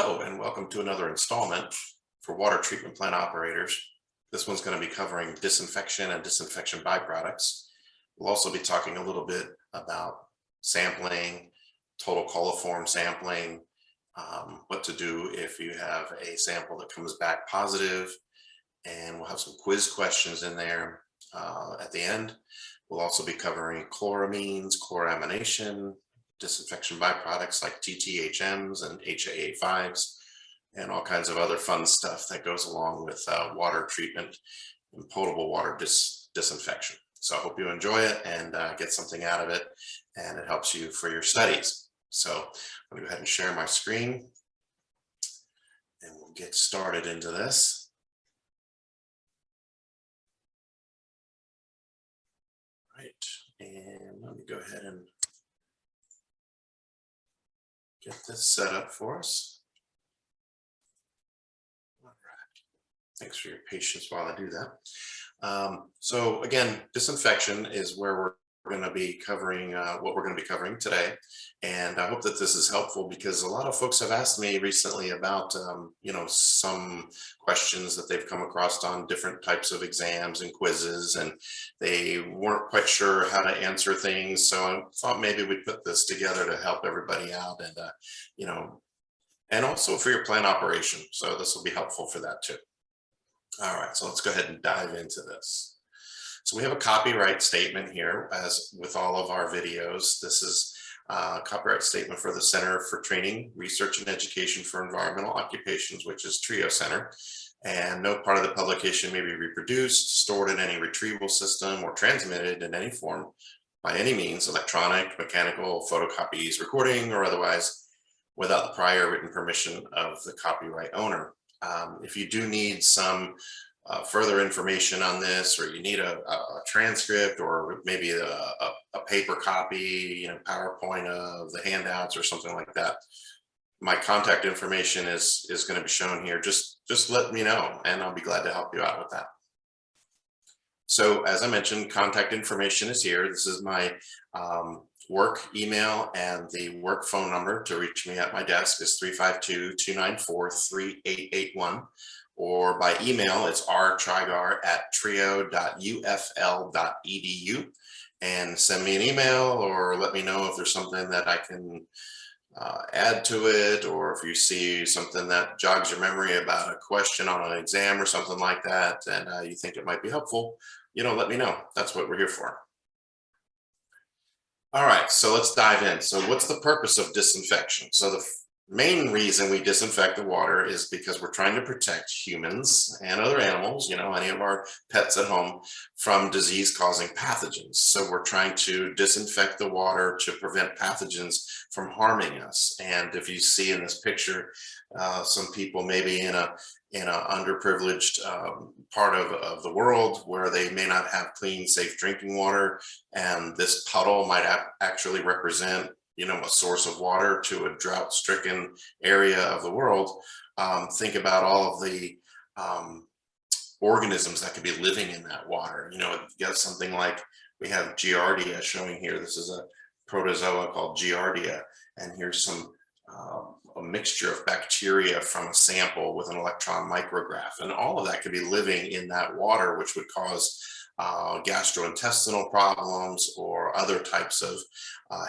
Hello, and welcome to another installment for water treatment plant operators. This one's going to be covering disinfection and disinfection byproducts. We'll also be talking a little bit about sampling, total coliform sampling, what to do if you have a sample that comes back positive, and we'll have some quiz questions in there at the end. We'll also be covering chloramines, chloramination, disinfection byproducts like TTHMs and HAA5s, and all kinds of other fun stuff that goes along with water treatment and potable water disinfection. So I hope you enjoy it and get something out of it, and it helps you for your studies. So I'm going to go ahead and share my screen, and we'll get started into this. Right, and let me go ahead and get this set up for us. All right. Thanks for your patience while I do that. So again, disinfection is where we're going to be covering what we're going to be covering today. And I hope that this is helpful, because a lot of folks have asked me recently about, some questions that they've come across on different types of exams and quizzes, and they weren't quite sure how to answer things. So I thought maybe we'd put this together to help everybody out, and, and also for your plant operation. So this will be helpful for that too. All right, so let's go ahead and dive into this. So we have a copyright statement here, as with all of our videos. This is a copyright statement for the Center for Training, Research, and Education for Environmental Occupations, which is TRIO Center. And no part of the publication may be reproduced, stored in any retrieval system, or transmitted in any form by any means, electronic, mechanical, photocopies, recording, or otherwise, without the prior written permission of the copyright owner. If you do need some further information on this, or you need a transcript, or maybe a paper copy, PowerPoint of the handouts or something like that, my contact information is going to be shown here. Just let me know, and I'll be glad to help you out with that. So as I mentioned, contact information is here. This is my work email, and the work phone number to reach me at my desk is 352-294-3881. Or by email, it's rtrigar@trio.ufl.edu, and send me an email, or let me know if there's something that I can add to it, or if you see something that jogs your memory about a question on an exam or something like that, and you think it might be helpful, let me know. That's what we're here for. All right, so let's dive in. So what's the purpose of disinfection? So the main reason we disinfect the water is because we're trying to protect humans and other animals, any of our pets at home, from disease-causing pathogens. So we're trying to disinfect the water to prevent pathogens from harming us. And if you see in this picture, some people maybe in a underprivileged part of the world where they may not have clean, safe drinking water, and this puddle might actually represent a source of water to a drought-stricken area of the world. Think about all of the organisms that could be living in that water. You got something like, we have Giardia showing here. This is a protozoa called Giardia, and here's some a mixture of bacteria from a sample with an electron micrograph, and all of that could be living in that water, which would cause gastrointestinal problems or other types of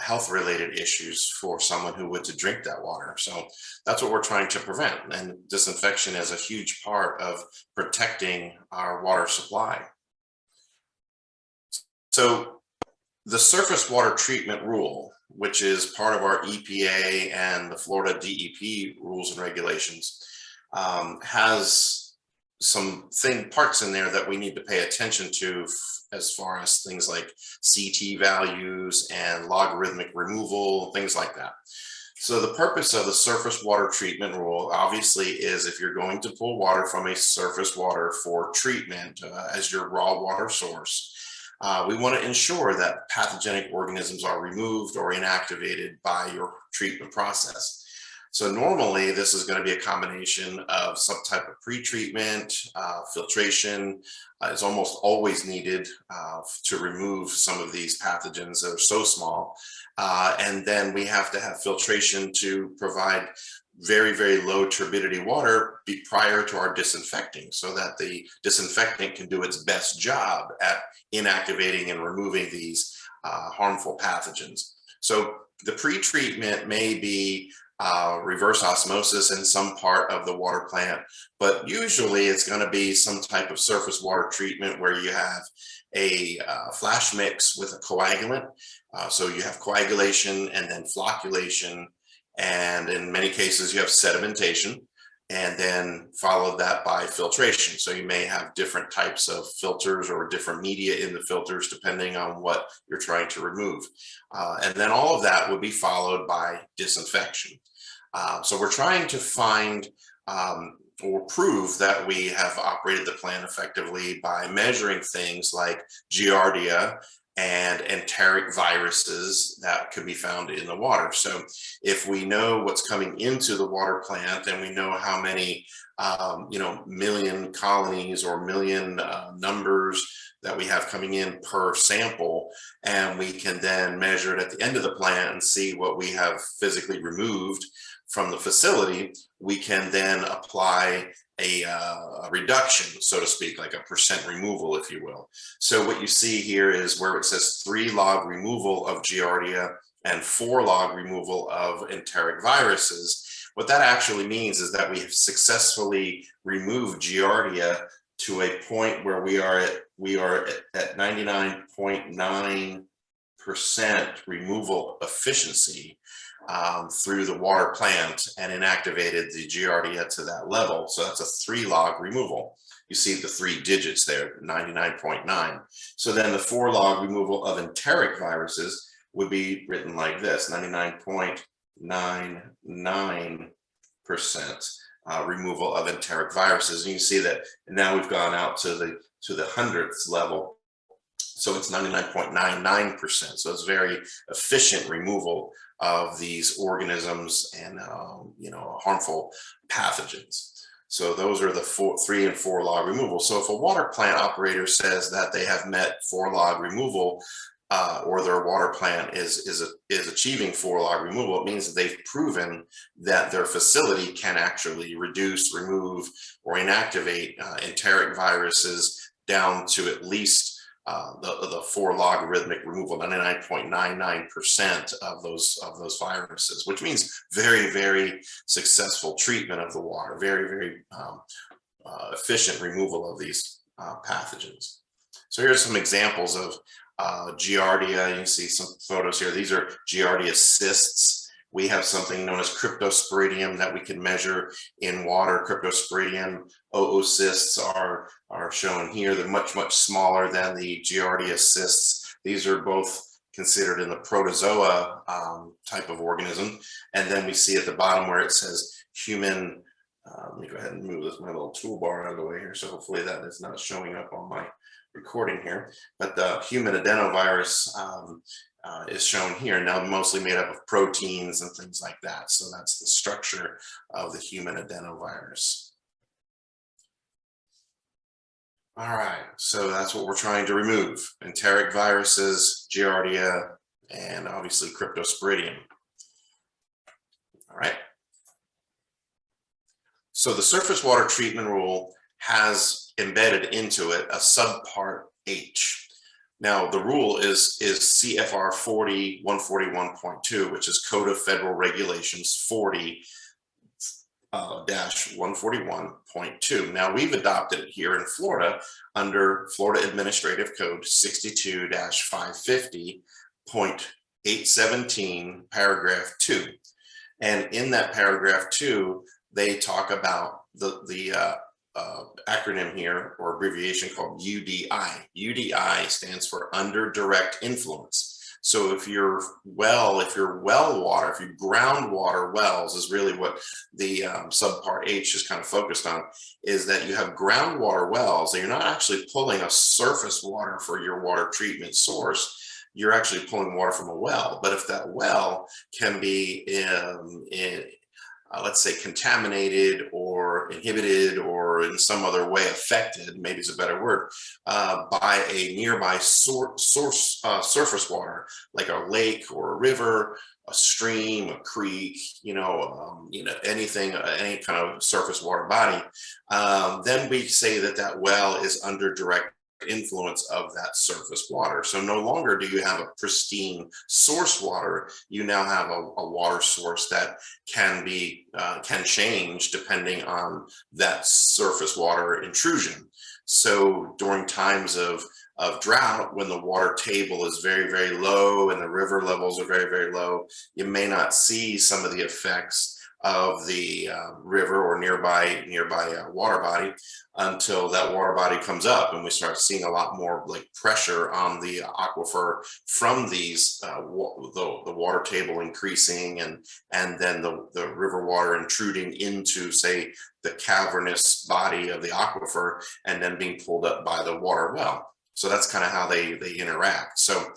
health-related issues for someone who would to drink that water. So that's what we're trying to prevent, and disinfection is a huge part of protecting our water supply. So the surface water treatment rule, which is part of our EPA and the Florida DEP rules and regulations, has some parts in there that we need to pay attention to, as far as things like CT values and logarithmic removal, things like that. So the purpose of the surface water treatment rule obviously is, if you're going to pull water from a surface water for treatment as your raw water source, we want to ensure that pathogenic organisms are removed or inactivated by your treatment process. So normally this is going to be a combination of some type of pre-treatment, filtration is almost always needed to remove some of these pathogens that are so small. And then we have to have filtration to provide very, very low turbidity water prior to our disinfecting, so that the disinfectant can do its best job at inactivating and removing these harmful pathogens. So the pre-treatment may be reverse osmosis in some part of the water plant, but usually it's going to be some type of surface water treatment where you have a flash mix with a coagulant. So you have coagulation and then flocculation, and in many cases you have sedimentation, and then followed that by filtration. So you may have different types of filters or different media in the filters depending on what you're trying to remove. And then all of that would be followed by disinfection. So we're trying to find or prove that we have operated the plant effectively by measuring things like Giardia and enteric viruses that could be found in the water. So if we know what's coming into the water plant, and we know how many million colonies or million numbers that we have coming in per sample, and we can then measure it at the end of the plant and see what we have physically removed from the facility, we can then apply a reduction, so to speak, like a percent removal, if you will. So what you see here is where it says 3 log removal of Giardia and 4 log removal of enteric viruses. What that actually means is that we have successfully removed Giardia to a point where we are at 99.9% removal efficiency through the water plant, and inactivated the Giardia to that level. So that's a 3 log removal. You see the 3 digits there, 99.9. So then the 4 log removal of enteric viruses would be written like this: 99.99% removal of enteric viruses. And you see that now we've gone out to the 100th level. So it's 99.99%. So it's very efficient removal of these organisms and harmful pathogens. So those are the 3 and 4 log removal. So if a water plant operator says that they have met 4 log removal, or their water plant is achieving 4 log removal, it means that they've proven that their facility can actually reduce, remove, or inactivate enteric viruses down to at least the 4 logarithmic removal, 99.99% of those viruses, which means very, very successful treatment of the water, very, very efficient removal of these pathogens. So here's some examples of Giardia. You can see some photos here. These are Giardia cysts. We have something known as Cryptosporidium that we can measure in water. Cryptosporidium oocysts are shown here. They're much, much smaller than the Giardia cysts. These are both considered in the protozoa type of organism. And then we see at the bottom where it says human, let me go ahead and move my little toolbar out of the way here. So hopefully that is not showing up on my recording here. But the human adenovirus is shown here, now mostly made up of proteins and things like that. So that's the structure of the human adenovirus. All right, so that's what we're trying to remove: enteric viruses, Giardia, and obviously Cryptosporidium. All right. So the surface water treatment rule has embedded into it a subpart H. Now, the rule is CFR 40-141.2, which is Code of Federal Regulations 40-141.2. Now, we've adopted it here in Florida under Florida Administrative Code 62-550.817, paragraph 2. And in that paragraph 2, they talk about the acronym here, or abbreviation, called UDI. UDI stands for under direct influence. So if your well water, if your groundwater wells is really what the subpart H is kind of focused on, is that you have groundwater wells and you're not actually pulling a surface water for your water treatment source. You're actually pulling water from a well. But if that well can be let's say contaminated or inhibited or in some other way affected, maybe is a better word, by a nearby surface water, like a lake or a river stream, a creek, anything, any kind of surface water body, then we say that that well is under direct influence of that surface water. So no longer do you have a pristine source water, you now have a water source that can change depending on that surface water intrusion. So during times of drought, when the water table is very, very low and the river levels are very, very low, you may not see some of the effects of the river or nearby water body until that water body comes up, and we start seeing a lot more like pressure on the aquifer from these the water table increasing, and then the river water intruding into, say, the cavernous body of the aquifer and then being pulled up by the water well. So that's kind of how they interact. So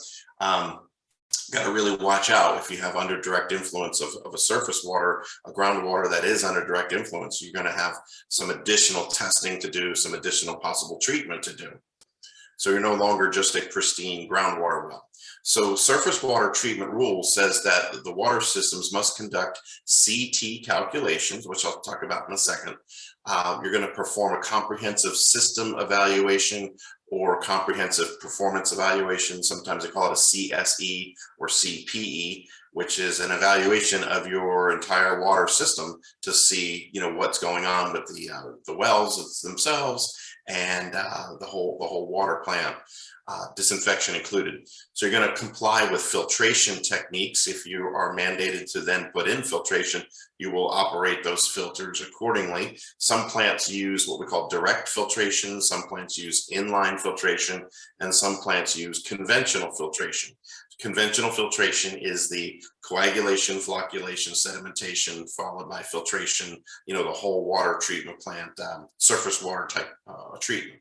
got to really watch out if you have under direct influence of a surface water, a groundwater that is under direct influence. You're going to have some additional testing to do, some additional possible treatment to do. So you're no longer just a pristine groundwater well. So surface water treatment rule says that the water systems must conduct CT calculations, which I'll talk about in a second. You're going to perform a comprehensive system evaluation or comprehensive performance evaluation. Sometimes they call it a CSE or CPE, which is an evaluation of your entire water system to see, what's going on with the wells themselves and the whole water plant, disinfection included. So you're going to comply with filtration techniques. If you are mandated to then put in filtration, you will operate those filters accordingly. Some plants use what we call direct filtration, some plants use inline filtration, and some plants use conventional filtration. Conventional filtration is the coagulation, flocculation, sedimentation, followed by filtration, the whole water treatment plant, surface water type treatment.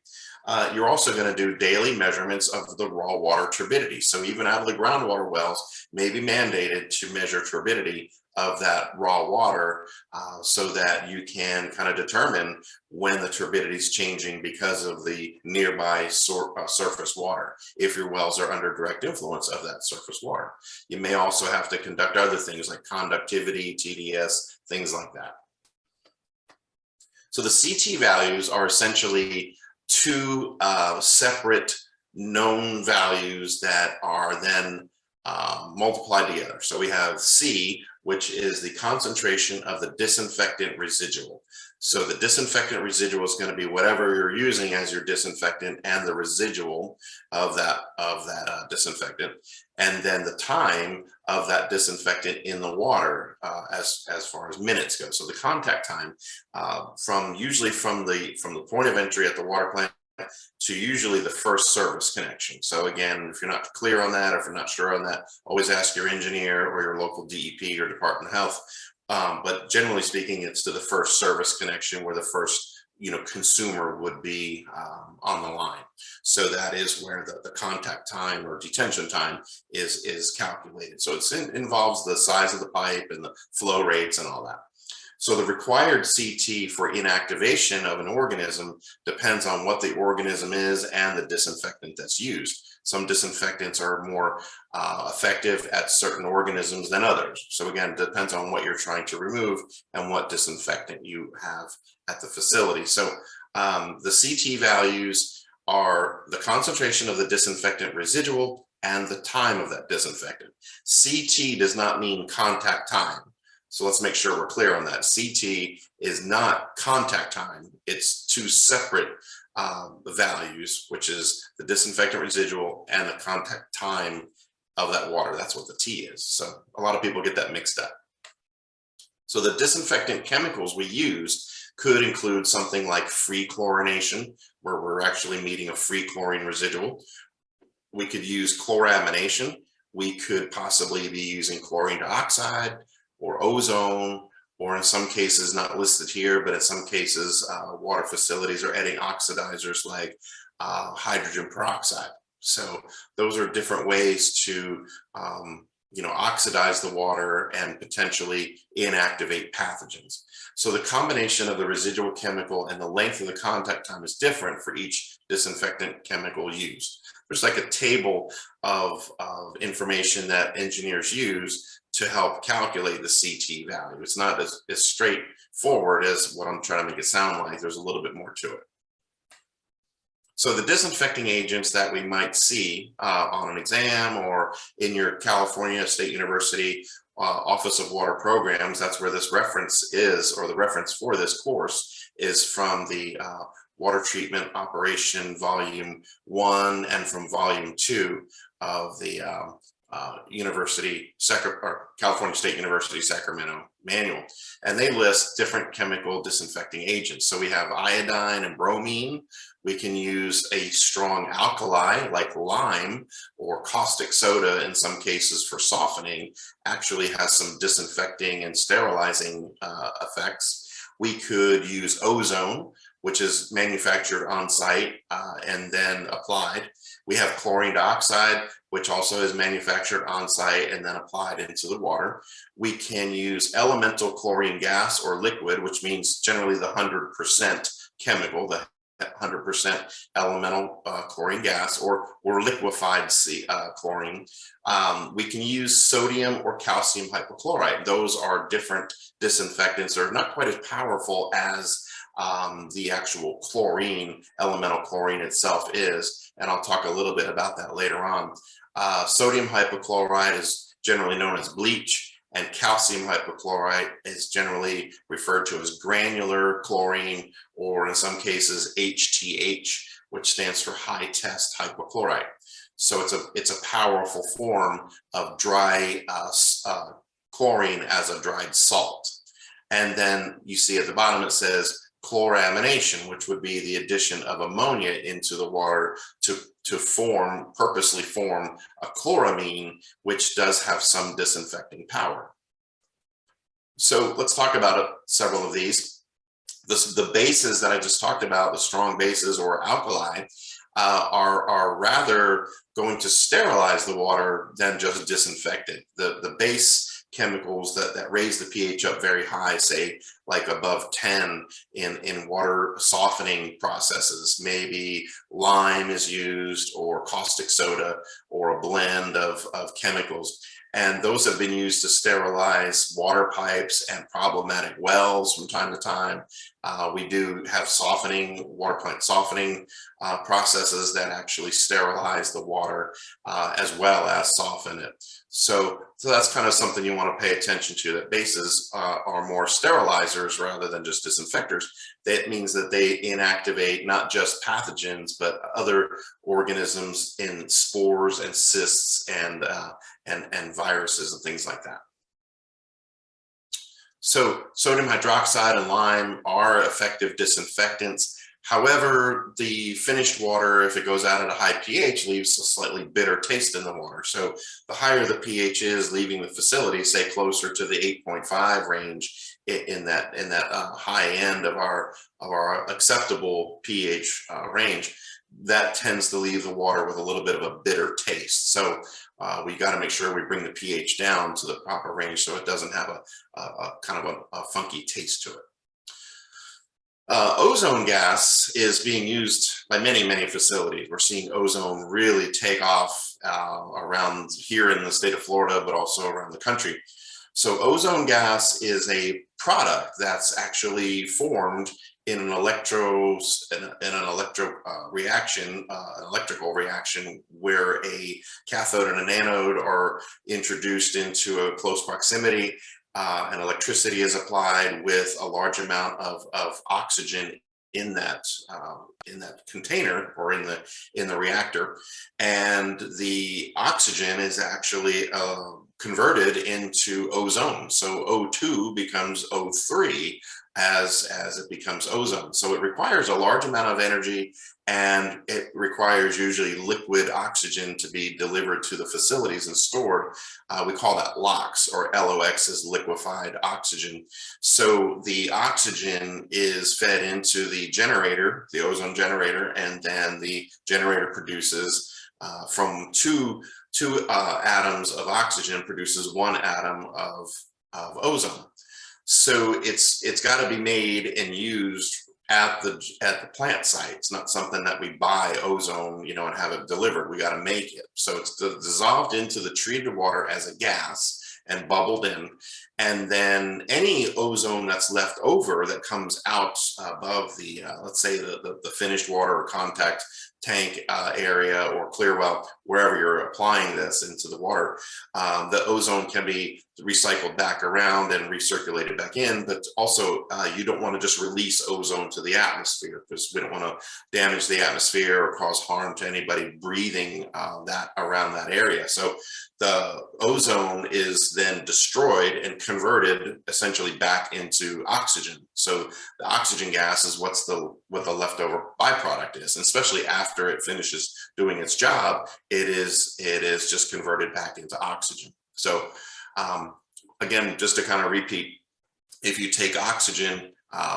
You're also going to do daily measurements of the raw water turbidity. So even out of the groundwater wells may be mandated to measure turbidity of that raw water so that you can kind of determine when the turbidity is changing because of the nearby surface water, if your wells are under direct influence of that surface water. You may also have to conduct other things like conductivity, TDS, things like that. So the CT values are essentially two separate known values that are then multiplied together. So we have C, which is the concentration of the disinfectant residual. So the disinfectant residual is going to be whatever you're using as your disinfectant and the residual of that disinfectant, and then the time of that disinfectant in the water as far as minutes go. So the contact time usually from the point of entry at the water plant to usually the first service connection. So again, if you're not clear on that, or if you're not sure on that, always ask your engineer or your local DEP or Department of Health. But generally speaking, it's to the first service connection where the first consumer would be on the line. So that is where the contact time or detention time is calculated. So it involves the size of the pipe and the flow rates and all that. So the required CT for inactivation of an organism depends on what the organism is and the disinfectant that's used. Some disinfectants are more effective at certain organisms than others. So again, it depends on what you're trying to remove and what disinfectant you have at the facility. So the CT values are the concentration of the disinfectant residual and the time of that disinfectant. CT does not mean contact time. So let's make sure we're clear on that. CT is not contact time. It's two separate values, which is the disinfectant residual and the contact time of that water. That's what the T is. So a lot of people get that mixed up. So the disinfectant chemicals we use could include something like free chlorination, where we're actually meeting a free chlorine residual. We could use chloramination. We could possibly be using chlorine dioxide or ozone, or in some cases, not listed here, but in some cases, water facilities are adding oxidizers like hydrogen peroxide. So those are different ways to oxidize the water and potentially inactivate pathogens. So the combination of the residual chemical and the length of the contact time is different for each disinfectant chemical used. there's like a table of information that engineers use to help calculate the CT value. It's not as straightforward as what I'm trying to make it sound like. There's a little bit more to it. So the disinfecting agents that we might see on an exam or in your California State University Office of Water Programs, that's where this reference is, or the reference for this course is from the Water Treatment Operation Volume 1 and from Volume 2 of the California State University Sacramento manual. And they list different chemical disinfecting agents. So we have iodine and bromine. We can use a strong alkali like lime, or caustic soda in some cases for softening, actually has some disinfecting and sterilizing effects. We could use ozone, which is manufactured on site and then applied. We have chlorine dioxide, which also is manufactured on site and then applied into the water. We can use elemental chlorine gas or liquid, which means generally the 100% chemical, the 100% elemental chlorine gas, or liquefied chlorine. We can use sodium or calcium hypochlorite. Those are different disinfectants. They're not quite as powerful as the actual chlorine, elemental chlorine itself is, and I'll talk a little bit about that later on. Sodium hypochlorite is generally known as bleach, and calcium hypochlorite is generally referred to as granular chlorine, or in some cases HTH, which stands for high test hypochlorite. So it's a powerful form of dry chlorine as a dried salt. And then you see at the bottom it says chloramination, which would be the addition of ammonia into the water to purposely form a chloramine, which does have some disinfecting power. So let's talk about several of these. The bases that I just talked about, the strong bases or alkali, are rather going to sterilize the water than just disinfect it. The base chemicals that raise the pH up very high, say like above 10 in water softening processes, maybe lime is used, or caustic soda, or a blend of chemicals. And those have been used to sterilize water pipes and problematic wells from time to time. We do have water plant softening processes that actually sterilize the water as well as soften it. So that's kind of something you want to pay attention to, that bases are more sterilizers rather than just disinfectors. That means that they inactivate not just pathogens, but other organisms in spores and cysts and viruses and things like that. So sodium hydroxide and lime are effective disinfectants. However, the finished water, if it goes out at a high pH, leaves a slightly bitter taste in the water. So the higher the pH is leaving the facility, say closer to the 8.5 range in that high end of our acceptable pH range, that tends to leave the water with a little bit of a bitter taste. So we got to make sure we bring the pH down to the proper range so it doesn't have a kind of a funky taste to it. Ozone gas is being used by many, many facilities. We're seeing ozone really take off around here in the state of Florida, but also around the country. So ozone gas is a product that's actually formed in an electrical reaction where a cathode and an anode are introduced into a close proximity. And electricity is applied with a large amount of oxygen in that container or in the reactor, and the oxygen is actually converted into ozone. So O2 becomes O3 as it becomes ozone. So it requires a large amount of energy, and it requires usually liquid oxygen to be delivered to the facilities and stored. We call that LOX, or LOX is liquefied oxygen. So the oxygen is fed into the generator, the ozone generator, and then the generator produces from two atoms of oxygen produces one atom of ozone. So it's got to be made and used at the plant site. It's not something that we buy ozone, you know, and have it delivered. We got to make it. So it's dissolved into the treated water as a gas and bubbled in. And then any ozone that's left over that comes out above the, let's say the finished water or contact tank area or clear well, wherever you're applying this into the water, the ozone can be recycled back around and recirculated back in. But also you don't want to just release ozone to the atmosphere, because we don't want to damage the atmosphere or cause harm to anybody breathing that around that area. So the ozone is then destroyed and converted essentially back into oxygen. So the oxygen gas is what the leftover byproduct is, and especially after it finishes doing its job, it is just converted back into oxygen. So again, just to kind of repeat, if you take oxygen,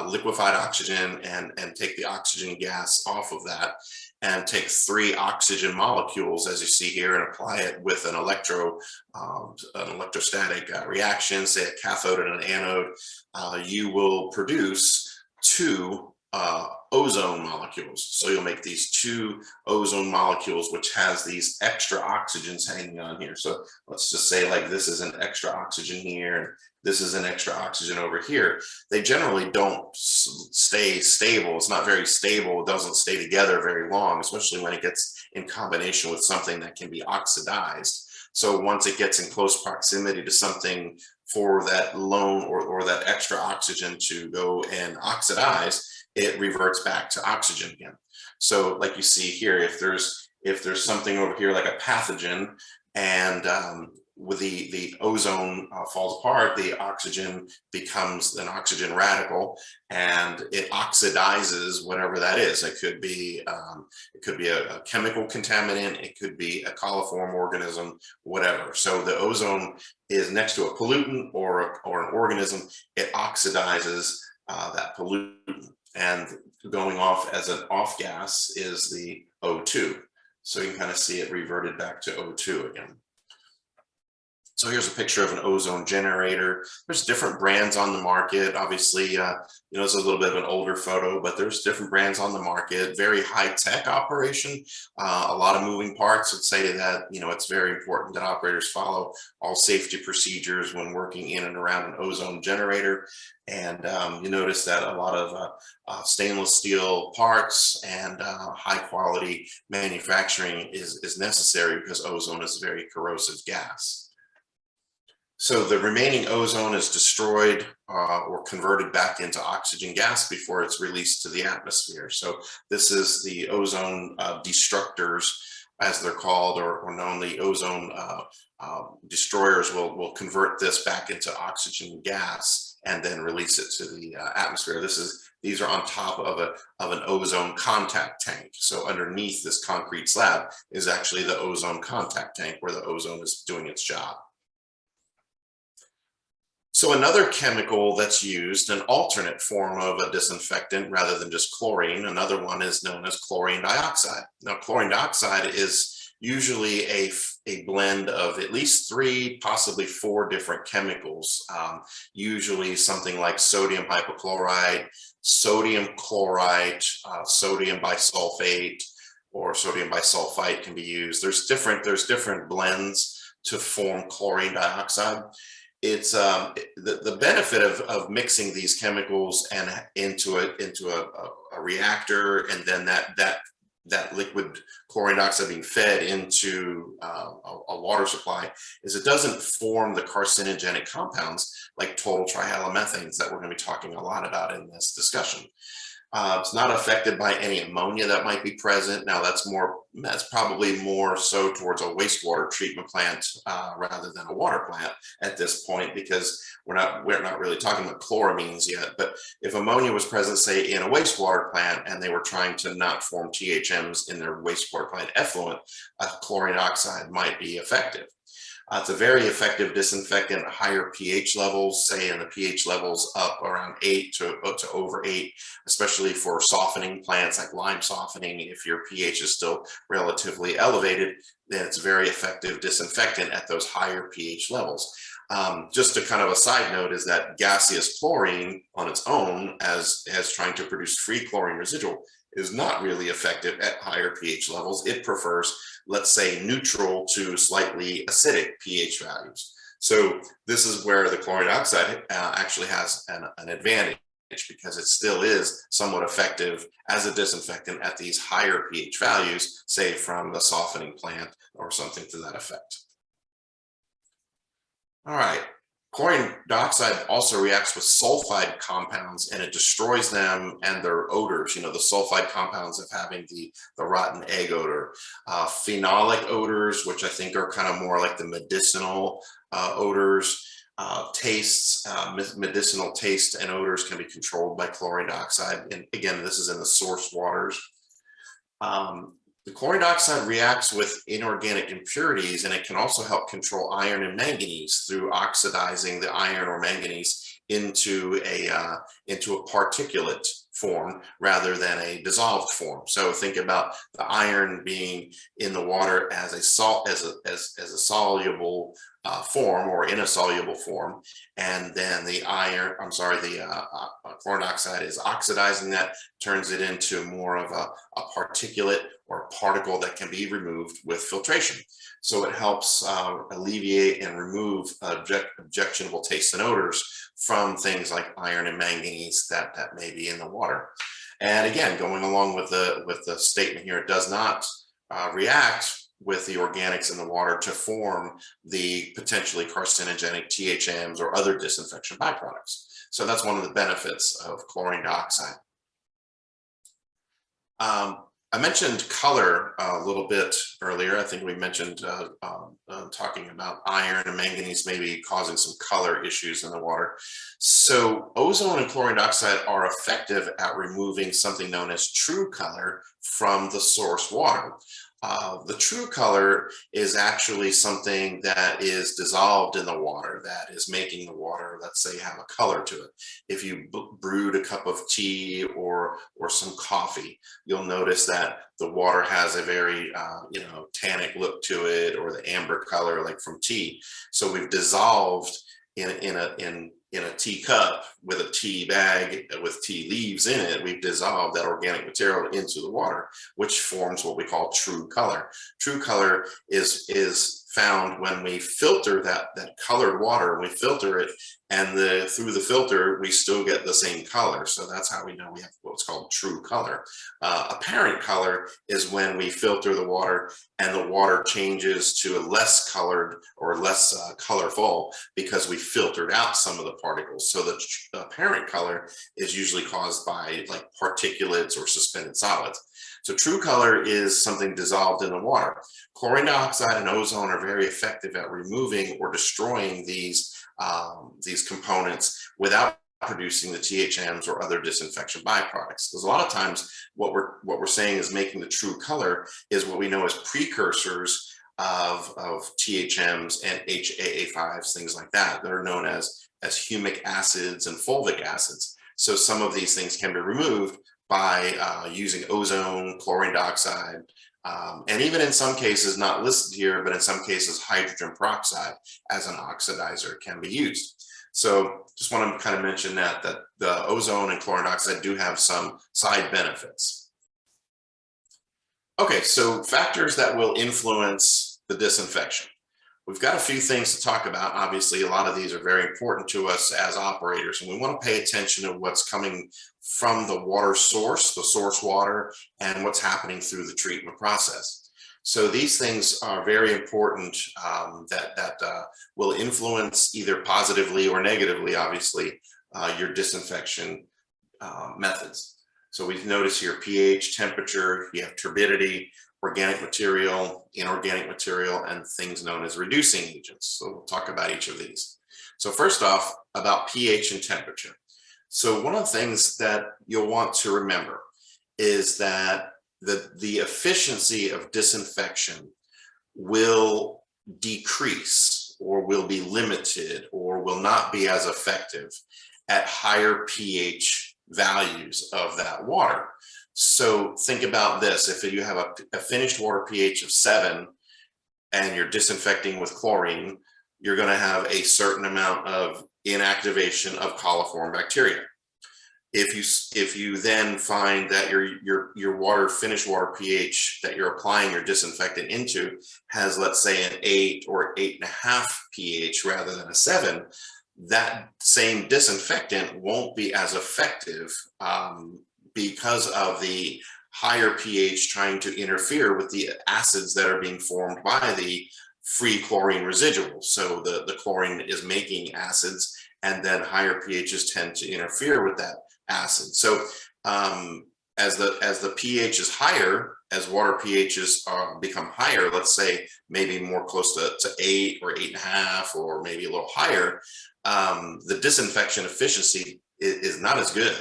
liquefied oxygen, and take the oxygen gas off of that, and take 3 oxygen molecules, as you see here, and apply it with an electrostatic reaction, say a cathode and an anode, you will produce 2 ozone molecules. So you'll make these 2 ozone molecules, which has these extra oxygens hanging on here. So let's just say like this is an extra oxygen here, and this is an extra oxygen over here. They generally don't stay stable. It's not very stable. It doesn't stay together very long, especially when it gets in combination with something that can be oxidized. So once it gets in close proximity to something for that lone or that extra oxygen to go and oxidize, it reverts back to oxygen again. So like you see here, if there's something over here like a pathogen, and with the ozone falls apart, the oxygen becomes an oxygen radical, and it oxidizes whatever that is. It could be a chemical contaminant, it could be a coliform organism, whatever. So the ozone is next to a pollutant or an organism. It oxidizes that pollutant, and going off as an off gas is the O2. So you can kind of see it reverted back to O2 again. So here's a picture of an ozone generator. There's different brands on the market. Obviously, you know, it's a little bit of an older photo, but there's different brands on the market. Very high-tech operation. A lot of moving parts. Would say that, you know, it's very important that operators follow all safety procedures when working in and around an ozone generator. And you notice that a lot of stainless steel parts and high-quality manufacturing is necessary, because ozone is a very corrosive gas. So the remaining ozone is destroyed or converted back into oxygen gas before it's released to the atmosphere. So this is the ozone destructors, as they're called, or known. The ozone destroyers will convert this back into oxygen gas and then release it to the atmosphere. These are on top of an ozone contact tank. So underneath this concrete slab is actually the ozone contact tank, where the ozone is doing its job. So another chemical that's used, an alternate form of a disinfectant rather than just chlorine, another one is known as chlorine dioxide. Now, chlorine dioxide is usually a blend of at least 3, possibly 4 different chemicals, usually something like sodium hypochlorite, sodium chlorite, sodium bisulfate, or sodium bisulfite can be used. There's different blends to form chlorine dioxide. It's the benefit of mixing these chemicals and into a reactor, and then that liquid chlorine dioxide being fed into a water supply, is it doesn't form the carcinogenic compounds like total trihalomethanes that we're going to be talking a lot about in this discussion. It's not affected by any ammonia that might be present. Now that's probably more so towards a wastewater treatment plant rather than a water plant at this point, because we're not really talking about chloramines yet. But if ammonia was present, say in a wastewater plant, and they were trying to not form THMs in their wastewater plant effluent, chlorine dioxide might be effective. It's a very effective disinfectant at higher pH levels, say in the pH levels up around 8 to over 8, especially for softening plants like lime softening. If your pH is still relatively elevated, then it's a very effective disinfectant at those higher pH levels. Just a kind of a side note is that gaseous chlorine on its own as trying to produce free chlorine residual is not really effective at higher pH levels. It prefers, let's say, neutral to slightly acidic pH values. So this is where the chlorine dioxide actually has an advantage, because it still is somewhat effective as a disinfectant at these higher pH values, say from the softening plant or something to that effect. All right, chlorine dioxide also reacts with sulfide compounds, and it destroys them and their odors. You know, the sulfide compounds of having the rotten egg odor, phenolic odors, which I think are kind of more like the medicinal odors. Tastes, medicinal taste and odors can be controlled by chlorine dioxide. And again, this is in the source waters. The chlorine dioxide reacts with inorganic impurities, and it can also help control iron and manganese through oxidizing the iron or manganese into a particulate form rather than a dissolved form. So think about the iron being in the water as a salt, as a soluble form or in a soluble form, and then the chlorine dioxide is oxidizing that, turns it into more of a particulate or particle that can be removed with filtration. So it helps alleviate and remove objectionable tastes and odors from things like iron and manganese that may be in the water. And again, going along with the statement here, it does not react with the organics in the water to form the potentially carcinogenic THMs or other disinfection byproducts. So that's one of the benefits of chlorine dioxide. I mentioned color a little bit earlier. I think we mentioned talking about iron and manganese maybe causing some color issues in the water. So ozone and chlorine dioxide are effective at removing something known as true color from the source water. The true color is actually something that is dissolved in the water that is making the water, let's say, have a color to it. If you brewed a cup of tea or some coffee, you'll notice that the water has a very tannic look to it, or the amber color like from tea. So we've dissolved in a teacup with a tea bag with tea leaves in it, we've dissolved that organic material into the water, which forms what we call true color. True color is found when we filter that colored water, we filter it, and through the filter, we still get the same color. So that's how we know we have what's called true color. Apparent color is when we filter the water and the water changes to a less colored or less colorful because we filtered out some of the particles. So the apparent color is usually caused by like particulates or suspended solids. So true color is something dissolved in the water. Chlorine dioxide and ozone are very effective at removing or destroying these components without producing the THMs or other disinfection byproducts. Because a lot of times what we're saying is making the true color is what we know as precursors of THMs and HAA5s, things like that are known as humic acids and fulvic acids. So some of these things can be removed by using ozone, chlorine dioxide, and even in some cases, not listed here, but in some cases, hydrogen peroxide as an oxidizer can be used. So just want to kind of mention that the ozone and chlorine dioxide do have some side benefits. Okay, so factors that will influence the disinfection. We've got a few things to talk about. Obviously, a lot of these are very important to us as operators, and we want to pay attention to what's coming from the water source, the source water, and what's happening through the treatment process. So these things are very important that will influence either positively or negatively, obviously, your disinfection methods. So we've noticed here pH, temperature, you have turbidity, organic material, inorganic material, and things known as reducing agents. So we'll talk about each of these. So first off, about pH and temperature. So one of the things that you'll want to remember is that the efficiency of disinfection will decrease or will be limited or will not be as effective at higher pH values of that water. So think about this. If you have a finished water pH of 7 and you're disinfecting with chlorine, you're going to have a certain amount of inactivation of coliform bacteria. If you then find that your finished water pH that you're applying your disinfectant into has, let's say, an 8 or 8.5 pH rather than a 7, that same disinfectant won't be as effective because of the higher pH trying to interfere with the acids that are being formed by the free chlorine residuals. So the chlorine is making acids, and then higher pHs tend to interfere with that acid. So as the pH is higher, as water pHs become higher, let's say maybe more close to 8 or 8.5 or maybe a little higher, the disinfection efficiency is not as good.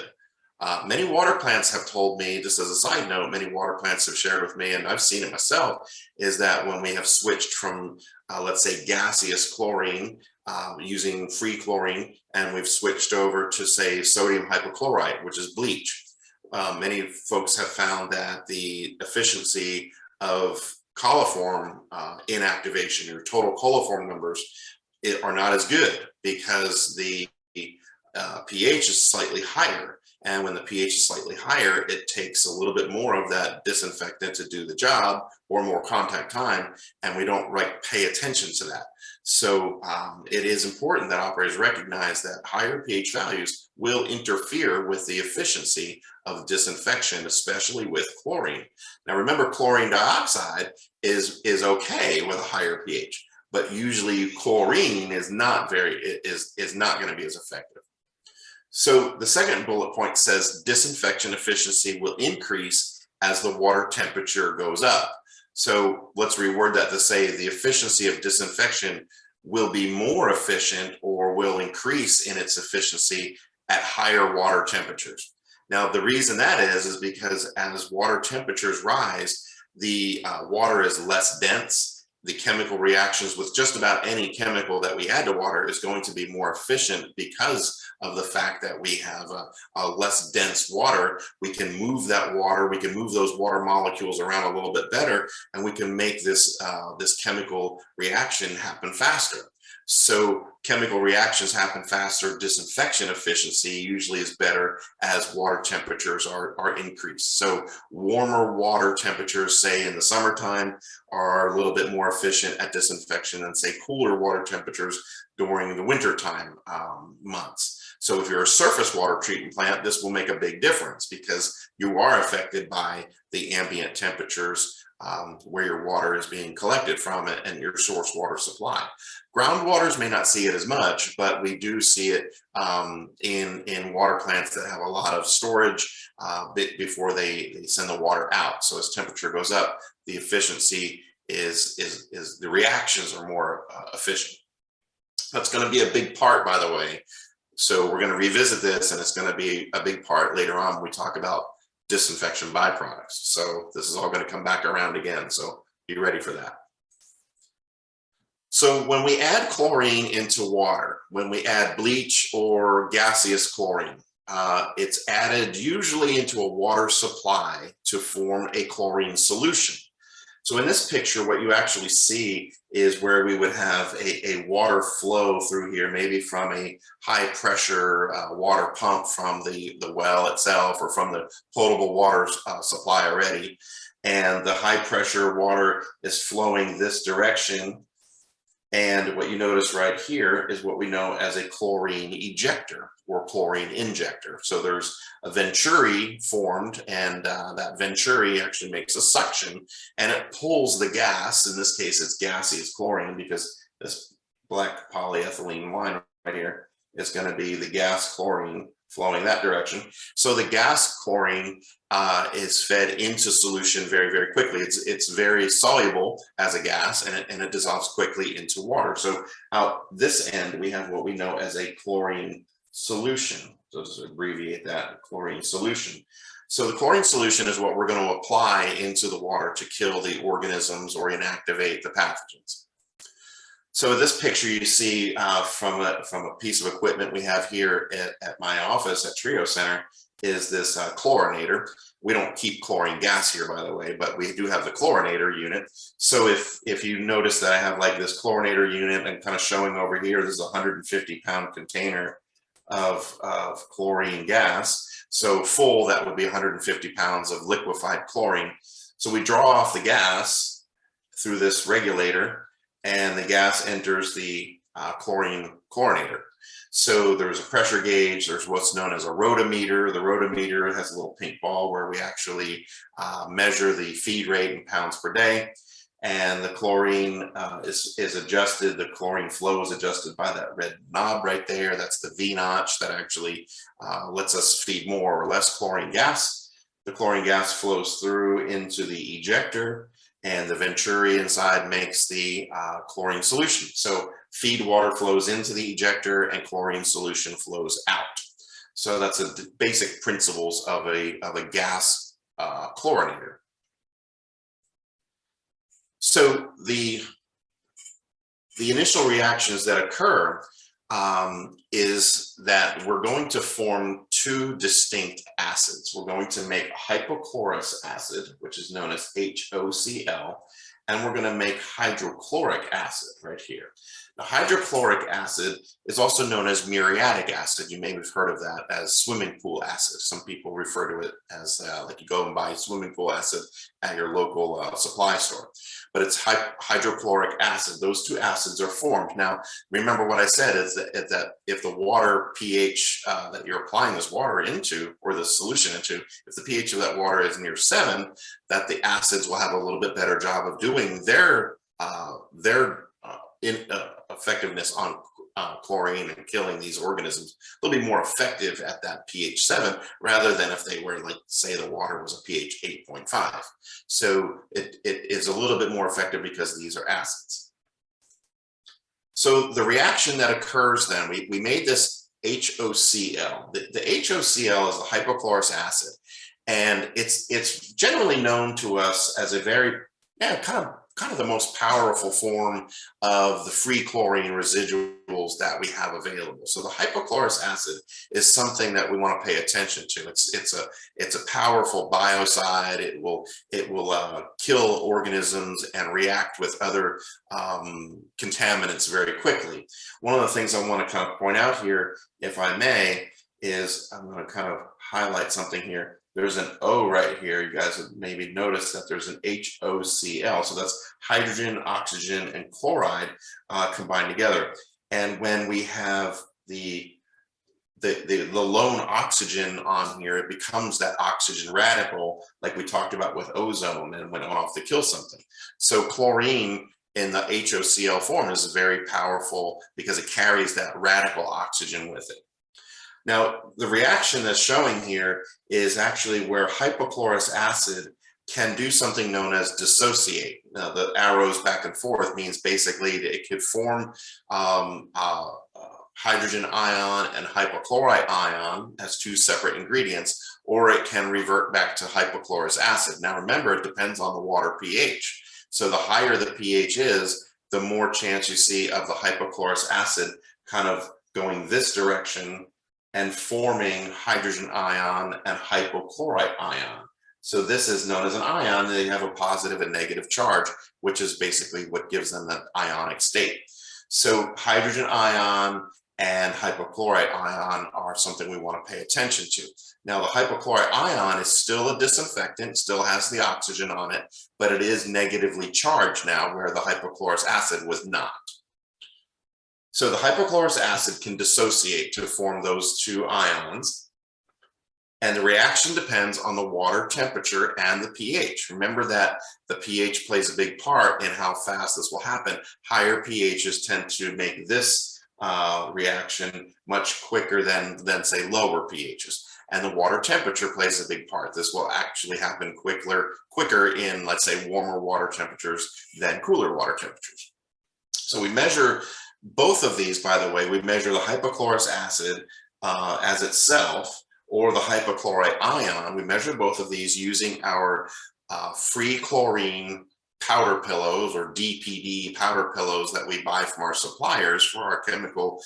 Many water plants have told me, just as a side note, many water plants have shared with me, and I've seen it myself, is that when we have switched from, let's say, gaseous chlorine using free chlorine, and we've switched over to, say, sodium hypochlorite, which is bleach, many folks have found that the efficiency of coliform inactivation, your total coliform numbers, are not as good because the pH is slightly higher. And when the pH is slightly higher, it takes a little bit more of that disinfectant to do the job, or more contact time, and we don't pay attention to that. So it is important that operators recognize that higher pH values will interfere with the efficiency of disinfection, especially with chlorine. Now remember, chlorine dioxide is okay with a higher pH, but usually chlorine is not going to be as effective. So the second bullet point says disinfection efficiency will increase as the water temperature goes up. So let's reword that to say the efficiency of disinfection will be more efficient, or will increase in its efficiency at higher water temperatures. Now, the reason that is because as water temperatures rise, the water is less dense. The chemical reactions with just about any chemical that we add to water is going to be more efficient because of the fact that we have a less dense water. We can move that water, we can move those water molecules around a little bit better, and we can make this chemical reaction happen faster. So chemical reactions happen faster. Disinfection efficiency usually is better as water temperatures are increased. So warmer water temperatures, say in the summertime, are a little bit more efficient at disinfection than, say, cooler water temperatures during the wintertime months. So if you're a surface water treatment plant, this will make a big difference because you are affected by the ambient temperatures where your water is being collected from and your source water supply. Groundwaters may not see it as much, but we do see it in water plants that have a lot of storage before they send the water out. So as temperature goes up, the efficiency is the reactions are more efficient. That's going to be a big part, by the way. So we're going to revisit this, and it's going to be a big part later on when we talk about disinfection byproducts. So this is all going to come back around again. So be ready for that. So when we add chlorine into water, when we add bleach or gaseous chlorine, it's added usually into a water supply to form a chlorine solution. So in this picture, what you actually see is where we would have a water flow through here, maybe from a high pressure water pump from the well itself, or from the potable water supply already. And the high pressure water is flowing this direction. And what you notice right here is what we know as a chlorine ejector or chlorine injector. So there's a venturi formed, and that venturi actually makes a suction, and it pulls the gas. In this case, it's gaseous chlorine, because this black polyethylene line right here is going to be the gas chlorine flowing that direction. So the gas chlorine is fed into solution very, very quickly. It's very soluble as a gas, and it dissolves quickly into water. So out this end, we have what we know as a chlorine solution. So let's abbreviate that, chlorine solution. So the chlorine solution is what we're going to apply into the water to kill the organisms or inactivate the pathogens. So this picture you see from a piece of equipment we have here at my office at Trio Center is this chlorinator. We don't keep chlorine gas here, by the way, but we do have the chlorinator unit. So if you notice that I have like this chlorinator unit and kind of showing over here, this is a 150-pound container of chlorine gas. So full, that would be 150 pounds of liquefied chlorine. So we draw off the gas through this regulator, and the gas enters the chlorinator. So there's a pressure gauge, there's what's known as a rotometer. The rotometer has a little pink ball where we actually measure the feed rate in pounds per day. And the chlorine is adjusted, the chlorine flow is adjusted by that red knob right there. That's the V notch that actually lets us feed more or less chlorine gas. The chlorine gas flows through into the ejector, and the venturi inside makes the chlorine solution. So feed water flows into the ejector and chlorine solution flows out. So that's the basic principles of a gas chlorinator. So the initial reactions that occur is that we're going to form two distinct acids. We're going to make hypochlorous acid, which is known as HOCl, and we're going to make hydrochloric acid right here. Now, hydrochloric acid is also known as muriatic acid. You may have heard of that as swimming pool acid. Some people refer to it as like you go and buy swimming pool acid at your local supply store. But it's hydrochloric acid. Those two acids are formed. Now, remember what I said is that if the water pH that you're applying this water into, or the solution into, if the pH of that water is near 7, that the acids will have a little bit better job of doing their effectiveness on chlorine and killing these organisms. They'll be more effective at that pH 7 rather than if they were, like, say the water was a pH 8.5. So it is a little bit more effective because these are acids. So the reaction that occurs then, we made this HOCl. The HOCl is the hypochlorous acid, and it's generally known to us as a very kind of the most powerful form of the free chlorine residuals that we have available. So the hypochlorous acid is something that we want to pay attention to. It's a powerful biocide. It will kill organisms and react with other contaminants very quickly. One of the things I want to kind of point out here, if I may, is I'm going to kind of highlight something here. There's an O right here. You guys have maybe noticed that there's an HOCl. So that's hydrogen, oxygen, and chloride combined together. And when we have the lone oxygen on here, it becomes that oxygen radical, like we talked about with ozone, and went off to kill something. So chlorine in the HOCl form is very powerful because it carries that radical oxygen with it. Now, the reaction that's showing here is actually where hypochlorous acid can do something known as dissociate. Now, the arrows back and forth means basically that it could form hydrogen ion and hypochlorite ion as two separate ingredients, or it can revert back to hypochlorous acid. Now, remember, it depends on the water pH. So the higher the pH is, the more chance you see of the hypochlorous acid kind of going this direction and forming hydrogen ion and hypochlorite ion. So this is known as an ion. They have a positive and negative charge, which is basically what gives them that ionic state. So hydrogen ion and hypochlorite ion are something we want to pay attention to. Now, the hypochlorite ion is still a disinfectant, still has the oxygen on it, but it is negatively charged now, where the hypochlorous acid was not. So the hypochlorous acid can dissociate to form those two ions, and the reaction depends on the water temperature and the pH. Remember that the pH plays a big part in how fast this will happen. Higher pHs tend to make this reaction much quicker than say lower pHs, and the water temperature plays a big part. This will actually happen quicker in, let's say, warmer water temperatures than cooler water temperatures. So we measure both of these, by the way. We measure the hypochlorous acid as itself, or the hypochlorite ion. We measure both of these using our free chlorine powder pillows or DPD powder pillows that we buy from our suppliers for our chemical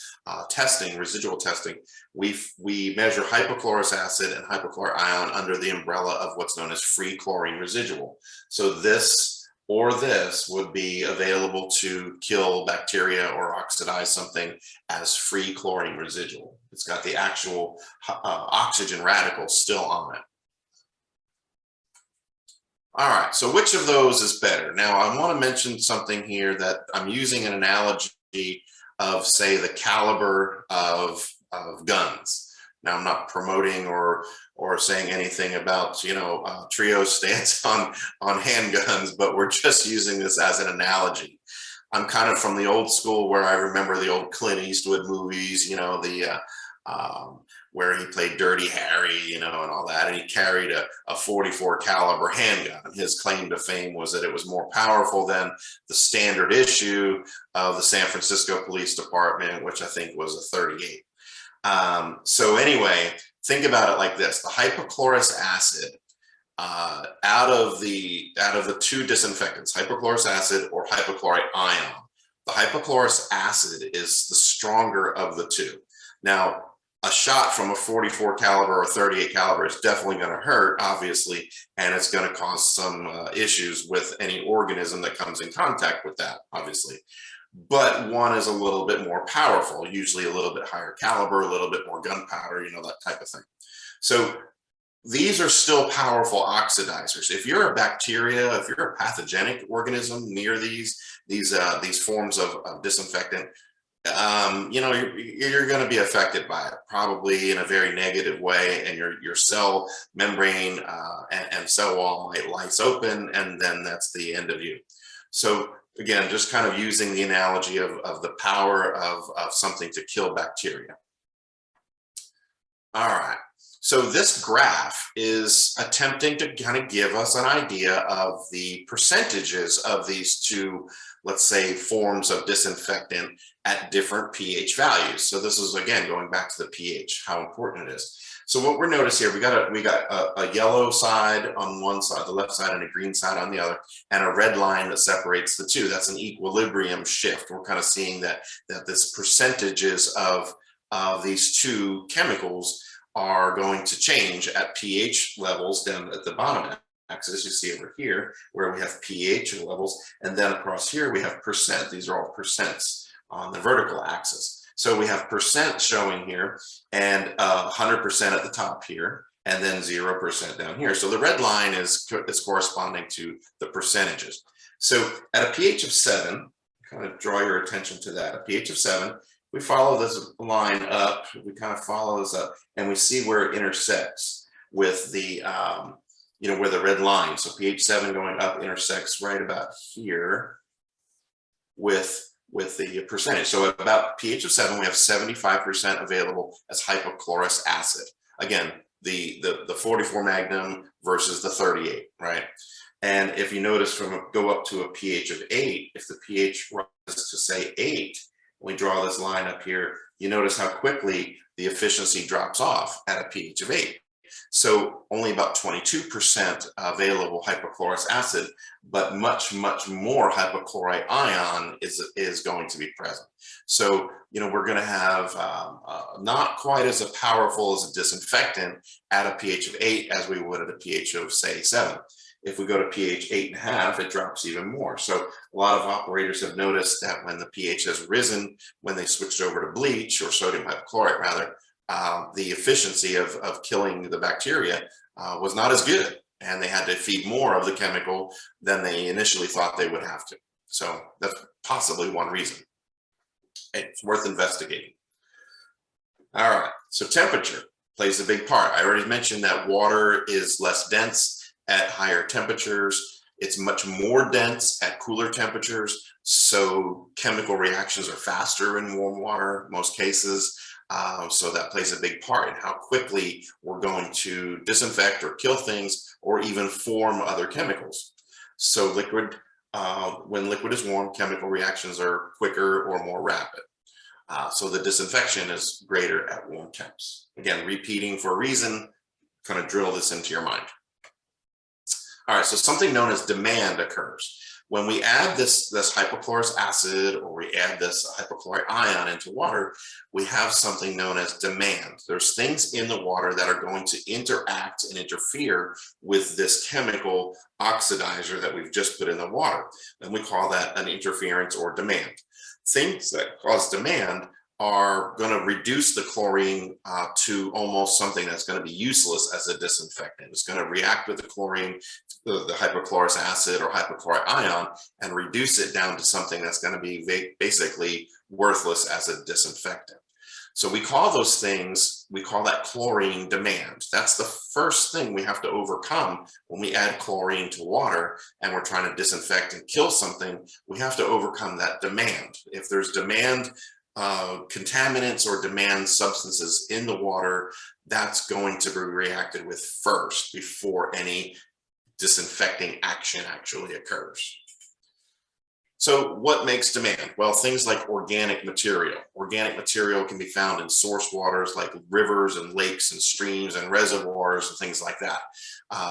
testing, residual testing, we measure hypochlorous acid and hypochlorite ion under the umbrella of what's known as free chlorine residual. So this or this would be available to kill bacteria or oxidize something as free chlorine residual. It's got the actual oxygen radical still on it. All right, so which of those is better? Now, I want to mention something here that I'm using an analogy of, say, the caliber of guns. Now, I'm not promoting or saying anything about, you know, Trio's stance on handguns, but we're just using this as an analogy. I'm kind of from the old school where I remember the old Clint Eastwood movies, you know, the where he played Dirty Harry, you know, and all that, and he carried a 44 caliber handgun. His claim to fame was that it was more powerful than the standard issue of the San Francisco Police Department, which I think was a 38. So anyway, think about it like this: the hypochlorous acid out of the two disinfectants, hypochlorous acid or hypochlorite ion, the hypochlorous acid is the stronger of the two. Now, a shot from a 44 caliber or 38 caliber is definitely going to hurt, obviously, and it's going to cause some issues with any organism that comes in contact with that, obviously. But one is a little bit more powerful, usually a little bit higher caliber, a little bit more gunpowder, you know, that type of thing. So these are still powerful oxidizers. If you're a bacteria, if you're a pathogenic organism near these forms of disinfectant, you know, you're going to be affected by it, probably in a very negative way, and your cell membrane and cell wall might lyse open, and then that's the end of you. So again, just kind of using the analogy of the power of something to kill bacteria. All right, so this graph is attempting to kind of give us an idea of the percentages of these two, let's say, forms of disinfectant at different pH values. So this is, again, going back to the pH, how important it is. So what we're noticing here, we got a yellow side on one side, the left side, and a green side on the other, and a red line that separates the two. That's an equilibrium shift. We're kind of seeing that this percentages of these two chemicals are going to change at pH levels down at the bottom axis. You see over here where we have pH levels, and then across here we have percent. These are all percents on the vertical axis. So we have percent showing here, and 100% at the top here, and then 0% down here. So the red line is corresponding to the percentages. So at a pH of 7, kind of draw your attention to that. A pH of 7, we follow this line up, we kind of follow this up, and we see where it intersects with the, you know, where the red line. So pH 7 going up intersects right about here with the percentage. So at about pH of 7, we have 75% available as hypochlorous acid. Again, the 44 Magnum versus the 38, right? And if you notice, go up to a pH of 8, if the pH rises to, say, 8, we draw this line up here, you notice how quickly the efficiency drops off at a pH of 8. So only about 22% available hypochlorous acid, but much, much more hypochlorite ion is going to be present. So, you know, we're going to have not quite as powerful as a disinfectant at a pH of 8 as we would at a pH of, say, 7. If we go to pH 8.5, it drops even more. So a lot of operators have noticed that when the pH has risen, when they switched over to bleach, or sodium hypochlorite rather, the efficiency of killing the bacteria was not as good, and they had to feed more of the chemical than they initially thought they would have to. So that's possibly one reason. It's worth investigating. All right, so temperature plays a big part. I already mentioned that water is less dense at higher temperatures. It's much more dense at cooler temperatures, so chemical reactions are faster in warm water, most cases. So that plays a big part in how quickly we're going to disinfect or kill things, or even form other chemicals. So when liquid is warm, chemical reactions are quicker or more rapid. So the disinfection is greater at warm temps. Again, repeating for a reason, kind of drill this into your mind. All right, so something known as demand occurs. When we add this hypochlorous acid, or we add this hypochlorite ion into water, we have something known as demand. There's things in the water that are going to interact and interfere with this chemical oxidizer that we've just put in the water. And we call that an interference or demand. Things that cause demand are going to reduce the chlorine to almost something that's going to be useless as a disinfectant. It's going to react with the chlorine, the hypochlorous acid or hypochlorite ion, and reduce it down to something that's going to be basically worthless as a disinfectant. So we call those things, we call that chlorine demand. That's the first thing we have to overcome when we add chlorine to water and we're trying to disinfect and kill something. We have to overcome that demand. If there's demand contaminants or demand substances in the water, that's going to be reacted with first before any disinfecting action actually occurs. So what makes demand? Well, things like organic material. Organic material can be found in source waters like rivers and lakes and streams and reservoirs and things like that.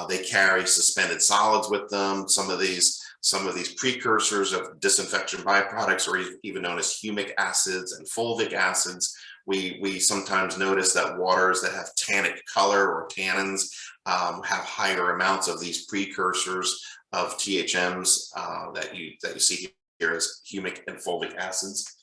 They carry suspended solids with them. Some of these precursors of disinfection byproducts are even known as humic acids and fulvic acids. We sometimes notice that waters that have tannic color or tannins have higher amounts of these precursors of THMs that you see here as humic and fulvic acids.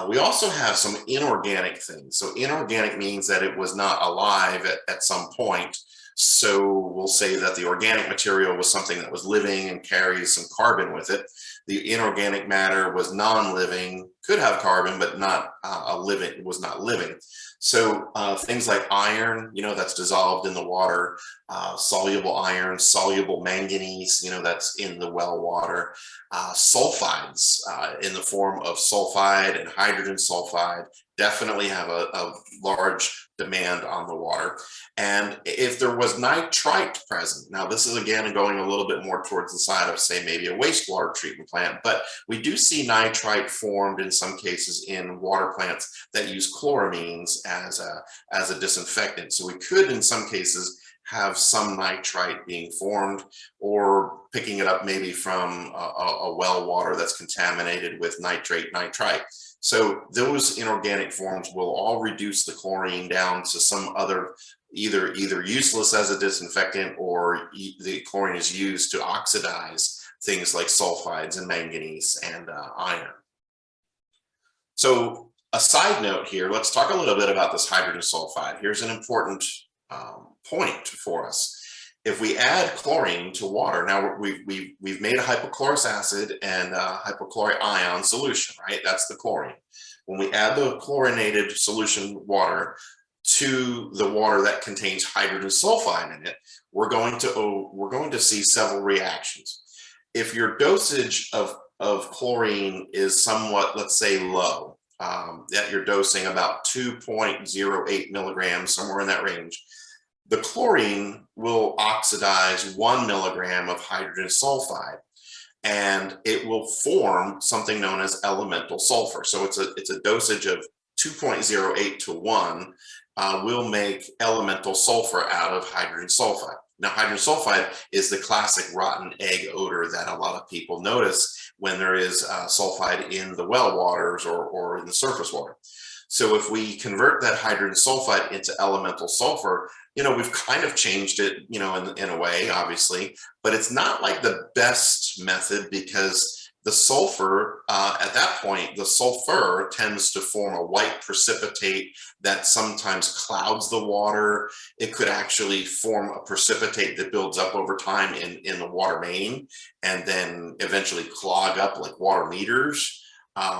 We also have some inorganic things. So inorganic means that it was not alive at some point. So we'll say that the organic material was something that was living and carries some carbon with it. The inorganic matter was non-living, could have carbon, but not was not living. So things like iron, that's dissolved in the water, soluble iron, soluble manganese, that's in the well water, sulfides in the form of sulfide and hydrogen sulfide definitely have a large demand on the water. And if there was nitrite present, now this is again going a little bit more towards the side of, say, maybe a wastewater treatment plant, but we do see nitrite formed in some cases in water plants that use chloramines as a disinfectant. So we could, in some cases, have some nitrite being formed, or picking it up maybe from a well water that's contaminated with nitrite. So those inorganic forms will all reduce the chlorine down to some other, either useless as a disinfectant, or the chlorine is used to oxidize things like sulfides and manganese and iron. So a side note here, let's talk a little bit about this hydrogen sulfide. Here's an important point for us. If we add chlorine to water, now we've made a hypochlorous acid and a hypochlorite ion solution, right? That's the chlorine. When we add the chlorinated solution water to the water that contains hydrogen sulfide in it, we're going to see several reactions. If your dosage of chlorine is somewhat, let's say, low, that you're dosing about 2.08 milligrams, somewhere in that range, the chlorine will oxidize 1 milligram of hydrogen sulfide, and it will form something known as elemental sulfur. So it's a dosage of 2.08 to 1 will make elemental sulfur out of hydrogen sulfide. Now, hydrogen sulfide is the classic rotten egg odor that a lot of people notice when there is sulfide in the well waters or in the surface water. So if we convert that hydrogen sulfide into elemental sulfur, we've kind of changed it, in a way, obviously, but it's not like the best method, because the sulfur, at that point, the sulfur tends to form a white precipitate that sometimes clouds the water. It could actually form a precipitate that builds up over time in the water main, and then eventually clog up like water meters.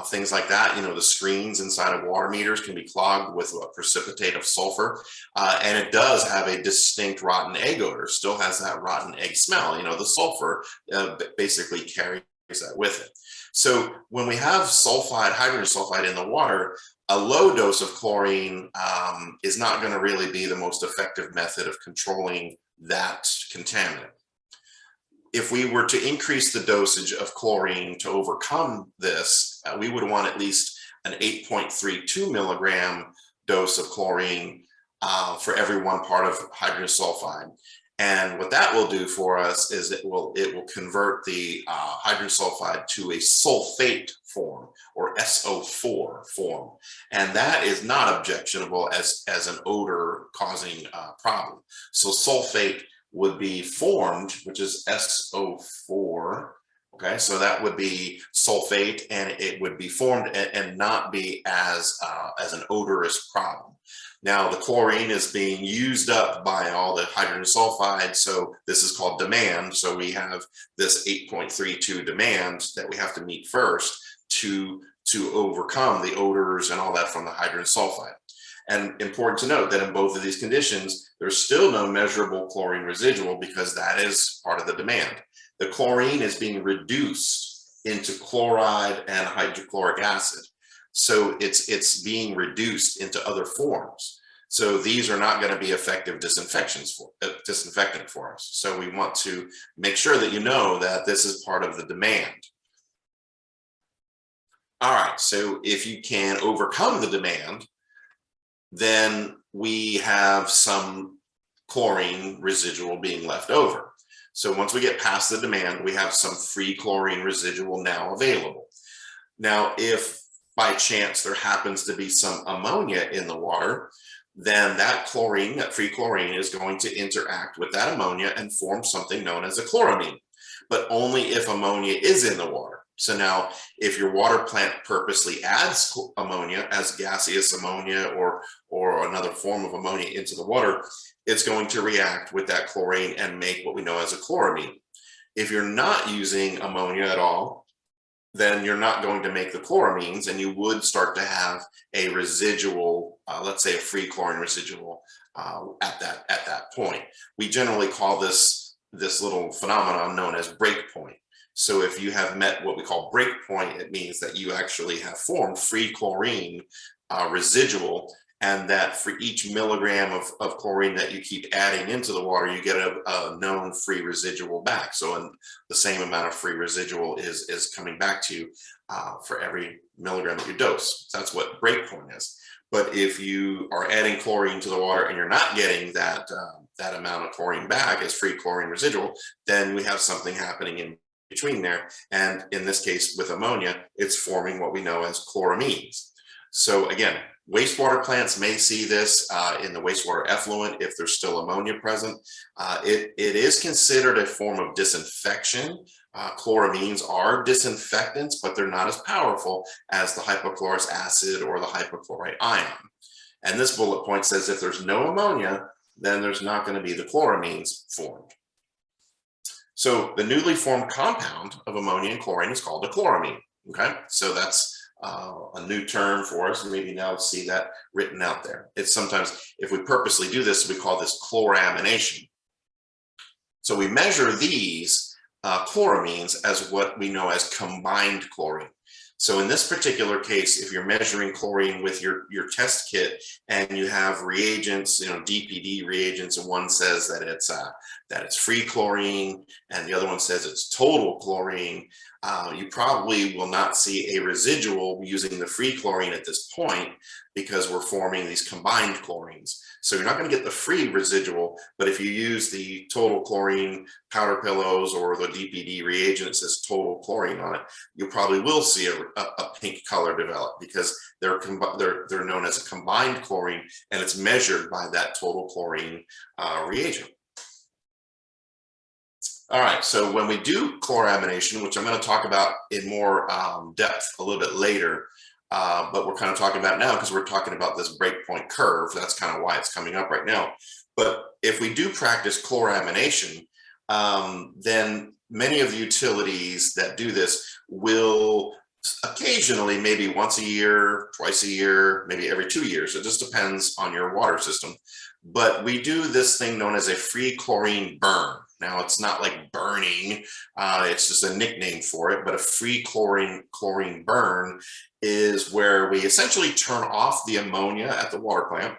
Things like that. The screens inside of water meters can be clogged with a precipitate of sulfur, and it does have a distinct rotten egg odor, still has that rotten egg smell. The sulfur basically carries that with it. So when we have hydrogen sulfide in the water, a low dose of chlorine is not going to really be the most effective method of controlling that contaminant. If we were to increase the dosage of chlorine to overcome this, we would want at least an 8.32 milligram dose of chlorine for every 1 part of hydrogen sulfide. And what that will do for us is it will convert the hydrogen sulfide to a sulfate form, or SO4 form. And that is not objectionable as an odor causing problem. So sulfate would be formed, which is SO4. Okay, so that would be sulfate, and it would be formed and not be as an odorous problem. Now, the chlorine is being used up by all the hydrogen sulfide, so this is called demand. So we have this 8.32 demand that we have to meet first to overcome the odors and all that from the hydrogen sulfide. And important to note that in both of these conditions, there's still no measurable chlorine residual because that is part of the demand. The chlorine is being reduced into chloride and hydrochloric acid. So it's being reduced into other forms. So these are not going to be effective disinfecting for us. So we want to make sure that you know that this is part of the demand. All right, so if you can overcome the demand, then we have some chlorine residual being left over. So once we get past the demand, we have some free chlorine residual now available. Now, if by chance there happens to be some ammonia in the water, then that chlorine, that free chlorine, is going to interact with that ammonia and form something known as a chloramine, but only if ammonia is in the water. So now, if your water plant purposely adds ammonia as gaseous ammonia or another form of ammonia into the water, it's going to react with that chlorine and make what we know as a chloramine. If you're not using ammonia at all, then you're not going to make the chloramines, and you would start to have a residual, let's say a free chlorine residual at that point. We generally call this little phenomenon known as breakpoint. So if you have met what we call breakpoint, it means that you actually have formed free chlorine residual, and that for each milligram of chlorine that you keep adding into the water, you get a known free residual back. So the same amount of free residual is coming back to you for every milligram that you dose. So that's what breakpoint is. But if you are adding chlorine to the water and you're not getting that amount of chlorine back as free chlorine residual, then we have something happening in between there. And in this case, with ammonia, it's forming what we know as chloramines. So again, wastewater plants may see this in the wastewater effluent if there's still ammonia present. It is considered a form of disinfection. Chloramines are disinfectants, but they're not as powerful as the hypochlorous acid or the hypochlorite ion. And this bullet point says if there's no ammonia, then there's not going to be the chloramines formed. So the newly formed compound of ammonia and chlorine is called a chloramine. Okay, so that's a new term for us, and maybe now see that written out there. It's sometimes, if we purposely do this, we call this chloramination. So we measure these chloramines as what we know as combined chlorine. So in this particular case, if you're measuring chlorine with your test kit and you have reagents, DPD reagents, and one says that it's free chlorine and the other one says it's total chlorine, you probably will not see a residual using the free chlorine at this point because we're forming these combined chlorines. So you're not going to get the free residual, but if you use the total chlorine powder pillows or the DPD reagent that says total chlorine on it, you probably will see a pink color develop because they're known as a combined chlorine, and it's measured by that total chlorine reagent. All right, so when we do chloramination, which I'm going to talk about in more depth a little bit later, but we're kind of talking about now because we're talking about this breakpoint curve. That's kind of why it's coming up right now. But if we do practice chloramination, then many of the utilities that do this will occasionally, maybe once a year, twice a year, maybe every 2 years. It just depends on your water system. But we do this thing known as a free chlorine burn. Now, it's not like burning, it's just a nickname for it, but a free chlorine burn is where we essentially turn off the ammonia at the water plant,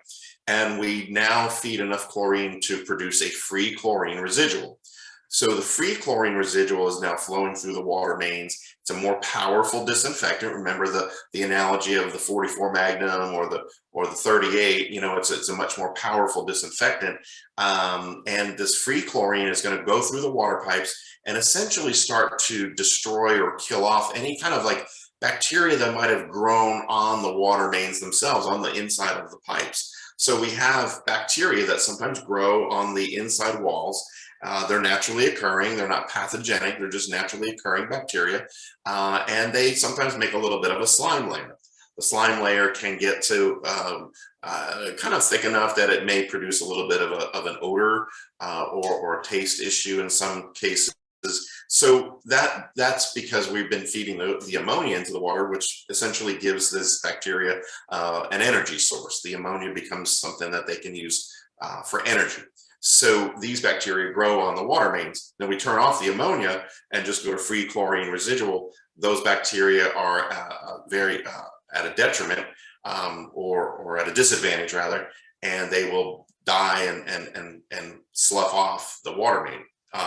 and we now feed enough chlorine to produce a free chlorine residual. So the free chlorine residual is now flowing through the water mains. It's a more powerful disinfectant. Remember the analogy of the 44 Magnum or the 38, you know, it's a much more powerful disinfectant. And this free chlorine is going to go through the water pipes and essentially start to destroy or kill off any kind of like bacteria that might have grown on the water mains themselves, on the inside of the pipes. So we have bacteria that sometimes grow on the inside walls. They're naturally occurring. They're not pathogenic. They're just naturally occurring bacteria. And they sometimes make a little bit of a slime layer. The slime layer can get to kind of thick enough that it may produce a little bit of an odor or a taste issue in some cases. So that's because we've been feeding the ammonia into the water, which essentially gives this bacteria an energy source. The ammonia becomes something that they can use for energy. So these bacteria grow on the water mains. Then we turn off the ammonia and just go to free chlorine residual. Those bacteria are very at a detriment or at a disadvantage rather, and they will die and slough off the water main.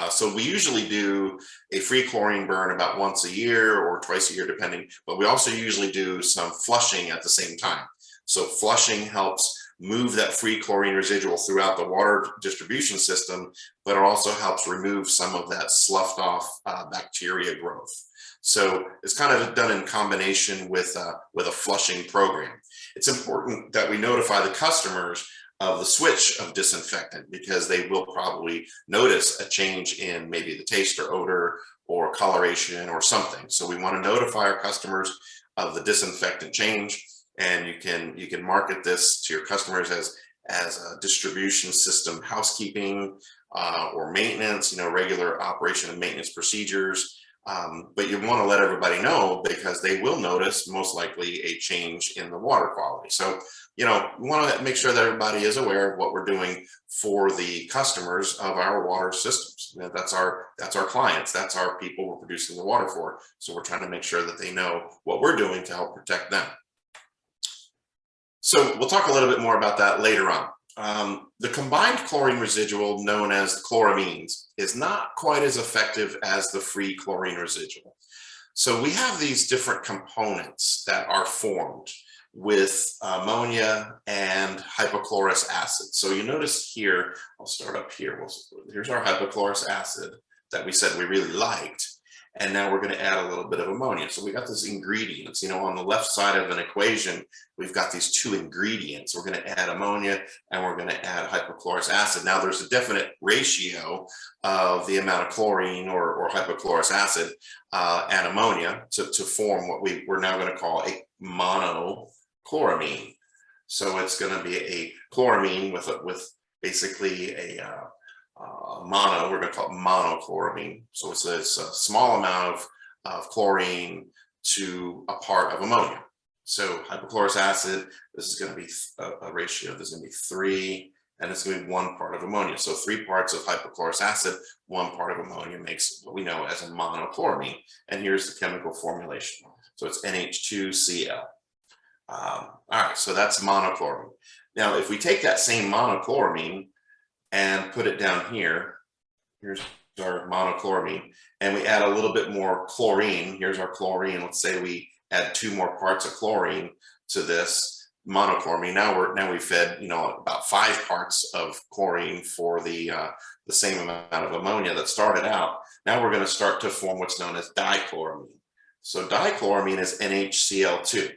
So we usually do a free chlorine burn about once a year or twice a year, depending, but we also usually do some flushing at the same time. So flushing helps move that free chlorine residual throughout the water distribution system, but it also helps remove some of that sloughed off bacteria growth. So it's kind of done in combination with a flushing program. It's important that we notify the customers of the switch of disinfectant because they will probably notice a change in maybe the taste or odor or coloration or something. So we want to notify our customers of the disinfectant change, and you can market this to your customers as a distribution system housekeeping or maintenance, you know, regular operation and maintenance procedures. But you want to let everybody know because they will notice most likely a change in the water quality. So, you know, we want to make sure that everybody is aware of what we're doing for the customers of our water systems. You know, that's our clients. That's our people we're producing the water for. So we're trying to make sure that they know what we're doing to help protect them. So we'll talk a little bit more about that later on. The combined chlorine residual, known as chloramines, is not quite as effective as the free chlorine residual. So we have these different components that are formed with ammonia and hypochlorous acid. So you notice here, I'll start up here. Here's our hypochlorous acid that we said we really liked. And now we're going to add a little bit of ammonia. So we got these ingredients, you know, on the left side of an equation, we've got these two ingredients. We're going to add ammonia and we're going to add hypochlorous acid. Now there's a definite ratio of the amount of chlorine or hypochlorous acid and ammonia to form what we're now going to call a monochloramine. So it's going to be a chloramine with basically a mono, we're going to call it monochloramine. So it's a small amount of chlorine to a part of ammonia. So hypochlorous acid, this is going to be a ratio, this is going to be 3, and it's going to be 1 part of ammonia. So 3 parts of hypochlorous acid, 1 part of ammonia makes what we know as a monochloramine. And here's the chemical formulation. So it's NH2Cl. All right, so that's monochloramine. Now, if we take that same monochloramine and put it down here, here's our monochloramine, and we add a little bit more chlorine. Here's our chlorine. Let's say we add 2 more parts of chlorine to this monochloramine. Now we fed, you know, about 5 parts of chlorine for the same amount of ammonia that started out. Now we're going to start to form what's known as dichloramine. So dichloramine is NaCl2.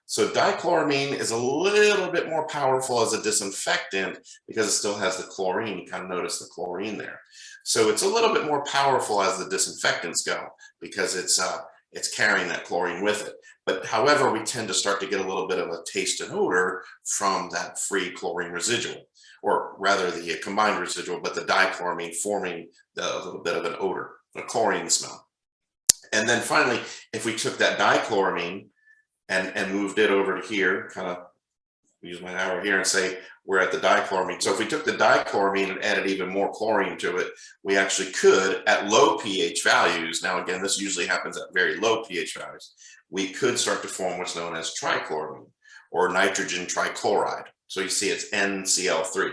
So dichloramine is a little bit more powerful as a disinfectant because it still has the chlorine. You kind of notice the chlorine there. So it's a little bit more powerful as the disinfectants go because it's carrying that chlorine with it. But however, we tend to start to get a little bit of a taste and odor from that free chlorine residual, or rather the combined residual, but the dichloramine forming a little bit of an odor, a chlorine smell. And then finally, if we took that dichloramine and moved it over to here, kind of use my arrow here and say we're at the dichloramine. So if we took the dichloramine and added even more chlorine to it, we actually could, at low pH values, now again, this usually happens at very low pH values, we could start to form what's known as trichloramine or nitrogen trichloride. So you see it's NCl3.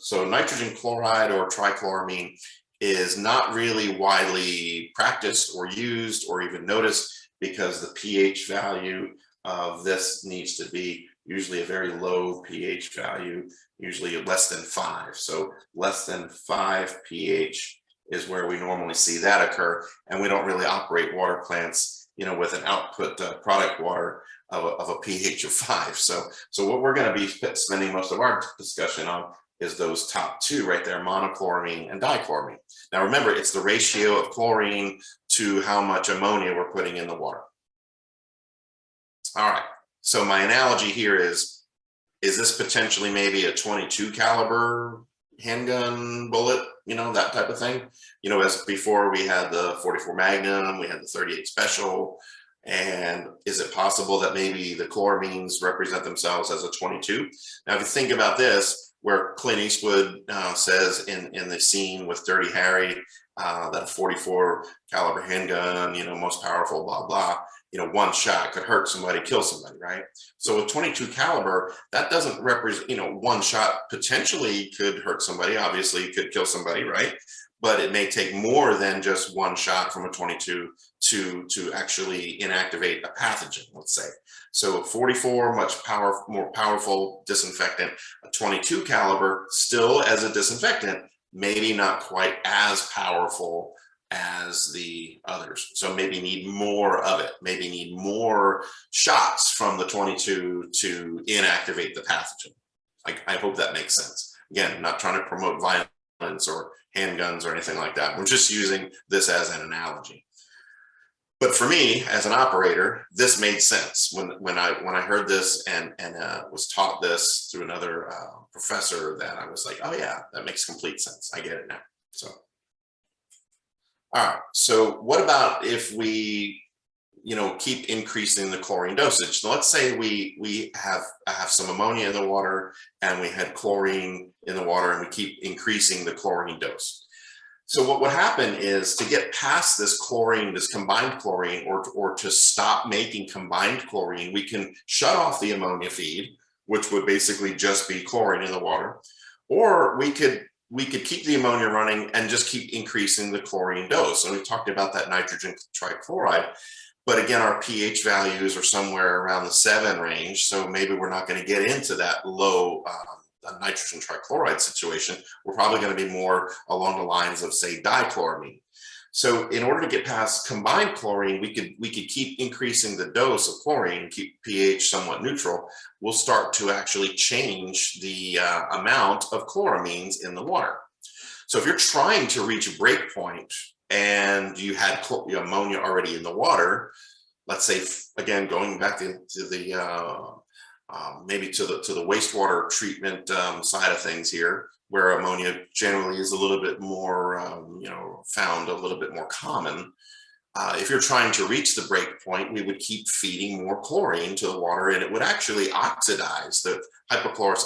So nitrogen chloride or trichloramine is not really widely practiced or used or even noticed, because the pH value of this needs to be usually a very low pH value, usually less than 5. So less than 5 pH is where we normally see that occur, and we don't really operate water plants, you know, with an output product water of a pH of 5. So what we're going to be spending most of our discussion on is those top two right there, monochloramine and dichloramine. Now remember, it's the ratio of chlorine to how much ammonia we're putting in the water. All right, so my analogy here is this potentially maybe a 22 caliber handgun bullet, you know, that type of thing? You know, as before we had the 44 Magnum, we had the 38 Special, and is it possible that maybe the chloramines represent themselves as a 22? Now, if you think about this, where Clint Eastwood says in the scene with Dirty Harry, that a 44 caliber handgun, you know, most powerful, blah, blah, you know, one shot could hurt somebody, kill somebody, right? So with 22 caliber, that doesn't represent, you know, one shot potentially could hurt somebody, obviously could kill somebody, right? But it may take more than just one shot from a 22 to actually inactivate a pathogen, let's say. So 44, more powerful disinfectant, a 22 caliber, still as a disinfectant, maybe not quite as powerful as the others. So maybe need more of it, maybe need more shots from the 22 to inactivate the pathogen. I hope that makes sense. Again, not trying to promote violence or handguns or anything like that. We're just using this as an analogy. But for me, as an operator, this made sense when I heard this and was taught this through another professor. That I was like, oh yeah, that makes complete sense. I get it now. So, all right. So what about if we, you know, keep increasing the chlorine dosage? So let's say we have some ammonia in the water and we had chlorine in the water, and we keep increasing the chlorine dose. So what would happen is, to get past this chlorine, this combined chlorine, or to stop making combined chlorine, we can shut off the ammonia feed, which would basically just be chlorine in the water, or we could keep the ammonia running and just keep increasing the chlorine dose. And we talked about that nitrogen trichloride, but again, our pH values are somewhere around the 7 range, so maybe we're not going to get into that low nitrogen trichloride situation. We're probably going to be more along the lines of, say, dichloramine. So in order to get past combined chlorine, we could keep increasing the dose of chlorine, keep pH somewhat neutral. We'll start to actually change the amount of chloramines in the water. So if you're trying to reach a break point and you had ammonia already in the water, let's say, again, going back to the maybe to the wastewater treatment side of things here, where ammonia generally is a little bit more, you know, found a little bit more common. If you're trying to reach the break point, we would keep feeding more chlorine to the water, and it would actually oxidize. The hypochlorous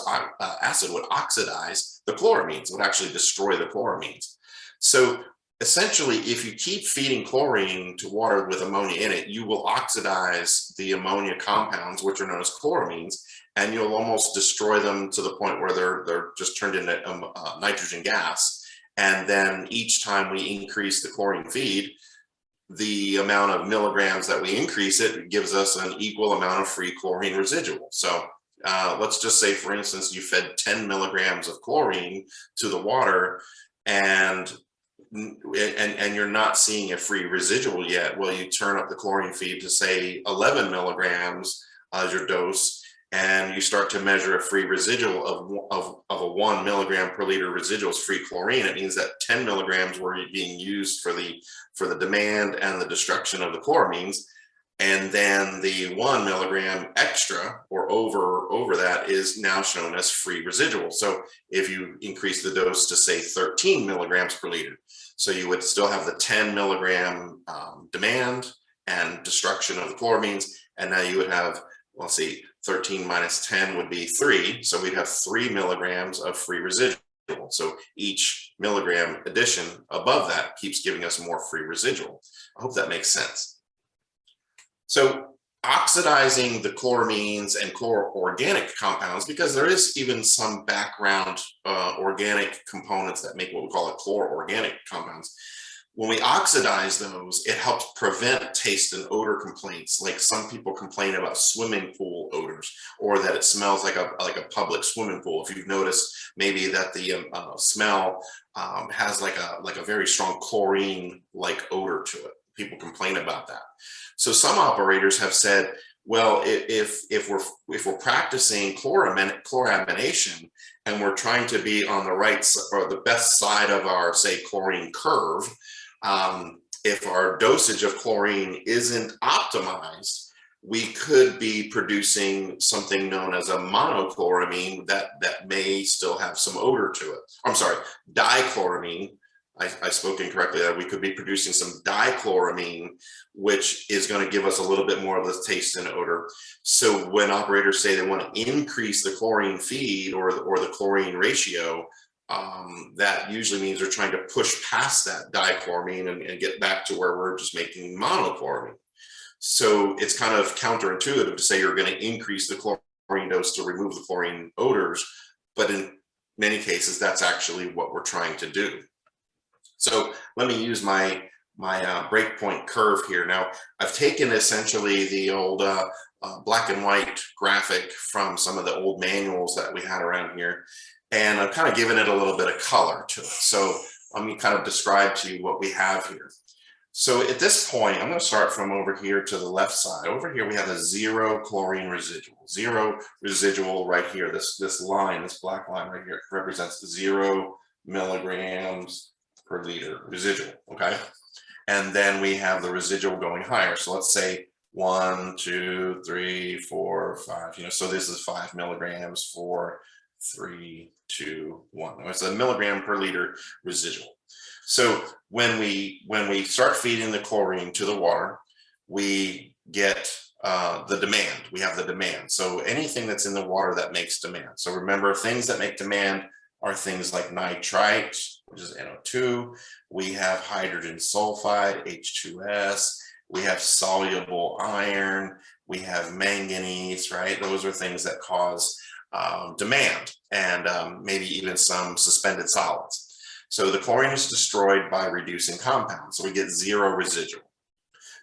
acid would oxidize the chloramines, would actually destroy the chloramines. So essentially, if you keep feeding chlorine to water with ammonia in it, you will oxidize the ammonia compounds, which are known as chloramines, and you'll almost destroy them to the point where they're just turned into nitrogen gas. And then each time we increase the chlorine feed, the amount of milligrams that we increase it gives us an equal amount of free chlorine residual. So let's just say, for instance, you fed 10 milligrams of chlorine to the water, and you're not seeing a free residual yet. Well, you turn up the chlorine feed to, say, 11 milligrams as your dose, and you start to measure a free residual of a 1 milligram per liter residual is free chlorine. It means that 10 milligrams were being used for the demand and the destruction of the chloramines, and then the 1 milligram extra or over that is now shown as free residual. So if you increase the dose to, say, 13 milligrams per liter, so you would still have the 10 milligram demand and destruction of the chloramines, and now you would have, well, see, 13 minus 10 would be 3, so we'd have 3 milligrams of free residual. So each milligram addition above that keeps giving us more free residual. I hope that makes sense. So oxidizing the chloramines and chloroorganic compounds, because there is even some background organic components that make what we call chloroorganic compounds. When we oxidize those, it helps prevent taste and odor complaints. Like some people complain about swimming pool odors, or that it smells like a public swimming pool. If you've noticed, maybe that the smell has like a very strong chlorine-like odor to it. People complain about that. So some operators have said, well, if we're practicing chloramination and we're trying to be on the right or the best side of our, say, chlorine curve, if our dosage of chlorine isn't optimized, we could be producing something known as a monochloramine that may still have some odor to it. I'm sorry, dichloramine. I spoke incorrectly there. We could be producing some dichloramine, which is going to give us a little bit more of the taste and odor. So when operators say they want to increase the chlorine feed or the chlorine ratio, that usually means they're trying to push past that dichloramine and get back to where we're just making monochloramine. So it's kind of counterintuitive to say you're going to increase the chlorine dose to remove the chlorine odors, but in many cases, that's actually what we're trying to do. So let me use my breakpoint curve here. Now, I've taken essentially the old black and white graphic from some of the old manuals that we had around here, and I've kind of given it a little bit of color to it. So let me kind of describe to you what we have here. So at this point, I'm going to start from over here to the left side. Over here, we have a 0 chlorine residual. 0 residual right here. This line, this black line right here, represents 0 milligrams per liter residual, okay? And then we have the residual going higher. So let's say 1, 2, 3, 4, 5, so this is 5 milligrams, 4, 3, 2, 1. It's a milligram per liter residual. So when we start feeding the chlorine to the water, we get the demand. We have the demand. So anything that's in the water that makes demand. So remember, things that make demand are things like nitrite, which is NO2. We have hydrogen sulfide, H2S. We have soluble iron. We have manganese, right? Those are things that cause demand, and maybe even some suspended solids. So the chlorine is destroyed by reducing compounds. So we get 0 residual.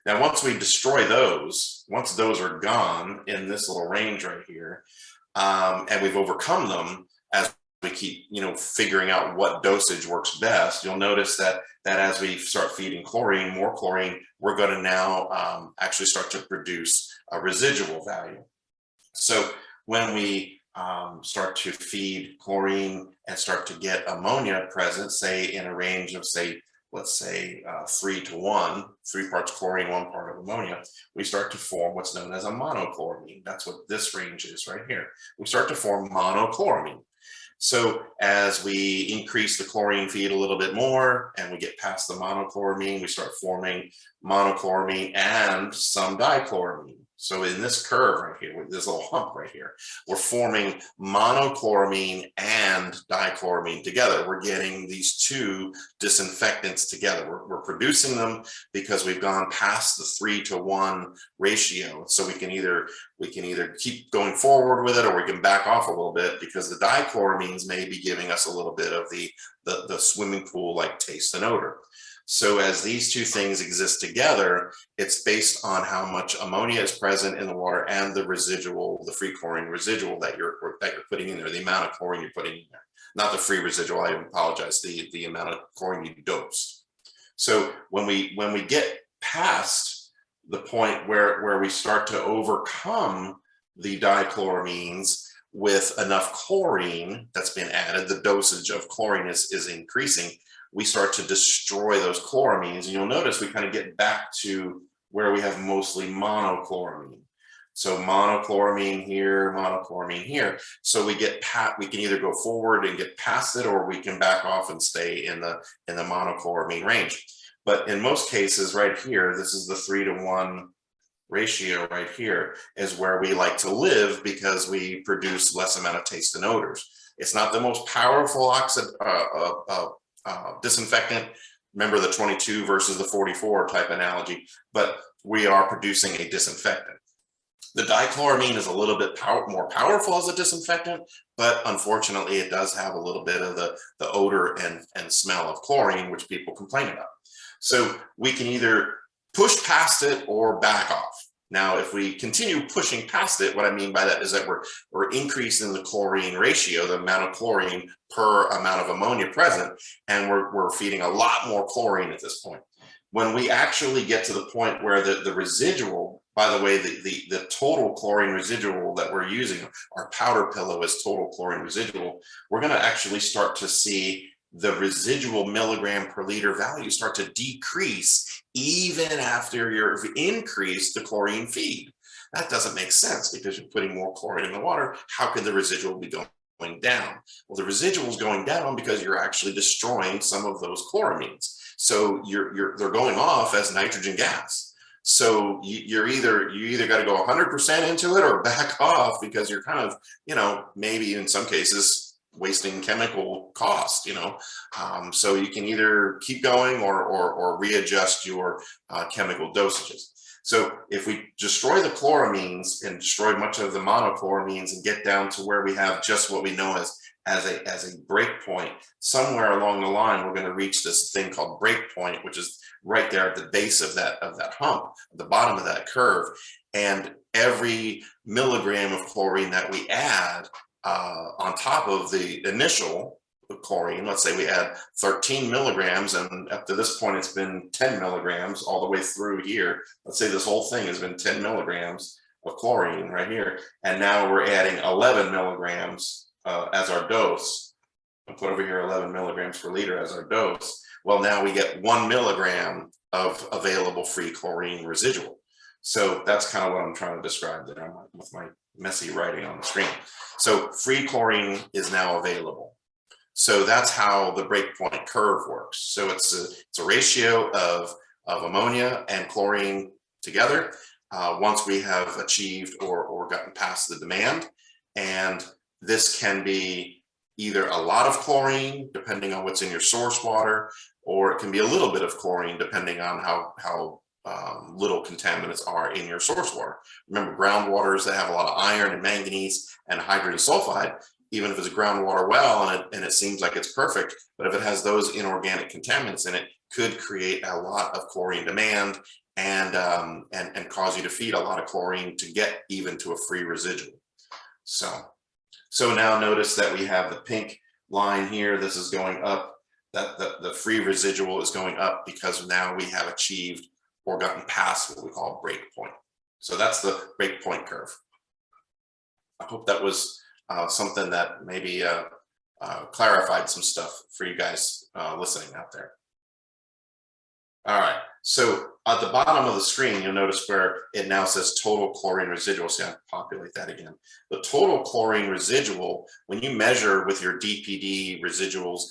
Now, once we destroy those, once those are gone in this little range right here, and we've overcome them, as we keep, figuring out what dosage works best, you'll notice that as we start feeding chlorine, more chlorine, we're going to now actually start to produce a residual value. So when we start to feed chlorine and start to get ammonia present, say in a range of, let's say 3 to 1, 3 parts chlorine, 1 part of ammonia, we start to form what's known as a monochloramine. That's what this range is right here. We start to form monochloramine. So as we increase the chlorine feed a little bit more and we get past the monochloramine, we start forming monochloramine and some dichloramine. So in this curve right here, with this little hump right here, we're forming monochloramine and dichloramine together. We're getting these two disinfectants together. We're producing them because we've gone past the 3 to 1 ratio. So we can either keep going forward with it, or we can back off a little bit, because the dichloramines may be giving us a little bit of the swimming pool like taste and odor. So as these two things exist together, it's based on how much ammonia is present in the water and the residual, the free chlorine residual that you're putting in there, the amount of chlorine you're putting in there. Not the free residual, I apologize, the amount of chlorine you dose. So when we get past the point where we start to overcome the dichloramines with enough chlorine that's been added, the dosage of chlorine is increasing, we start to destroy those chloramines. And you'll notice we kind of get back to where we have mostly monochloramine. So monochloramine here. So we can either go forward and get past it, or we can back off and stay in the monochloramine range. But in most cases right here, this is the 3 to 1 ratio right here, is where we like to live, because we produce less amount of taste and odors. It's not the most powerful disinfectant. Remember the 22 versus the 44 type analogy, but we are producing a disinfectant. The dichloramine is a little bit more powerful as a disinfectant, but unfortunately it does have a little bit of the odor and smell of chlorine, which people complain about. So we can either push past it or back off. Now, if we continue pushing past it, what I mean by that is that we're increasing the chlorine ratio, the amount of chlorine per amount of ammonia present, and we're feeding a lot more chlorine at this point. When we actually get to the point where the residual, by the way, the total chlorine residual that we're using, our powder pillow is total chlorine residual, we're going to actually start to see the residual milligram per liter value start to decrease even after you've increased the chlorine feed. That doesn't make sense because you're putting more chlorine in the water. How could the residual be going down? Well, the residual is going down because you're actually destroying some of those chloramines. So they're going off as nitrogen gas. So you either got to go 100% into it or back off because you're kind of, maybe in some cases wasting chemical cost, so you can either keep going or readjust your chemical dosages. So if we destroy the chloramines and destroy much of the monochloramines and get down to where we have just what we know as a break point, somewhere along the line, we're going to reach this thing called break point, which is right there at the base of that hump, at the bottom of that curve. And every milligram of chlorine that we add on top of the initial chlorine, let's say we add 13 milligrams, and up to this point, it's been 10 milligrams all the way through here. Let's say this whole thing has been 10 milligrams of chlorine right here. And now we're adding 11 milligrams as our dose. I'll put over here 11 milligrams per liter as our dose. Well, now we get 1 milligram of available free chlorine residual. So that's kind of what I'm trying to describe there with my messy writing on the screen. So free chlorine is now available. So that's how the breakpoint curve works. So it's a ratio of ammonia and chlorine together once we have achieved or gotten past the demand. And this can be either a lot of chlorine, depending on what's in your source water, or it can be a little bit of chlorine, depending on how little contaminants are in your source water. Remember, groundwaters that have a lot of iron and manganese and hydrogen sulfide, even if it's a groundwater well and it seems like it's perfect, but if it has those inorganic contaminants in it, could create a lot of chlorine demand and cause you to feed a lot of chlorine to get even to a free residual. So now notice that we have the pink line here. This is going up. That the free residual is going up because now we have achieved or gotten past what we call break point. So that's the break point curve. I hope that was something that maybe clarified some stuff for you guys listening out there. All right, so at the bottom of the screen, you'll notice where it now says total chlorine residual. See, I'll populate that again. The total chlorine residual, when you measure with your DPD residuals,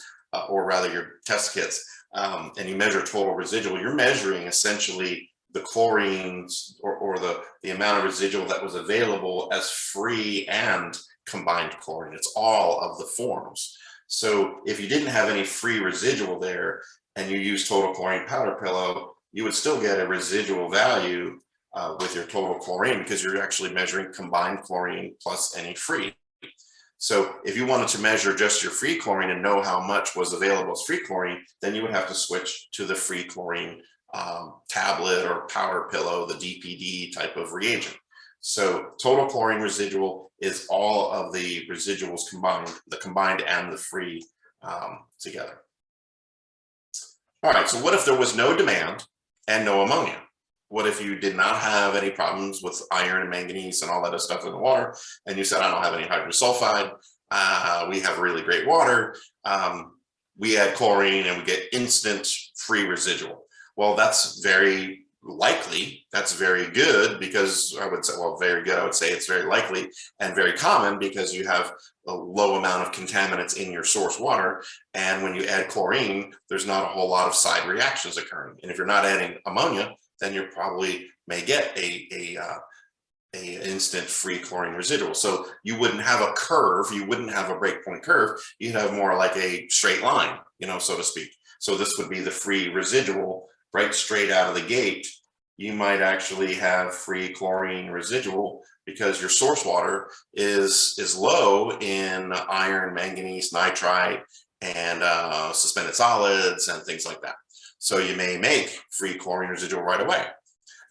or rather your test kits, and you measure total residual, you're measuring essentially the chlorines or the amount of residual that was available as free and combined chlorine. It's all of the forms. So if you didn't have any free residual there and you use total chlorine powder pillow, you would still get a residual value with your total chlorine because you're actually measuring combined chlorine plus any free. So if you wanted to measure just your free chlorine and know how much was available as free chlorine, then you would have to switch to the free chlorine tablet or powder pillow, the DPD type of reagent. So total chlorine residual is all of the residuals combined, the combined and the free together. All right, so what if there was no demand and no ammonia? What if you did not have any problems with iron and manganese and all that other stuff in the water, and you said, I don't have any hydrogen sulfide, we have really great water, we add chlorine and we get instant free residual. Well, that's very likely, that's very good because I would say, well, very good, I would say it's very likely and very common because you have a low amount of contaminants in your source water. And when you add chlorine, there's not a whole lot of side reactions occurring. And if you're not adding ammonia, then you probably may get a instant free chlorine residual. So you wouldn't have a curve, you wouldn't have a breakpoint curve, you'd have more like a straight line, so to speak. So this would be the free residual right straight out of the gate you might actually have free chlorine residual because your source water is low in iron, manganese, nitrite, and suspended solids and things like that. So you may make free chlorine residual right away.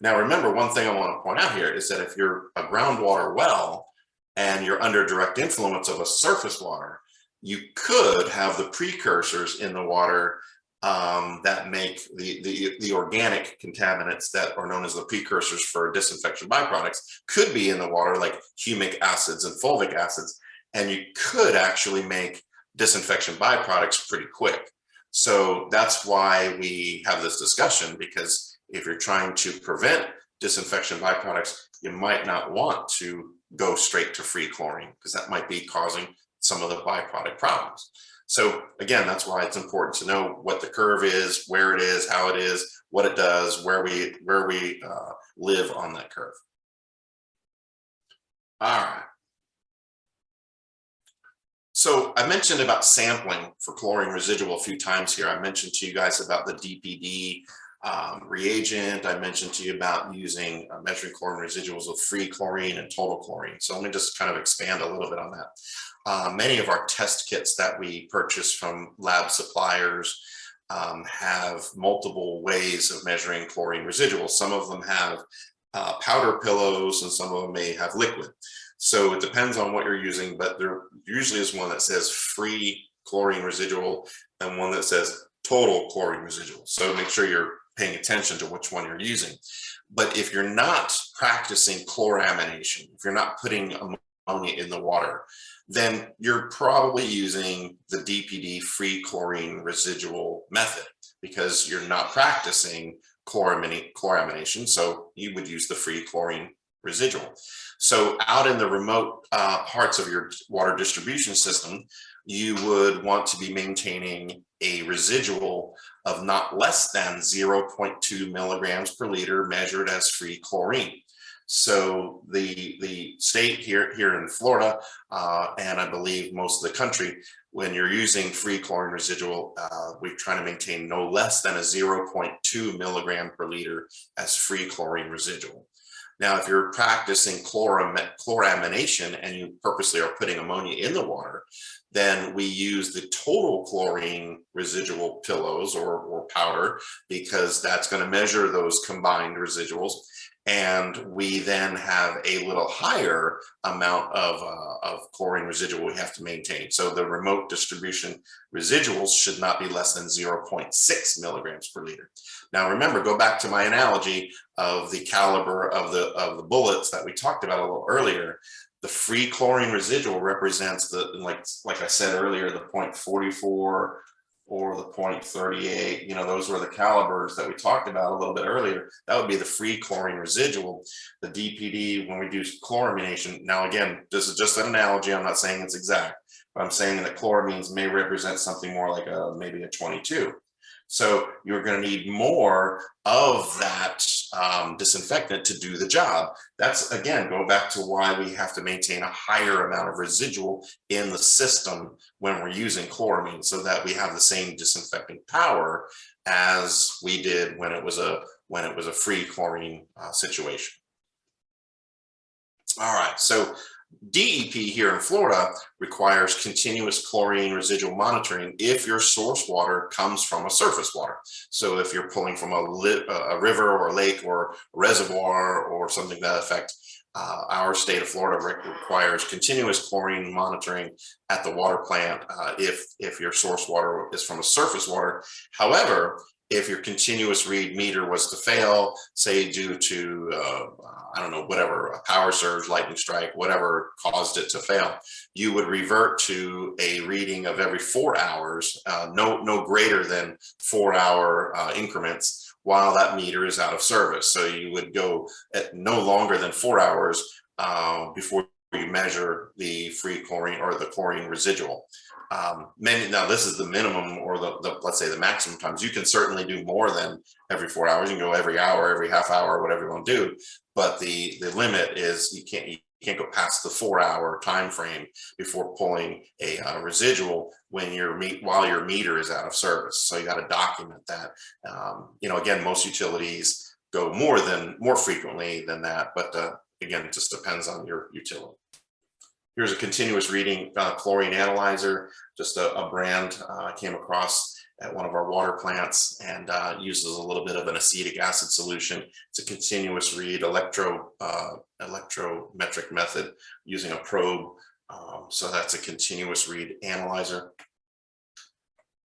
Now, remember, one thing I want to point out here is that if you're a groundwater well and you're under direct influence of a surface water, you could have the precursors in the water that make the organic contaminants that are known as the precursors for disinfection byproducts could be in the water, like humic acids and fulvic acids, and you could actually make disinfection byproducts pretty quick. So that's why we have this discussion, because if you're trying to prevent disinfection byproducts, you might not want to go straight to free chlorine, because that might be causing some of the byproduct problems. So again, that's why it's important to know what the curve is, where it is, how it is, what it does, where we live on that curve. All right. So I mentioned about sampling for chlorine residual a few times here. I mentioned to you guys about the DPD reagent. I mentioned to you about using measuring chlorine residuals with free chlorine and total chlorine. So let me just kind of expand a little bit on that. Many of our test kits that we purchase from lab suppliers have multiple ways of measuring chlorine residuals. Some of them have powder pillows and some of them may have liquid. So it depends on what you're using, but there usually is one that says free chlorine residual and one that says total chlorine residual. So make sure you're paying attention to which one you're using. But if you're not practicing chloramination, if you're not putting ammonia in the water, then you're probably using the DPD free chlorine residual method because you're not practicing chloramination. So you would use the free chlorine residual. So out in the remote parts of your water distribution system, you would want to be maintaining a residual of not less than 0.2 milligrams per liter measured as free chlorine. So the state here in Florida, and I believe most of the country, when you're using free chlorine residual, we're trying to maintain no less than a 0.2 milligram per liter as free chlorine residual. Now, if you're practicing chloramination and you purposely are putting ammonia in the water, then we use the total chlorine residual pillows or powder, because that's going to measure those combined residuals. And we then have a little higher amount of chlorine residual we have to maintain. So the remote distribution residuals should not be less than 0.6 milligrams per liter. Now remember, go back to my analogy of the caliber of the bullets that we talked about a little earlier. The free chlorine residual represents the, like I said earlier, the 0.44 or the 0.38, those were the calibers that we talked about a little bit earlier. That would be the free chlorine residual. The DPD, when we do chloramination, now again, this is just an analogy, I'm not saying it's exact, but I'm saying that chloramines may represent something more like maybe a 22. So you're going to need more of that disinfectant to do the job. That's, again, go back to why we have to maintain a higher amount of residual in the system when we're using chloramine, so that we have the same disinfecting power as we did when it was a free chlorine situation. All right, so DEP here in Florida requires continuous chlorine residual monitoring if your source water comes from a surface water. So if you're pulling from a river or a lake or a reservoir or something to that effect, our state of Florida requires continuous chlorine monitoring at the water plant if your source water is from a surface water. However, if your continuous read meter was to fail, say due to, I don't know, whatever, a power surge, lightning strike, whatever caused it to fail, you would revert to a reading of every 4 hours, no greater than 4-hour increments while that meter is out of service. So you would go at no longer than 4 hours before you measure the free chlorine or the chlorine residual. Now this is the minimum or the let's say the maximum times. You can certainly do more than every 4 hours. You can go every hour, every half hour, whatever you want to do. But the limit is you can't go past the 4-hour time frame before pulling a residual when while your meter is out of service. So you got to document that. Again, most utilities go more frequently than that, but again, it just depends on your utility. Here's a continuous reading chlorine analyzer, just a brand I came across at one of our water plants, and uses a little bit of an acetic acid solution. It's a continuous read electrometric method using a probe. So that's a continuous read analyzer.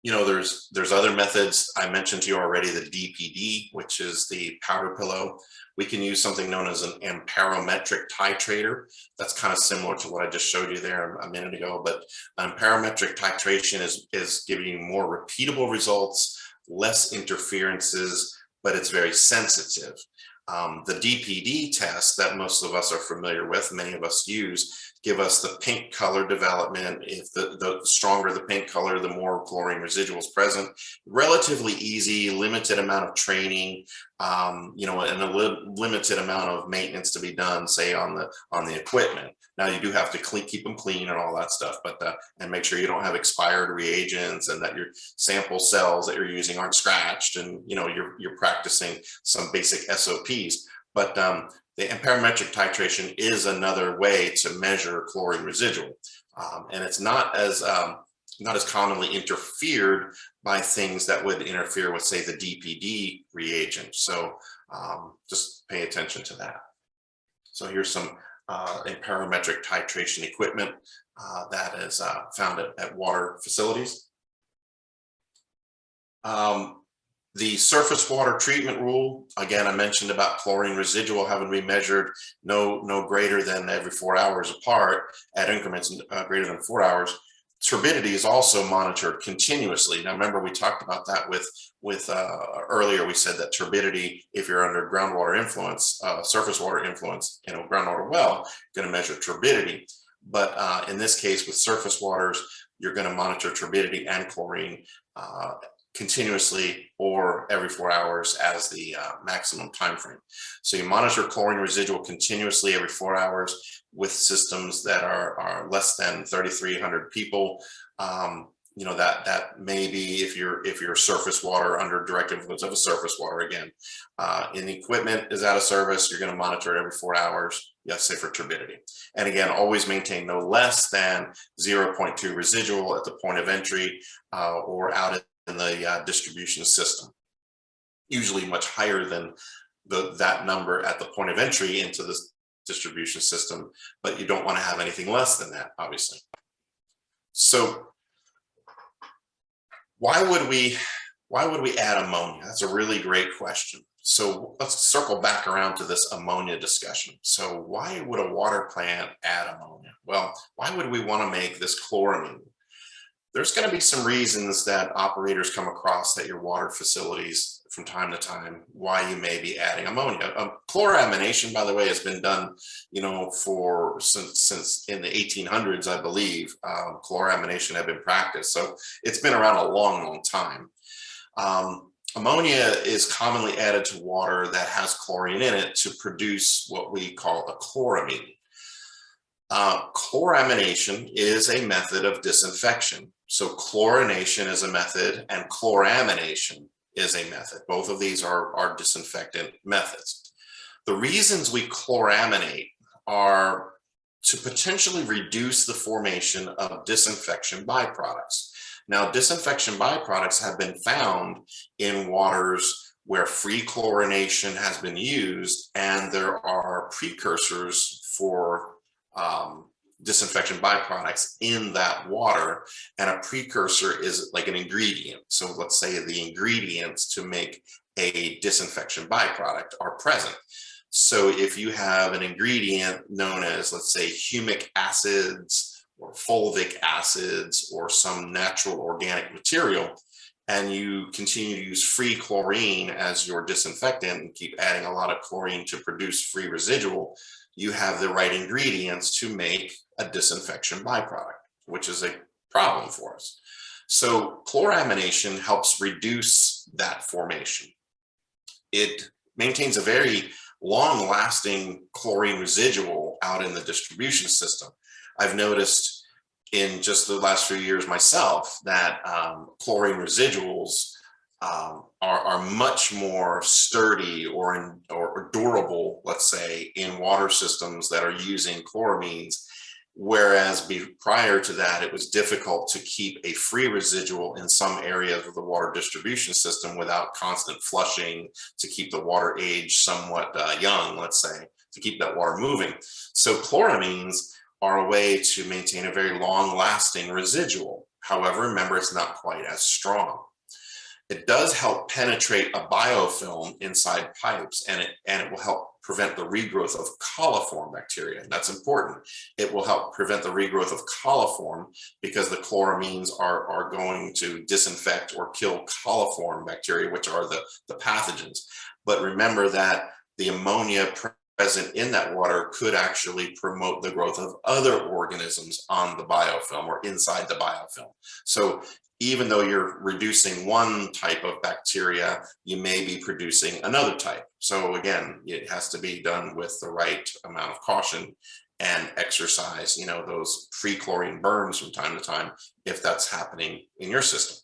You know, there's other methods. I mentioned to you already the DPD, which is the powder pillow. We can use something known as an parametric titrator. That's kind of similar to what I just showed you there a minute ago, but parametric titration is giving you more repeatable results, less interferences, but it's very sensitive. The DPD test that most of us are familiar with, many of us use, give us the pink color development. If the stronger the pink color, the more chlorine residuals present. Relatively easy, limited amount of training, you know, and a limited amount of maintenance to be done, say on the equipment. Now you do have to keep them clean and all that stuff, but and make sure you don't have expired reagents and that your sample cells that you're using aren't scratched, and you know you're practicing some basic SOPs. But the parametric titration is another way to measure chlorine residual, and it's not as commonly interfered by things that would interfere with, say, the DPD reagent. So just pay attention to that. So here's some parametric titration equipment that is found at water facilities. The surface water treatment rule, again, I mentioned about chlorine residual having to be measured no greater than every 4 hours apart at increments greater than 4 hours. Turbidity is also monitored continuously. Now, remember, we talked about that with earlier. We said that turbidity, if you're under groundwater influence, surface water influence, you know, groundwater well, going to measure turbidity. But in this case, with surface waters, you're going to monitor turbidity and chlorine continuously or every 4 hours as the maximum time frame. So you monitor chlorine residual continuously every 4 hours with systems that are less than 3,300 people. You know, that may be if you're surface water under direct influence of a surface water again. And the equipment is out of service, you're going to monitor it every 4 hours, yes, say for turbidity. And again, always maintain no less than 0.2 residual at the point of entry or out in the distribution system. Usually much higher than that number at the point of entry into the distribution system, but you don't want to have anything less than that, obviously. So why would we add ammonia? That's a really great question. So let's circle back around to this ammonia discussion. So why would a water plant add ammonia? Well, why would we want to make this chloramine? There's going to be some reasons that operators come across at your water facilities from time to time why you may be adding ammonia. Chloramination, by the way, has been done, you know, since in the 1800s, I believe. Chloramination had been practiced, so it's been around a long time. Ammonia is commonly added to water that has chlorine in it to produce what we call a chloramine. Chloramination is a method of disinfection. So chlorination is a method and chloramination is a method. Both of these are disinfectant methods. The reasons we chloraminate are to potentially reduce the formation of disinfection byproducts. Now, disinfection byproducts have been found in waters where free chlorination has been used, and there are precursors for disinfection byproducts in that water, and a precursor is like an ingredient. So let's say the ingredients to make a disinfection byproduct are present. So if you have an ingredient known as, let's say, humic acids or fulvic acids or some natural organic material, and you continue to use free chlorine as your disinfectant and keep adding a lot of chlorine to produce free residual, you have the right ingredients to make a disinfection byproduct, which is a problem for us. So chloramination helps reduce that formation. It maintains a very long-lasting chlorine residual out in the distribution system. I've noticed in just the last few years myself that chlorine residuals are much more sturdy or durable, let's say, in water systems that are using chloramines. Whereas prior to that, it was difficult to keep a free residual in some areas of the water distribution system without constant flushing to keep the water age somewhat young, let's say, to keep that water moving. So chloramines are a way to maintain a very long-lasting residual. However, remember, it's not quite as strong. It does help penetrate a biofilm inside pipes, and it will help prevent the regrowth of coliform bacteria. That's important. It will help prevent the regrowth of coliform because the chloramines are going to disinfect or kill coliform bacteria, which are the pathogens. But remember that the ammonia present in that water could actually promote the growth of other organisms on the biofilm or inside the biofilm. So even though you're reducing one type of bacteria, you may be producing another type. So again, it has to be done with the right amount of caution and exercise, those free chlorine burns from time to time, if that's happening in your system.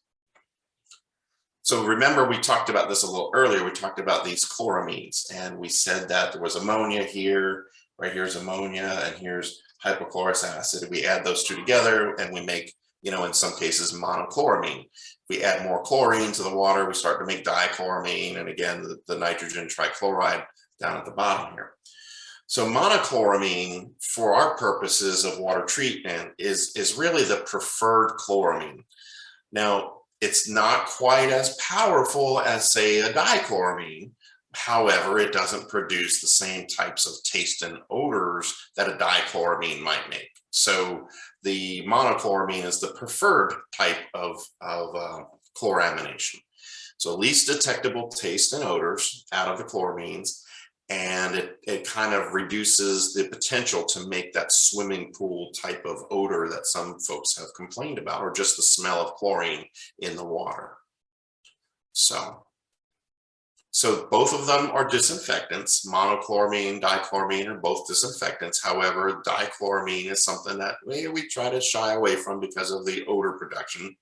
So remember, we talked about this a little earlier. We talked about these chloramines, and we said that there was ammonia here, right? Here's ammonia, and here's hypochlorous acid. We add those two together, and we make, in some cases, monochloramine. We add more chlorine to the water, we start to make dichloramine, and again, the nitrogen trichloride down at the bottom here. So monochloramine, for our purposes of water treatment, is really the preferred chloramine. Now, it's not quite as powerful as, say, a dichloramine. However, it doesn't produce the same types of taste and odors that a dichloramine might make. So the monochloramine is the preferred type of chloramination. So least detectable taste and odors out of the chloramines, and it kind of reduces the potential to make that swimming pool type of odor that some folks have complained about, or just the smell of chlorine in the water. So both of them are disinfectants. Monochloramine, dichloramine are both disinfectants. However, dichloramine is something that we try to shy away from because of the odor production.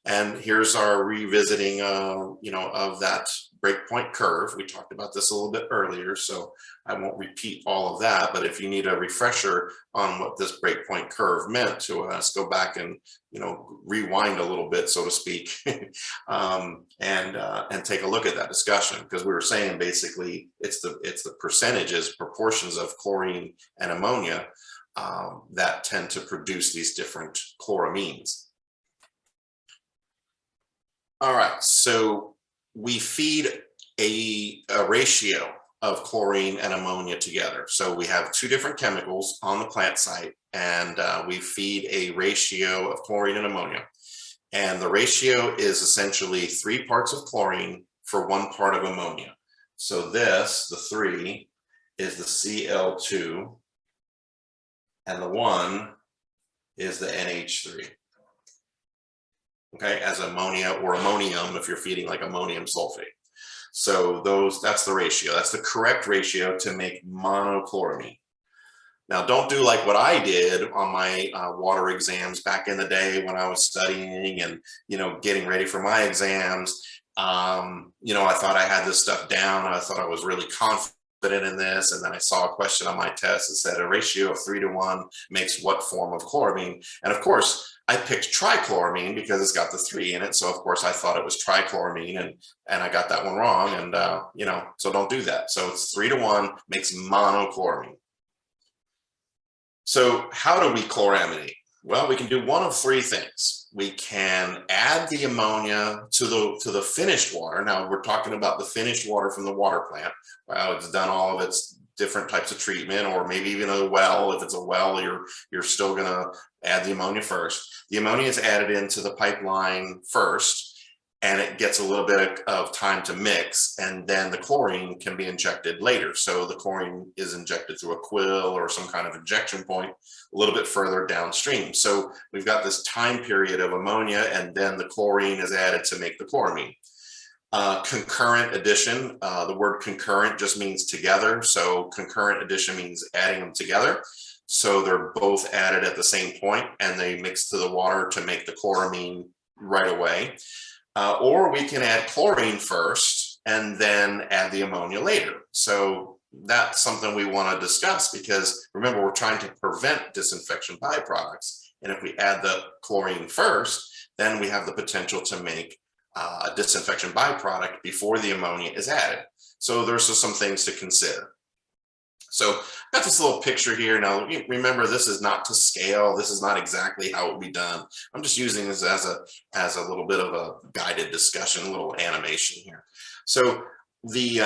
And here's our revisiting, of that breakpoint curve. We talked about this a little bit earlier, so I won't repeat all of that. But if you need a refresher on what this breakpoint curve meant to us, go back and rewind a little bit, so to speak, and take a look at that discussion, because we were saying basically it's the proportions of chlorine and ammonia that tend to produce these different chloramines. All right, so we feed a ratio of chlorine and ammonia together. So we have two different chemicals on the plant site, and we feed a ratio of chlorine and ammonia. And the ratio is essentially 3 parts of chlorine for 1 part of ammonia. So this, the 3, is the Cl2, and the 1 is the NH3. Okay, as ammonia or ammonium if you're feeding like ammonium sulfate. So that's the ratio. That's the correct ratio to make monochloramine. Now, don't do like what I did on my water exams back in the day when I was studying and getting ready for my exams. I thought I had this stuff down. I thought I was really confident in this, and then I saw a question on my test that said a ratio of 3 to 1 makes what form of chloramine? And of course, I picked trichloramine because it's got the 3 in it. So of course I thought it was trichloramine, and I got that one wrong. And so don't do that. So it's 3 to 1 makes monochloramine. So how do we chloraminate? Well, we can do one of 3 things. We can add the ammonia to the finished water. Now we're talking about the finished water from the water plant. Well, it's done all of its different types of treatment, or maybe even a well. If it's a well, you're still gonna add the ammonia first. The ammonia is added into the pipeline first, and it gets a little bit of time to mix, and then the chlorine can be injected later. So the chlorine is injected through a quill or some kind of injection point a little bit further downstream. So we've got this time period of ammonia, and then the chlorine is added to make the chloramine. Concurrent addition, the word concurrent just means together. So concurrent addition means adding them together. So they're both added at the same point, and they mix to the water to make the chloramine right away. or we can add chlorine first and then add the ammonia later. So that's something we want to discuss, because remember, we're trying to prevent disinfection byproducts. And if we add the chlorine first, then we have the potential to make a disinfection byproduct before the ammonia is added. So there's just some things to consider. So I've got this little picture here. Now, remember, this is not to scale. This is not exactly how it would be done. I'm just using this as a little bit of a guided discussion, a little animation here. So the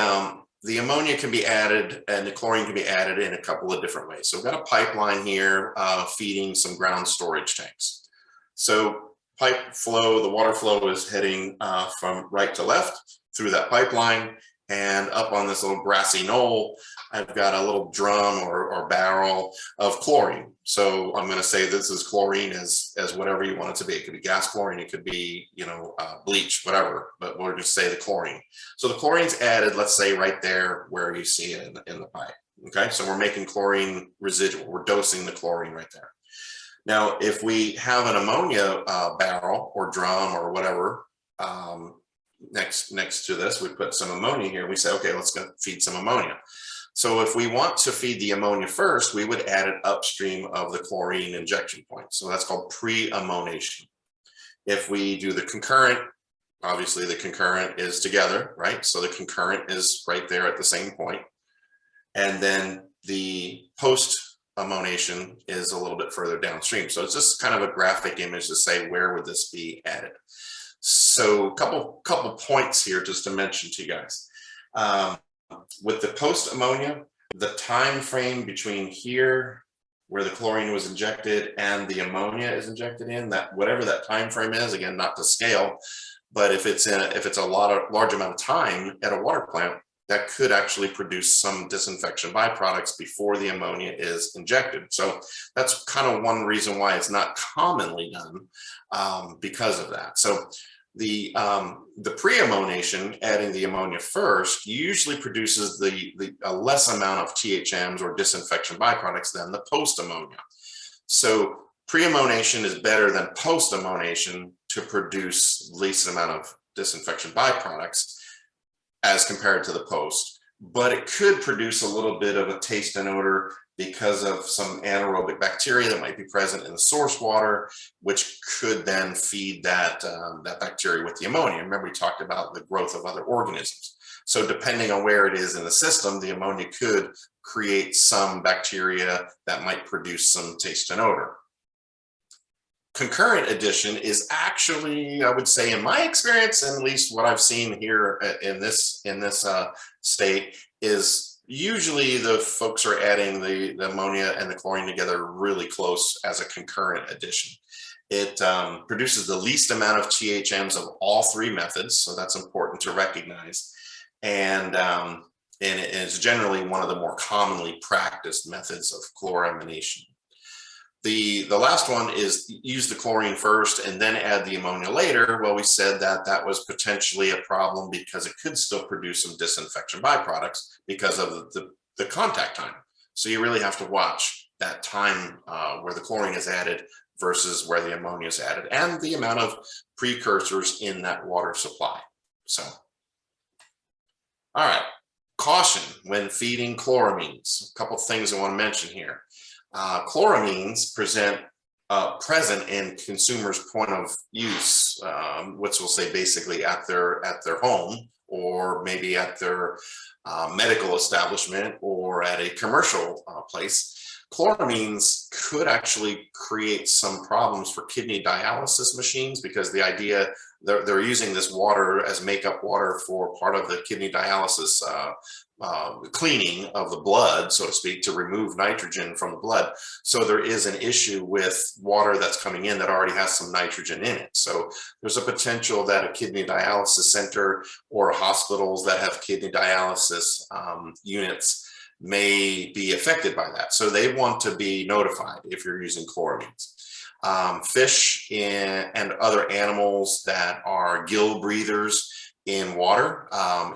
ammonia can be added and the chlorine can be added in a couple of different ways. So we've got a pipeline here feeding some ground storage tanks. So pipe flow, the water flow is heading from right to left through that pipeline, and up on this little grassy knoll, I've got a little drum or barrel of chlorine. So I'm going to say this is chlorine as whatever you want it to be. It could be gas chlorine, it could be, bleach, whatever, but we'll just say the chlorine. So the chlorine's added, let's say right there where you see it in the pipe. Okay, so we're making chlorine residual. We're dosing the chlorine right there. Now, if we have an ammonia barrel or drum or whatever, next to this, we put some ammonia here. We say, okay, let's go feed some ammonia. So if we want to feed the ammonia first, we would add it upstream of the chlorine injection point. So that's called pre-ammonation. If we do the concurrent, obviously the concurrent is together, right? So the concurrent is right there at the same point. And then the post-ammonation is a little bit further downstream. So it's just kind of a graphic image to say, where would this be added? So a couple points here just to mention to you guys. With the post-ammonia, the time frame between here, where the chlorine was injected, and the ammonia is injected in, that whatever that time frame is, again, not to scale, but if it's a large amount of time at a water plant, that could actually produce some disinfection byproducts before the ammonia is injected. So that's kind of one reason why it's not commonly done, because of that. So the pre-ammonation, adding the ammonia first, usually produces a less amount of THMs or disinfection byproducts than the post-ammonia. So pre-ammonation is better than post-ammonation to produce least amount of disinfection byproducts as compared to the post, but it could produce a little bit of a taste and odor because of some anaerobic bacteria that might be present in the source water, which could then feed that bacteria with the ammonia. Remember, we talked about the growth of other organisms. So depending on where it is in the system, the ammonia could create some bacteria that might produce some taste and odor. Concurrent addition is actually, I would say, in my experience, and at least what I've seen here in this state, is usually the folks are adding the ammonia and the chlorine together really close as a concurrent addition. It produces the least amount of THMs of all three methods, so that's important to recognize. And it's generally one of the more commonly practiced methods of chloramination. The last one is use the chlorine first and then add the ammonia later. Well, we said that was potentially a problem because it could still produce some disinfection byproducts because of the contact time. So you really have to watch that time where the chlorine is added versus where the ammonia is added, and the amount of precursors in that water supply. So, all right, caution when feeding chloramines. A couple things I want to mention here. Chloramines present in consumers' point of use, which we'll say basically at their home, or maybe at their medical establishment, or at a commercial place. Chloramines could actually create some problems for kidney dialysis machines, because the idea they're using this water as makeup water for part of the kidney dialysis cleaning of the blood, so to speak, to remove nitrogen from the blood. So there is an issue with water that's coming in that already has some nitrogen in it. So there's a potential that a kidney dialysis center or hospitals that have kidney dialysis units may be affected by that. So they want to be notified if you're using chloramines. Fish and other animals that are gill breathers in water,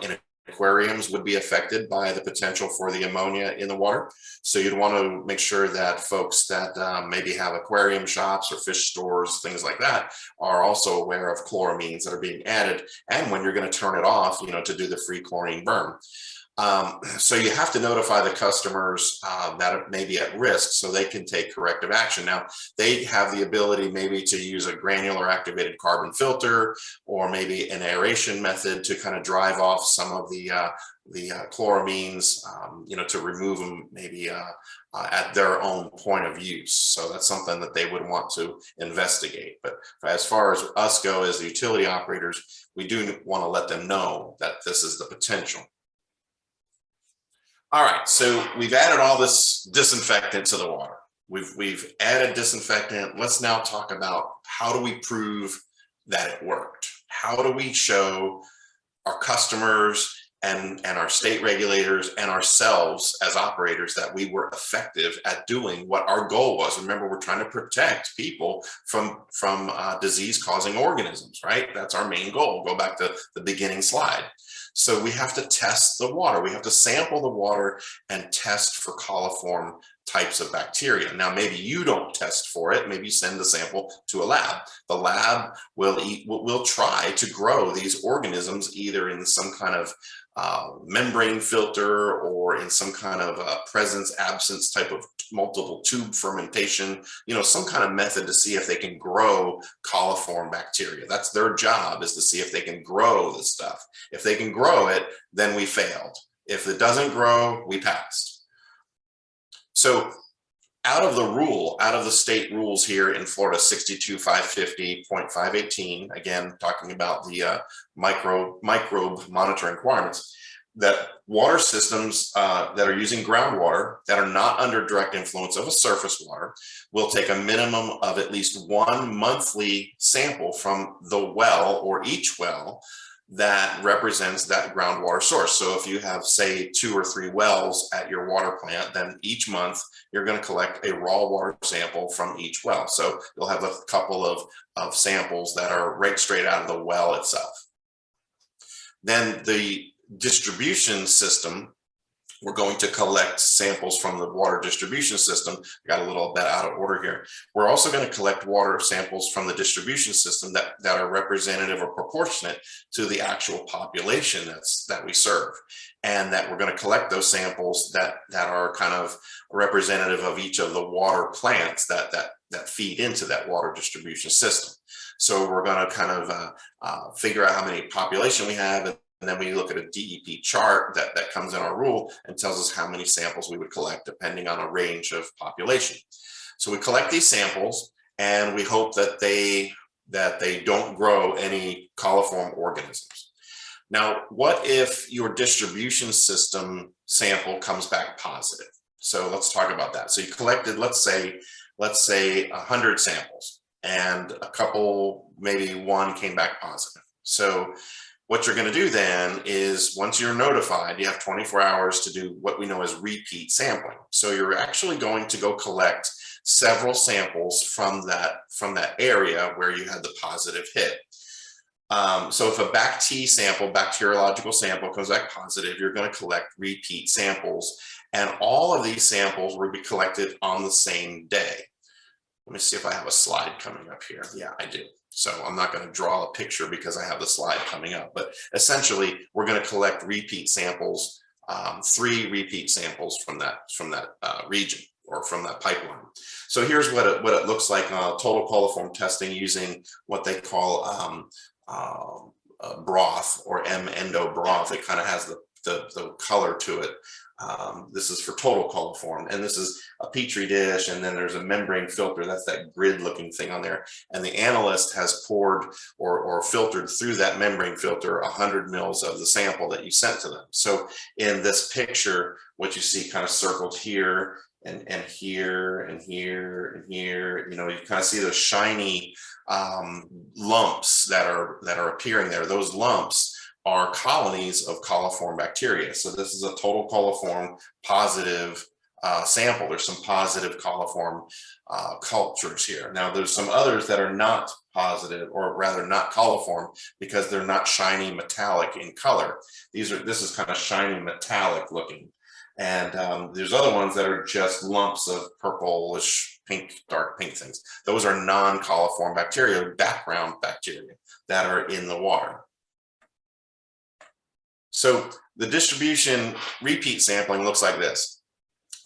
in aquariums would be affected by the potential for the ammonia in the water. So you'd want to make sure that folks that maybe have aquarium shops or fish stores, things like that, are also aware of chloramines that are being added, and when you're going to turn it off, to do the free chlorine burn. So you have to notify the customers that may be at risk so they can take corrective action. Now, they have the ability maybe to use a granular activated carbon filter or maybe an aeration method to kind of drive off some of the chloramines, to remove them maybe at their own point of use. So that's something that they would want to investigate. But as far as us go as the utility operators, we do want to let them know that this is the potential. All right, so we've added all this disinfectant to the water. We've added disinfectant. Let's now talk about how do we prove that it worked? How do we show our customers and our state regulators and ourselves as operators that we were effective at doing what our goal was? Remember, we're trying to protect people from disease-causing organisms, right? That's our main goal. Go back to the beginning slide. So we have to test the water. We have to sample the water and test for coliform types of bacteria. Now, maybe you don't test for it. Maybe you send the sample to a lab. The lab will try to grow these organisms either in some kind of membrane filter or in some kind of presence absence type of multiple tube fermentation, some kind of method to see if they can grow coliform bacteria. That's their job, is to see if they can grow this stuff. If they can grow it, then we failed. If it doesn't grow, we passed. So out of the state rules here in Florida, 62550.518, again, talking about the microbe monitoring requirements, that water systems that are using groundwater that are not under direct influence of a surface water will take a minimum of at least one monthly sample from the well or each well that represents that groundwater source. So if you have, say, 2 or 3 wells at your water plant, then each month you're going to collect a raw water sample from each well. So you'll have a couple of samples that are right straight out of the well itself. Then the distribution system, we're going to collect samples from the water distribution system. I got a little bit out of order here. We're also going to collect water samples from the distribution system that are representative or proportionate to the actual population that we serve. And that we're going to collect those samples that are kind of representative of each of the water plants that feed into that water distribution system. So we're going to kind of figure out how many population we have, and then we look at a DEP chart that comes in our rule and tells us how many samples we would collect depending on a range of population. So we collect these samples and we hope that they don't grow any coliform organisms. Now, what if your distribution system sample comes back positive? So let's talk about that. So you collected, let's say 100 samples, and a couple, maybe one came back positive. So what you're going to do then is, once you're notified, you have 24 hours to do what we know as repeat sampling. So you're actually going to go collect several samples from that area where you had the positive hit. So if a bacteriological sample comes back positive, you're going to collect repeat samples, and all of these samples will be collected on the same day. Let me see if I have a slide coming up here. Yeah, I do. So I'm not going to draw a picture because I have the slide coming up, but essentially we're going to collect repeat samples, 3 repeat samples from that region or from that pipeline. So here's what it looks like total coliform testing using what they call broth, or M-endo broth. It kind of has the color to it. This is for total coliform, and this is a petri dish, and then there's a membrane filter. That's that grid looking thing on there, and the analyst has poured or filtered through that membrane filter 100 mils of the sample that you sent to them. So in this picture, what you see kind of circled here and here and here and here, you kind of see those shiny lumps that are appearing there. Those lumps are colonies of coliform bacteria. So this is a total coliform positive sample. There's some positive coliform cultures here. Now there's some others that are not positive, or rather not coliform, because they're not shiny metallic in color. This is kind of shiny metallic looking. And there's other ones that are just lumps of purplish, pink, dark pink things. Those are non-coliform bacteria, background bacteria that are in the water. So the distribution repeat sampling looks like this.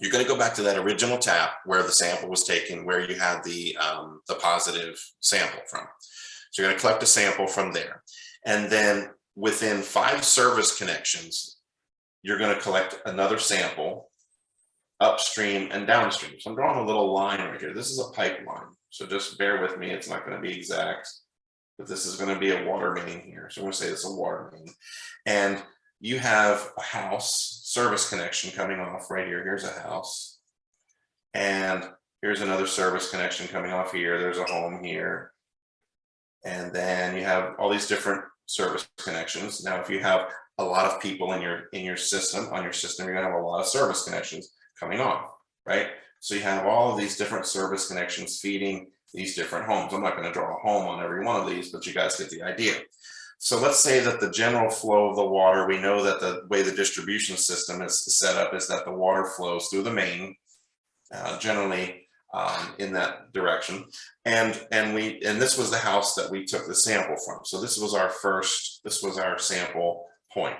You're going to go back to that original tap where the sample was taken, where you had the positive sample from. So you're going to collect a sample from there. And then within 5 service connections, you're going to collect another sample upstream and downstream. So I'm drawing a little line right here. This is a pipeline. So just bear with me. It's not going to be exact, but this is going to be a water main here. So I'm going to say it's a water main. And you have a house service connection coming off right here. Here's a house. And here's another service connection coming off here. There's a home here. And then you have all these different service connections. Now, if you have a lot of people in your system, you're going to have a lot of service connections coming off, right? So you have all of these different service connections feeding these different homes. I'm not going to draw a home on every one of these, but you guys get the idea. So let's say that the general flow of the water, we know that the way the distribution system is set up is that the water flows through the main, generally in that direction. And this was the house that we took the sample from. So this was our sample point.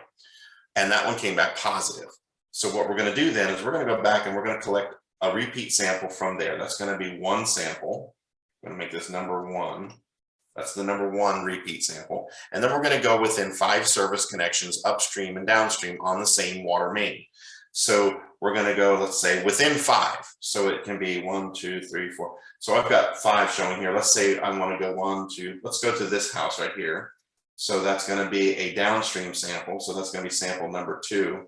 And that one came back positive. So what we're going to do then is we're going to go back and we're going to collect a repeat sample from there. That's going to be one sample. I'm going to make this number 1. That's the number 1 repeat sample. And then we're going to go within 5 service connections upstream and downstream on the same water main. So we're going to go, let's say, within 5. So it can be 1, 2, 3, 4. So I've got 5 showing here. Let's say I want to go 1, 2. Let's go to this house right here. So that's going to be a downstream sample. So that's going to be sample number 2.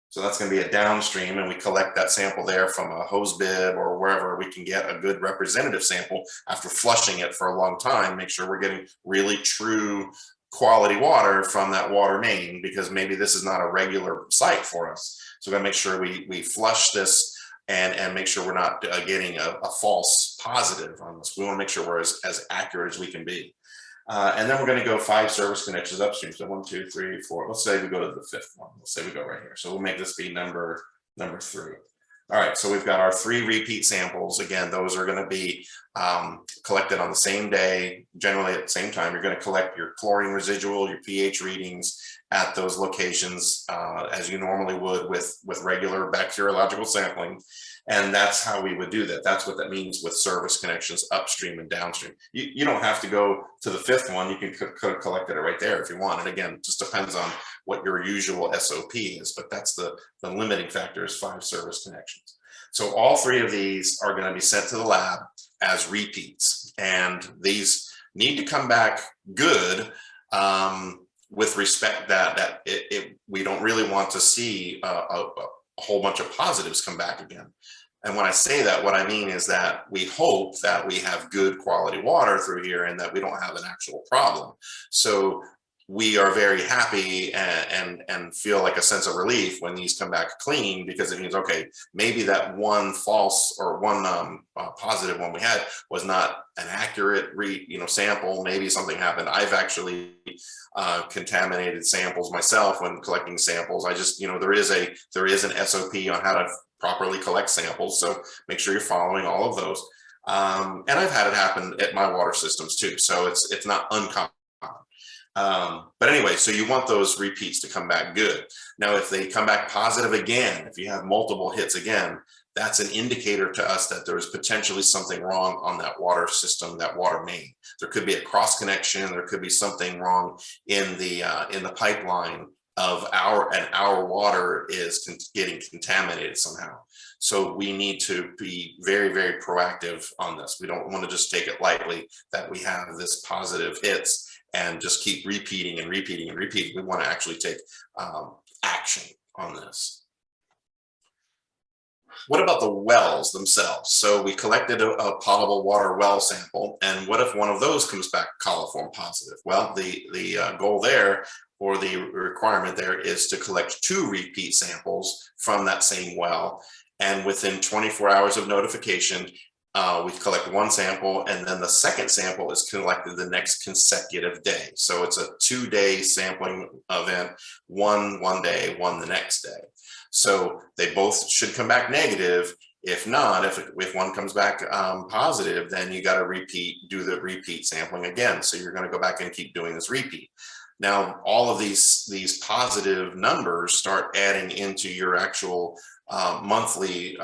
So that's going to be a downstream, and we collect that sample there from a hose bib or wherever we can get a good representative sample after flushing it for a long time. Make sure we're getting really true quality water from that water main, because maybe this is not a regular site for us. So we're going to make sure we flush this and make sure we're not getting a false positive on this. We want to make sure we're as accurate as we can be. And then we're going to go 5 service connections upstream. So 1, 2, 3, 4. Let's say we go to the 5th one. Let's say we go right here. So we'll make this be number 3. All right. So we've got our 3 repeat samples. Again, those are going to be collected on the same day, generally at the same time. You're going to collect your chlorine residual, your pH readings at those locations as you normally would with regular bacteriological sampling. And that's how we would do that. That's what that means with service connections upstream and downstream. You don't have to go to the 5th one. You can collect it right there if you want. And again, it just depends on what your usual SOP is, but that's the limiting factor is 5 service connections. So all 3 of these are going to be sent to the lab as repeats. And these need to come back good with respect that we don't really want to see a whole bunch of positives come back again. And when I say that, what I mean is that we hope that we have good quality water through here and that we don't have an actual problem. So we are very happy and feel like a sense of relief when these come back clean, because it means, okay, maybe that one false or one positive one we had was not an accurate sample. Maybe something happened. I've actually contaminated samples myself when collecting samples. I just, there is an SOP on how to properly collect samples. So make sure you're following all of those. And I've had it happen at my water systems too. So it's not uncommon. But anyway, so you want those repeats to come back good. Now, if they come back positive again, if you have multiple hits again, that's an indicator to us that there is potentially something wrong on that water system, that water main. There could be a cross connection. There could be something wrong in the pipeline of our water is getting contaminated somehow. So we need to be very, very proactive on this. We don't want to just take it lightly that we have this positive hits and just keep repeating and repeating and repeating. We want to actually take action on this. What about the wells themselves? So we collected a potable water well sample, and what if one of those comes back coliform positive? Well, the goal there, or the requirement there, is to collect 2 repeat samples from that same well, and within 24 hours of notification, we collect one sample, and then the second sample is collected the next consecutive day. So it's a 2-day sampling event, one day, one the next day. So they both should come back negative. If not, if one comes back positive, then you got to do the repeat sampling again. So you're going to go back and keep doing this repeat. Now, all of these positive numbers start adding into your actual monthly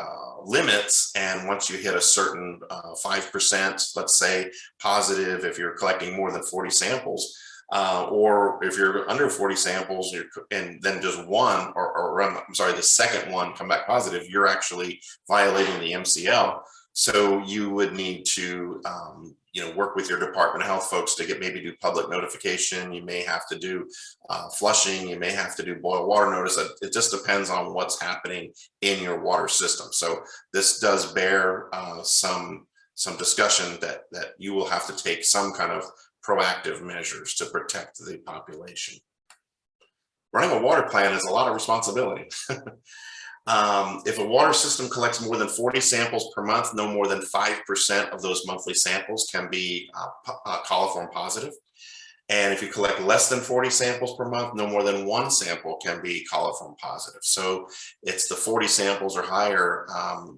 limits, and once you hit a certain 5%, let's say positive, if you're collecting more than 40 samples, or if you're under 40 samples, and then just one, or I'm sorry, the second one come back positive, you're actually violating the MCL. So you would need to work with your Department of Health folks to maybe do public notification. You may have to do flushing. You may have to do boil water notice. It just depends on what's happening in your water system. So this does bear some discussion that you will have to take some kind of proactive measures to protect the population. Running a water plant is a lot of responsibility. If a water system collects more than 40 samples per month, no more than 5% of those monthly samples can be coliform positive. And if you collect less than 40 samples per month, no more than 1 sample can be coliform positive. So it's the 40 samples or higher,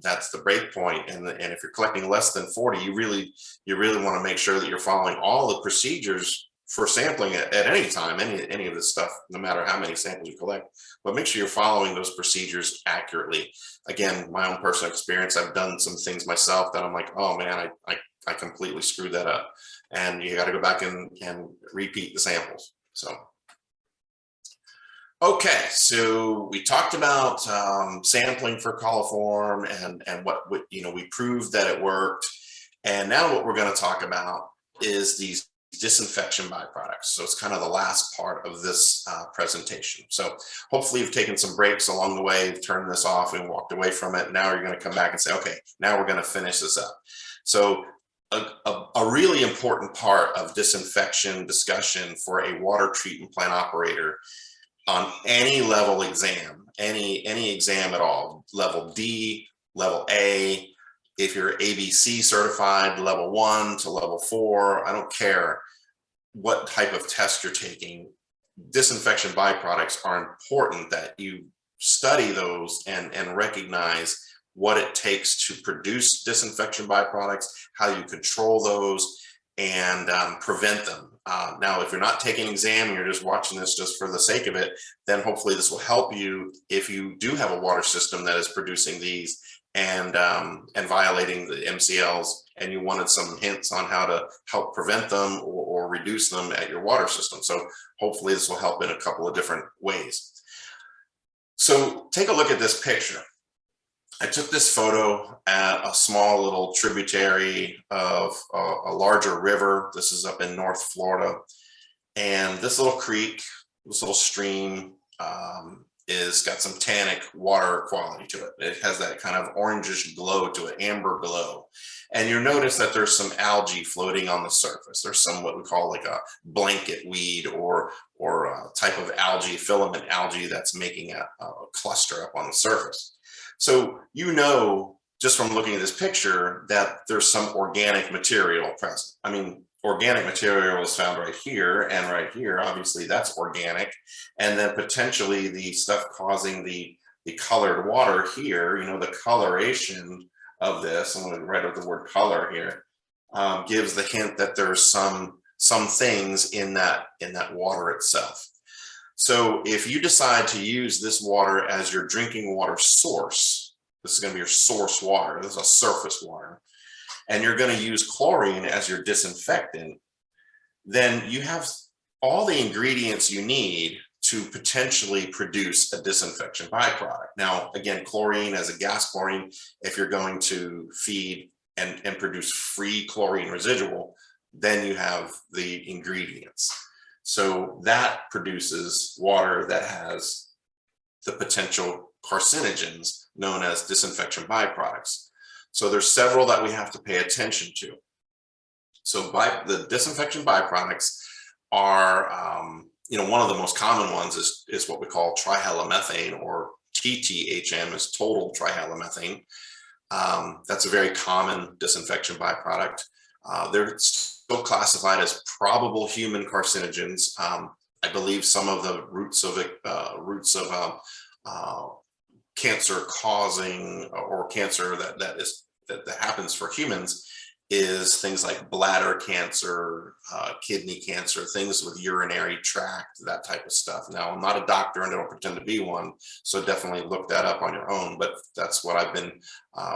that's the break point. And if you're collecting less than 40, you really want to make sure that you're following all the procedures for sampling at any time, any of this stuff, no matter how many samples you collect, but make sure you're following those procedures accurately. Again, my own personal experience, I've done some things myself that I'm like, oh man, I completely screwed that up. And you got to go back and repeat the samples. So, okay, so we talked about sampling for coliform and what we proved that it worked. And now what we're going to talk about is these disinfection byproducts. So it's kind of the last part of this presentation. So hopefully you've taken some breaks along the way, you've turned this off and walked away from it. Now you're going to come back and say, okay, now we're going to finish this up. So a really important part of disinfection discussion for a water treatment plant operator on any level exam, any exam at all, level D, level A, if you're ABC certified, level 1 to level 4, I don't care what type of test you're taking, disinfection byproducts are important that you study those and recognize what it takes to produce disinfection byproducts, how you control those, and prevent them. Now, if you're not taking an exam and you're just watching this just for the sake of it, then hopefully this will help you if you do have a water system that is producing these and violating the MCLs, and you wanted some hints on how to help prevent them or reduce them at your water system. So hopefully this will help in a couple of different ways. So take a look at this picture. I took this photo at a small little tributary of a larger river. This is up in North Florida. And this little creek, this little stream is got some tannic water quality to it. It has that kind of orangish glow to it, amber glow. And you'll notice that there's some algae floating on the surface. There's some what we call like a blanket weed or a type of algae, filament algae that's making a cluster up on the surface. So you know, just from looking at this picture, that there's some organic material present. I mean, organic material is found right here and right here. Obviously, that's organic. And then potentially the stuff causing the colored water here, you know, the coloration of this, I'm going to write out the word color here, gives the hint that there's some things in that water itself. So if you decide to use this water as your drinking water source, this is going to be your source water, this is a surface water, and you're going to use chlorine as your disinfectant, then you have all the ingredients you need to potentially produce a disinfection byproduct. Now, again, chlorine as a gas chlorine, if you're going to feed and produce free chlorine residual, then you have the ingredients. So that produces water that has the potential carcinogens known as disinfection byproducts. So there's several that we have to pay attention to. So the disinfection byproducts are, one of the most common ones is what we call trihalomethane, or TTHM is total trihalomethane. That's a very common disinfection byproduct. They're still classified as probable human carcinogens. I believe some of the roots of cancer causing or cancer that happens for humans is things like bladder cancer, kidney cancer, things with urinary tract, that type of stuff. Now, I'm not a doctor and I don't pretend to be one, so definitely look that up on your own, but that's what I've been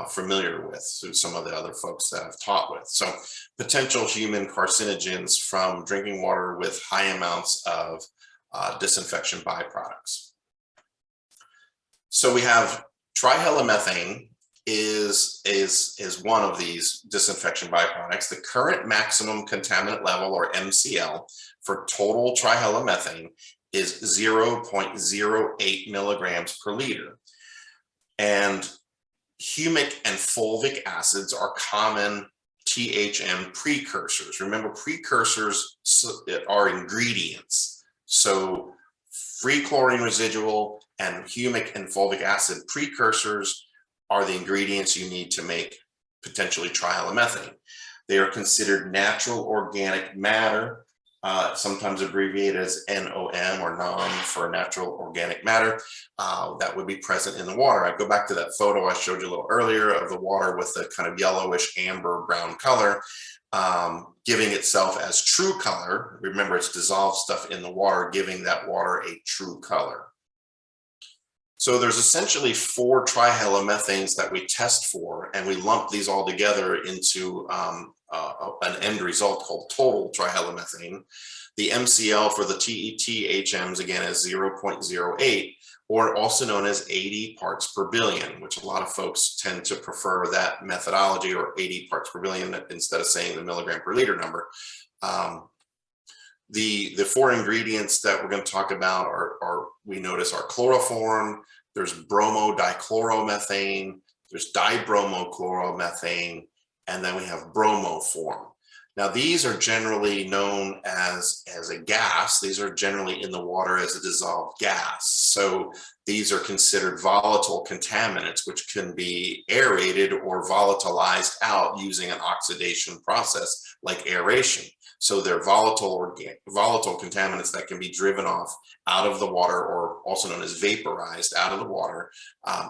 familiar with through some of the other folks that I've taught with. So potential human carcinogens from drinking water with high amounts of disinfection byproducts. So we have trihalomethane is one of these disinfection byproducts. The current maximum contaminant level, or MCL, for total trihalomethane is 0.08 milligrams per liter. And humic and fulvic acids are common THM precursors. Remember, precursors are ingredients. So free chlorine residual and humic and fulvic acid precursors are the ingredients you need to make potentially trihalomethane. They are considered natural organic matter, sometimes abbreviated as NOM or NOM for natural organic matter, that would be present in the water. I go back to that photo I showed you a little earlier of the water with the kind of yellowish amber brown color, giving itself as true color. Remember, it's dissolved stuff in the water, giving that water a true color. So there's essentially 4 trihalomethanes that we test for, and we lump these all together into an end result called total trihalomethane. The MCL for the THMs, again, is 0.08, or also known as 80 parts per billion, which a lot of folks tend to prefer that methodology, or 80 parts per billion, instead of saying the milligram per liter number. The 4 ingredients that we're going to talk about we notice are chloroform, there's bromodichloromethane, there's dibromochloromethane, and then we have bromoform. Now, these are generally known as a gas. These are generally in the water as a dissolved gas. So these are considered volatile contaminants, which can be aerated or volatilized out using an oxidation process like aeration. So they're volatile contaminants that can be driven off out of the water, or also known as vaporized out of the water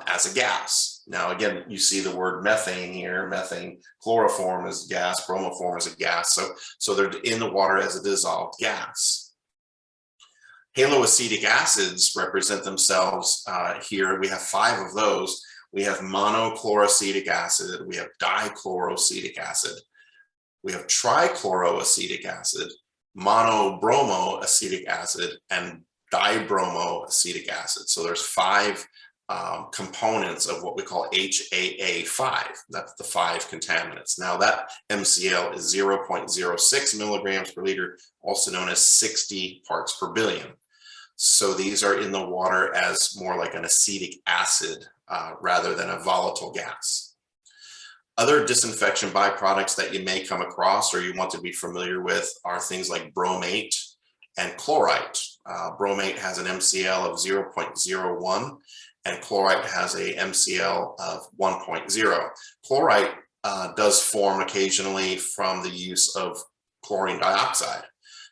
as a gas. Now, again, you see the word methane here. Methane, chloroform is gas, bromoform is a gas. So they're in the water as a dissolved gas. Haloacetic acids represent themselves here. We have 5 of those. We have monochloroacetic acid, we have dichloroacetic acid, we have trichloroacetic acid, monobromoacetic acid, and dibromoacetic acid. So there's 5 components of what we call HAA5. That's the 5 contaminants. Now that MCL is 0.06 milligrams per liter, also known as 60 parts per billion. So these are in the water as more like an acetic acid rather than a volatile gas. Other disinfection byproducts that you may come across or you want to be familiar with are things like bromate and chlorite. Bromate has an MCL of 0.01 and chlorite has a MCL of 1.0. Chlorite does form occasionally from the use of chlorine dioxide.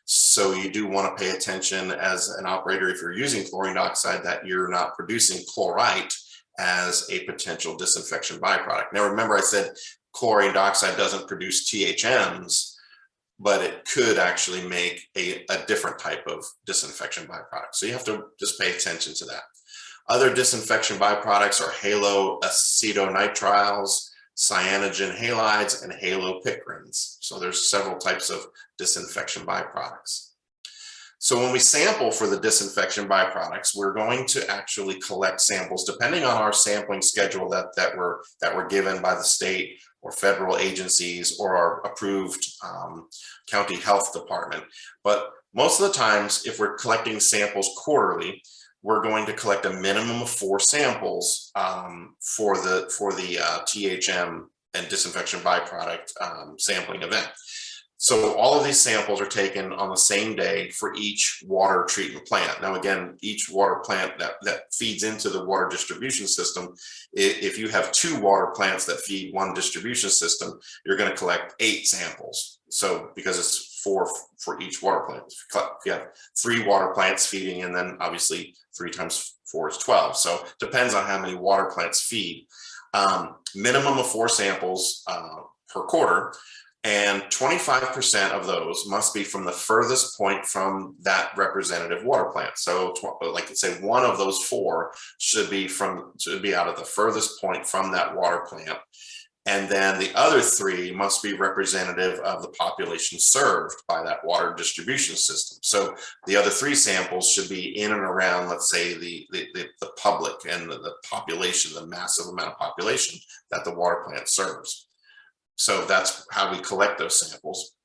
So you do want to pay attention as an operator, if you're using chlorine dioxide, that you're not producing chlorite as a potential disinfection byproduct. Now, remember I said chlorine dioxide doesn't produce THMs, but it could actually make a different type of disinfection byproduct. So you have to just pay attention to that. Other disinfection byproducts are haloacetonitrile, cyanogen halides, and halopicrines. So there's several types of disinfection byproducts. So when we sample for the disinfection byproducts, we're going to actually collect samples depending on our sampling schedule that we're given by the state or federal agencies or our approved county health department. But most of the times, if we're collecting samples quarterly, we're going to collect a minimum of 4 samples for the THM and disinfection byproduct sampling event. So all of these samples are taken on the same day for each water treatment plant. Now, again, each water plant that feeds into the water distribution system, if you have 2 water plants that feed one distribution system, you're going to collect 8 samples. So because it's 4 for each water plant. If you have 3 water plants feeding, and then obviously 3 times 4 is 12. So it depends on how many water plants feed. Minimum of 4 samples per quarter. And 25% of those must be from the furthest point from that representative water plant. So like let's say 1 of those 4 should be out of the furthest point from that water plant. And then the other 3 must be representative of the population served by that water distribution system. So the other 3 samples should be in and around, let's say, the public and the population, the massive amount of population that the water plant serves. So that's how we collect those samples.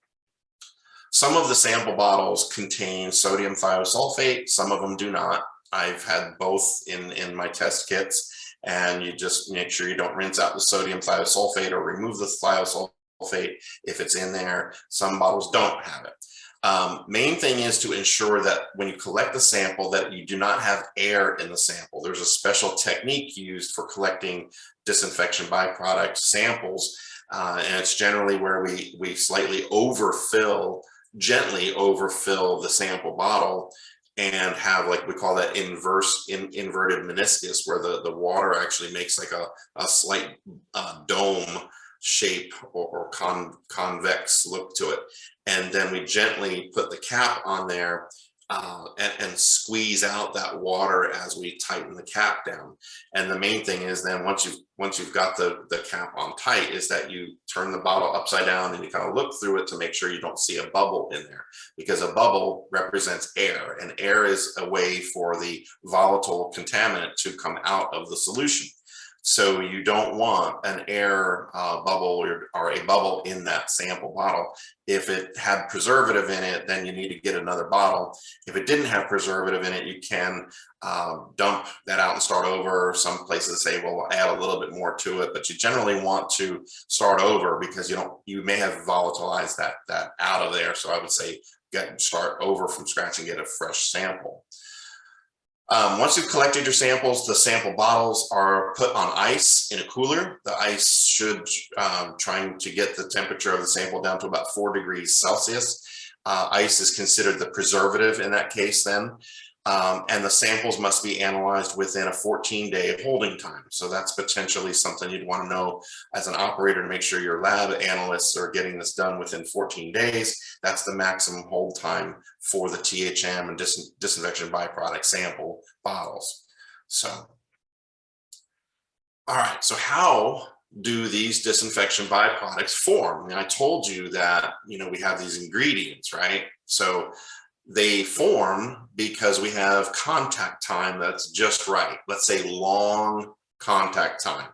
Some of the sample bottles contain sodium thiosulfate, some of them do not. I've had both in my test kits, and you just make sure you don't rinse out the sodium thiosulfate or remove the thiosulfate if it's in there. Some bottles don't have it. Main thing is to ensure that when you collect the sample that you do not have air in the sample. There's a special technique used for collecting disinfection byproduct samples. And it's generally where we slightly gently overfill the sample bottle and have, like, we call that inverted meniscus, where the water actually makes like a slight dome shape or convex look to it. And then we gently put the cap on there and squeeze out that water as we tighten the cap down. And the main thing is then once you've got the cap on tight, is that you turn the bottle upside down and you kind of look through it to make sure you don't see a bubble in there, because a bubble represents air, and air is a way for the volatile contaminant to come out of the solution. So you don't want an air bubble or a bubble in that sample bottle. If it had preservative in it, then you need to get another bottle. If it didn't have preservative in it, you can dump that out and start over. Some places say, well, we'll add a little bit more to it, but you generally want to start over because you may have volatilized that out of there. So I would say start over from scratch and get a fresh sample. Once you've collected your samples, the sample bottles are put on ice in a cooler. The ice should, trying to get the temperature of the sample down to about 4 degrees Celsius. Ice is considered the preservative in that case then. And the samples must be analyzed within a 14-day holding time. So that's potentially something you'd want to know as an operator, to make sure your lab analysts are getting this done within 14 days. That's the maximum hold time for the THM and disinfection byproduct sample bottles. So, all right, so how do these disinfection byproducts form? And I told you that, we have these ingredients, right? So they form because we have contact time that's just right. Let's say long contact time.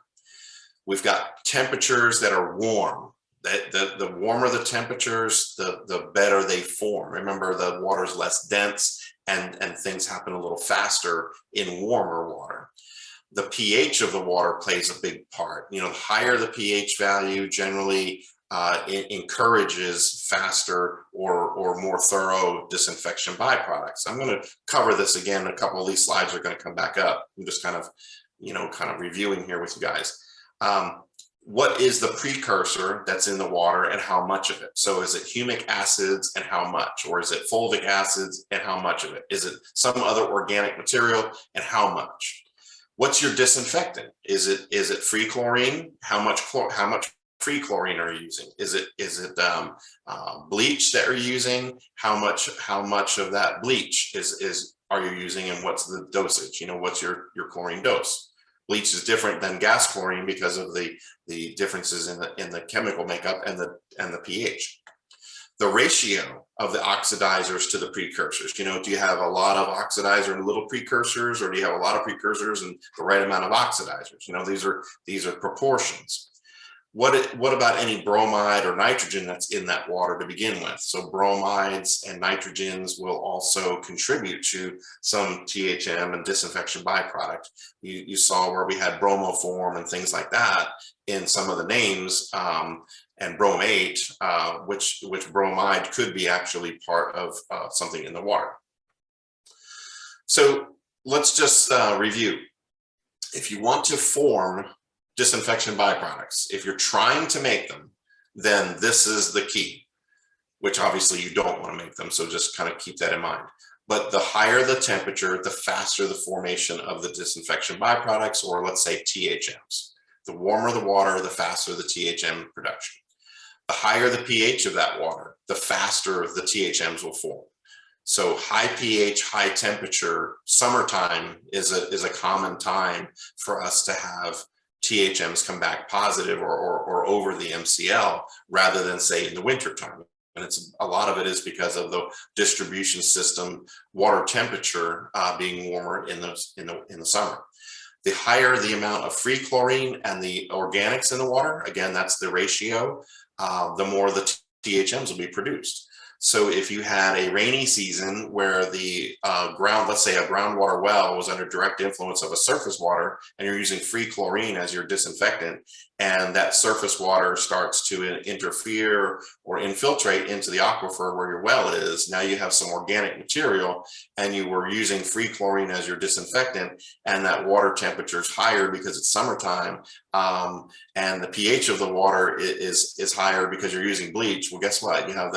We've got temperatures that are warm. The warmer the temperatures, the better they form. Remember, the water is less dense and things happen a little faster in warmer water. The pH of the water plays a big part. The higher the pH value, generally it encourages faster or more thorough disinfection byproducts. I'm going to cover this again. A couple of these slides are going to come back up. I'm just kind of reviewing here with you guys. What is the precursor that's in the water and how much of it? So is it humic acids and how much? Or is it fulvic acids and how much of it? Is it some other organic material and how much? What's your disinfectant? Is it free chlorine? How much free chlorine are you using? Is it bleach that you're using? How much of that bleach are you using, and what's the dosage? What's your chlorine dose? Bleach is different than gas chlorine because of the differences in the chemical makeup and the pH. The ratio of the oxidizers to the precursors. Do you have a lot of oxidizer and little precursors, or do you have a lot of precursors and the right amount of oxidizers? These are proportions. what about any bromide or nitrogen that's in that water to begin with? So bromides and nitrogens will also contribute to some THM and disinfection byproduct. You saw where we had bromoform and things like that in some of the names, and bromate, which bromide could be actually part of something in the water. So let's just review. If you want to form disinfection byproducts, if you're trying to make them, then this is the key, which obviously you don't want to make them, so just kind of keep that in mind. But the higher the temperature, the faster the formation of the disinfection byproducts, or let's say THMs. The warmer the water, the faster the THM production. The higher the pH of that water, the faster the THMs will form. So high pH, high temperature, summertime is a common time for us to have THMs come back positive or over the MCL, rather than say in the winter time. And a lot of it is because of the distribution system, water temperature being warmer in the summer. The higher the amount of free chlorine and the organics in the water, again, that's the ratio, the more the THMs will be produced. So if you had a rainy season where the let's say a groundwater well was under direct influence of a surface water, and you're using free chlorine as your disinfectant, and that surface water starts to interfere or infiltrate into the aquifer where your well is, now you have some organic material, and you were using free chlorine as your disinfectant, and that water temperature is higher because it's summertime, and the pH of the water is higher because you're using bleach. Well, guess what? You have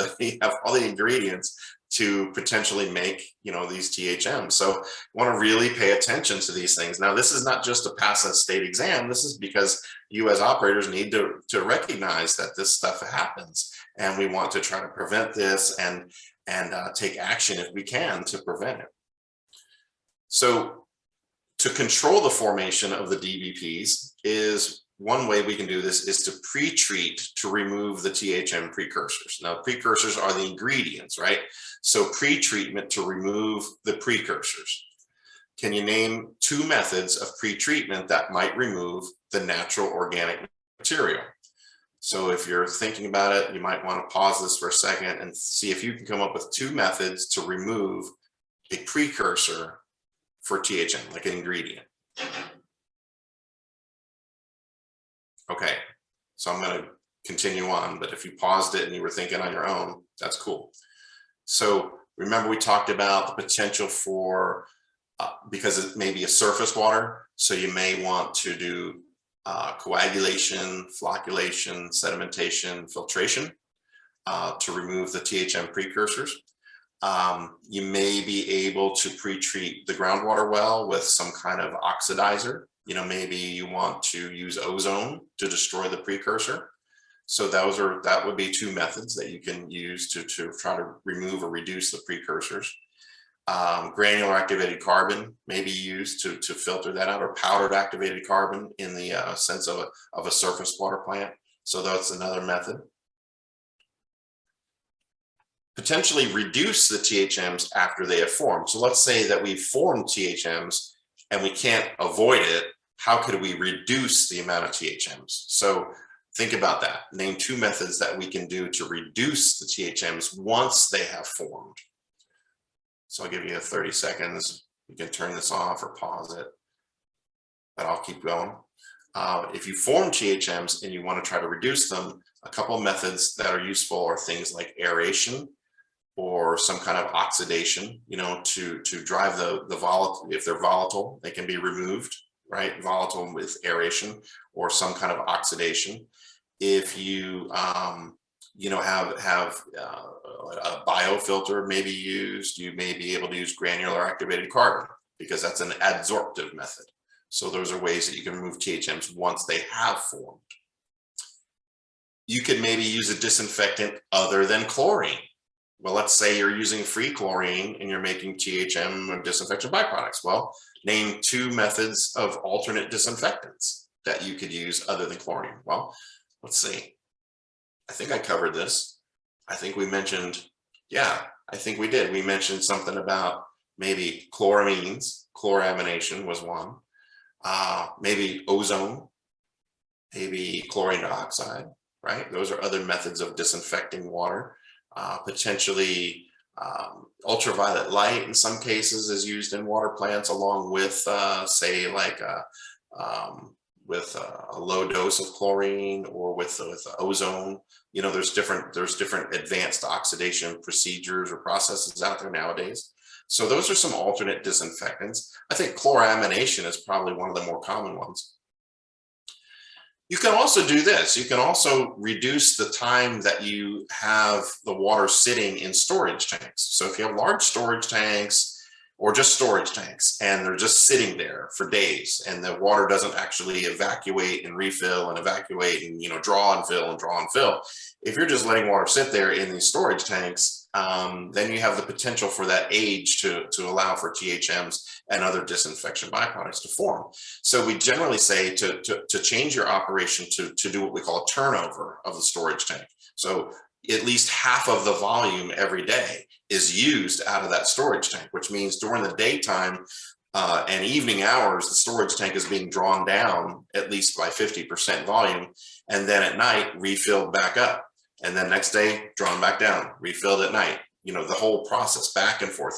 all the ingredients to potentially make, these THMs. So you want to really pay attention to these things. Now, this is not just to pass a state exam. This is because you as operators need to recognize that this stuff happens, and we want to try to prevent this and take action if we can to prevent it. So to control the formation of the DBPs, is one way we can do this is to pre-treat to remove the THM precursors. Now, precursors are the ingredients, right? So pre-treatment to remove the precursors. Can you name 2 methods of pre-treatment that might remove the natural organic material? So if you're thinking about it, you might want to pause this for a second and see if you can come up with 2 methods to remove a precursor for THM, like an ingredient. Okay, so I'm going to continue on, but if you paused it and you were thinking on your own, that's cool. So remember, we talked about the potential for, because it may be a surface water, so you may want to do coagulation, flocculation, sedimentation, filtration to remove the THM precursors. You may be able to pre-treat the groundwater well with some kind of oxidizer. Maybe you want to use ozone to destroy the precursor. So that would be 2 methods that you can use to try to remove or reduce the precursors. Granular activated carbon may be used to filter that out, or powdered activated carbon in the sense of a surface water plant. So that's another method. Potentially reduce the THMs after they have formed. So let's say that we've formed THMs and we can't avoid it. How could we reduce the amount of THMs? So think about that. Name 2 methods that we can do to reduce the THMs once they have formed. So I'll give you 30 seconds. You can turn this off or pause it, but I'll keep going. If you form THMs and you want to try to reduce them, a couple of methods that are useful are things like aeration or some kind of oxidation, to drive the volatile. If they're volatile, they can be removed, right? Volatile with aeration or some kind of oxidation. If you have a biofilter may be used, you may be able to use granular activated carbon because that's an adsorptive method. So those are ways that you can remove THMs once they have formed. You could maybe use a disinfectant other than chlorine. Well, let's say you're using free chlorine and you're making THM or disinfection byproducts. Well, name 2 methods of alternate disinfectants that you could use other than chlorine. Well, let's see. I think I covered this. I think we mentioned, I think we did. We mentioned something about maybe chloramines. Chloramination was one. Maybe ozone. maybe chlorine dioxide, right? Those are other methods of disinfecting water. Potentially ultraviolet light in some cases is used in water plants along with say like with a low dose of chlorine or with ozone. You know, there's different advanced oxidation procedures or processes out there nowadays. So those are some alternate disinfectants. I think chloramination is probably one of the more common ones. You can also do this. You can also reduce the time that you have the water sitting in storage tanks. So if you have large storage tanks or just storage tanks and they're just sitting there for days and the water doesn't actually evacuate and refill and evacuate and, you know, draw and fill and draw and fill. If you're just letting water sit there in these storage tanks, then you have the potential for that age to allow for THMs and other disinfection byproducts to form. So we generally say to change your operation to do what we call a turnover of the storage tank. So at least half of the volume every day is used out of that storage tank, which means during the daytime and evening hours, the storage tank is being drawn down at least by 50% volume. And then at night, refilled back up. And then next day, drawn back down, refilled at night. You know, the whole process back and forth,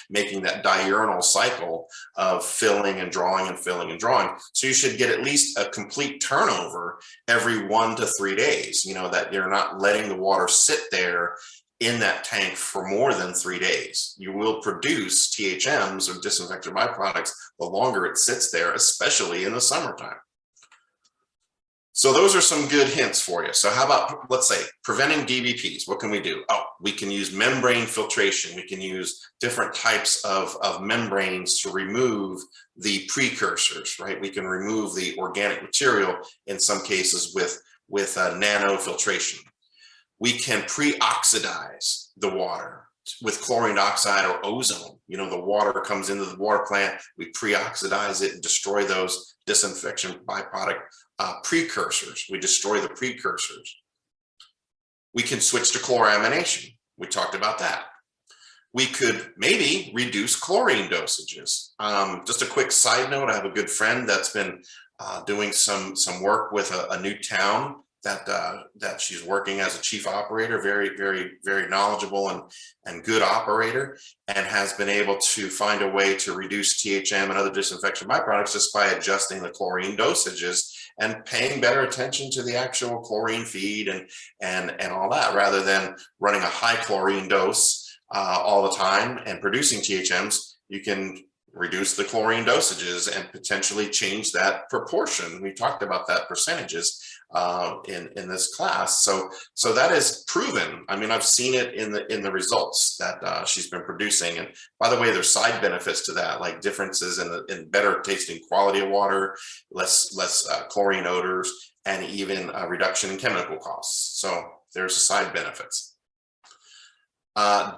making that diurnal cycle of filling and drawing and filling and drawing. So you should get at least a complete turnover every 1 to 3 days, you know, that you're not letting the water sit there in that tank for more than 3 days. You will produce THMs or disinfectant byproducts the longer it sits there, especially in the summertime. So those are some good hints for you. So how about, let's say, preventing DBPs? What can we do? Oh, we can use membrane filtration. We can use different types of membranes to remove the precursors, right? We can remove the organic material in some cases with nanofiltration. We can pre-oxidize the water with chlorine dioxide or ozone. You know, the water comes into the water plant, we pre-oxidize it and destroy those disinfection byproduct precursors. We destroy the precursors. We can switch to chloramination. We talked about that. We could maybe reduce chlorine dosages. Just a quick side note, I have a good friend that's been doing some work with a new town that she's working as a chief operator, very knowledgeable and good operator, and has been able to find a way to reduce THM and other disinfection byproducts just by adjusting the chlorine dosages and paying better attention to the actual chlorine feed and all that, rather than running a high chlorine dose all the time and producing THMs. You can reduce the chlorine dosages and potentially change that proportion. We talked about that percentages in this class. So that is proven. I mean, I've seen it in the results that she's been producing. And by the way, there's side benefits to that, like differences in better tasting quality of water, less chlorine odors, and even a reduction in chemical costs. So there's side benefits.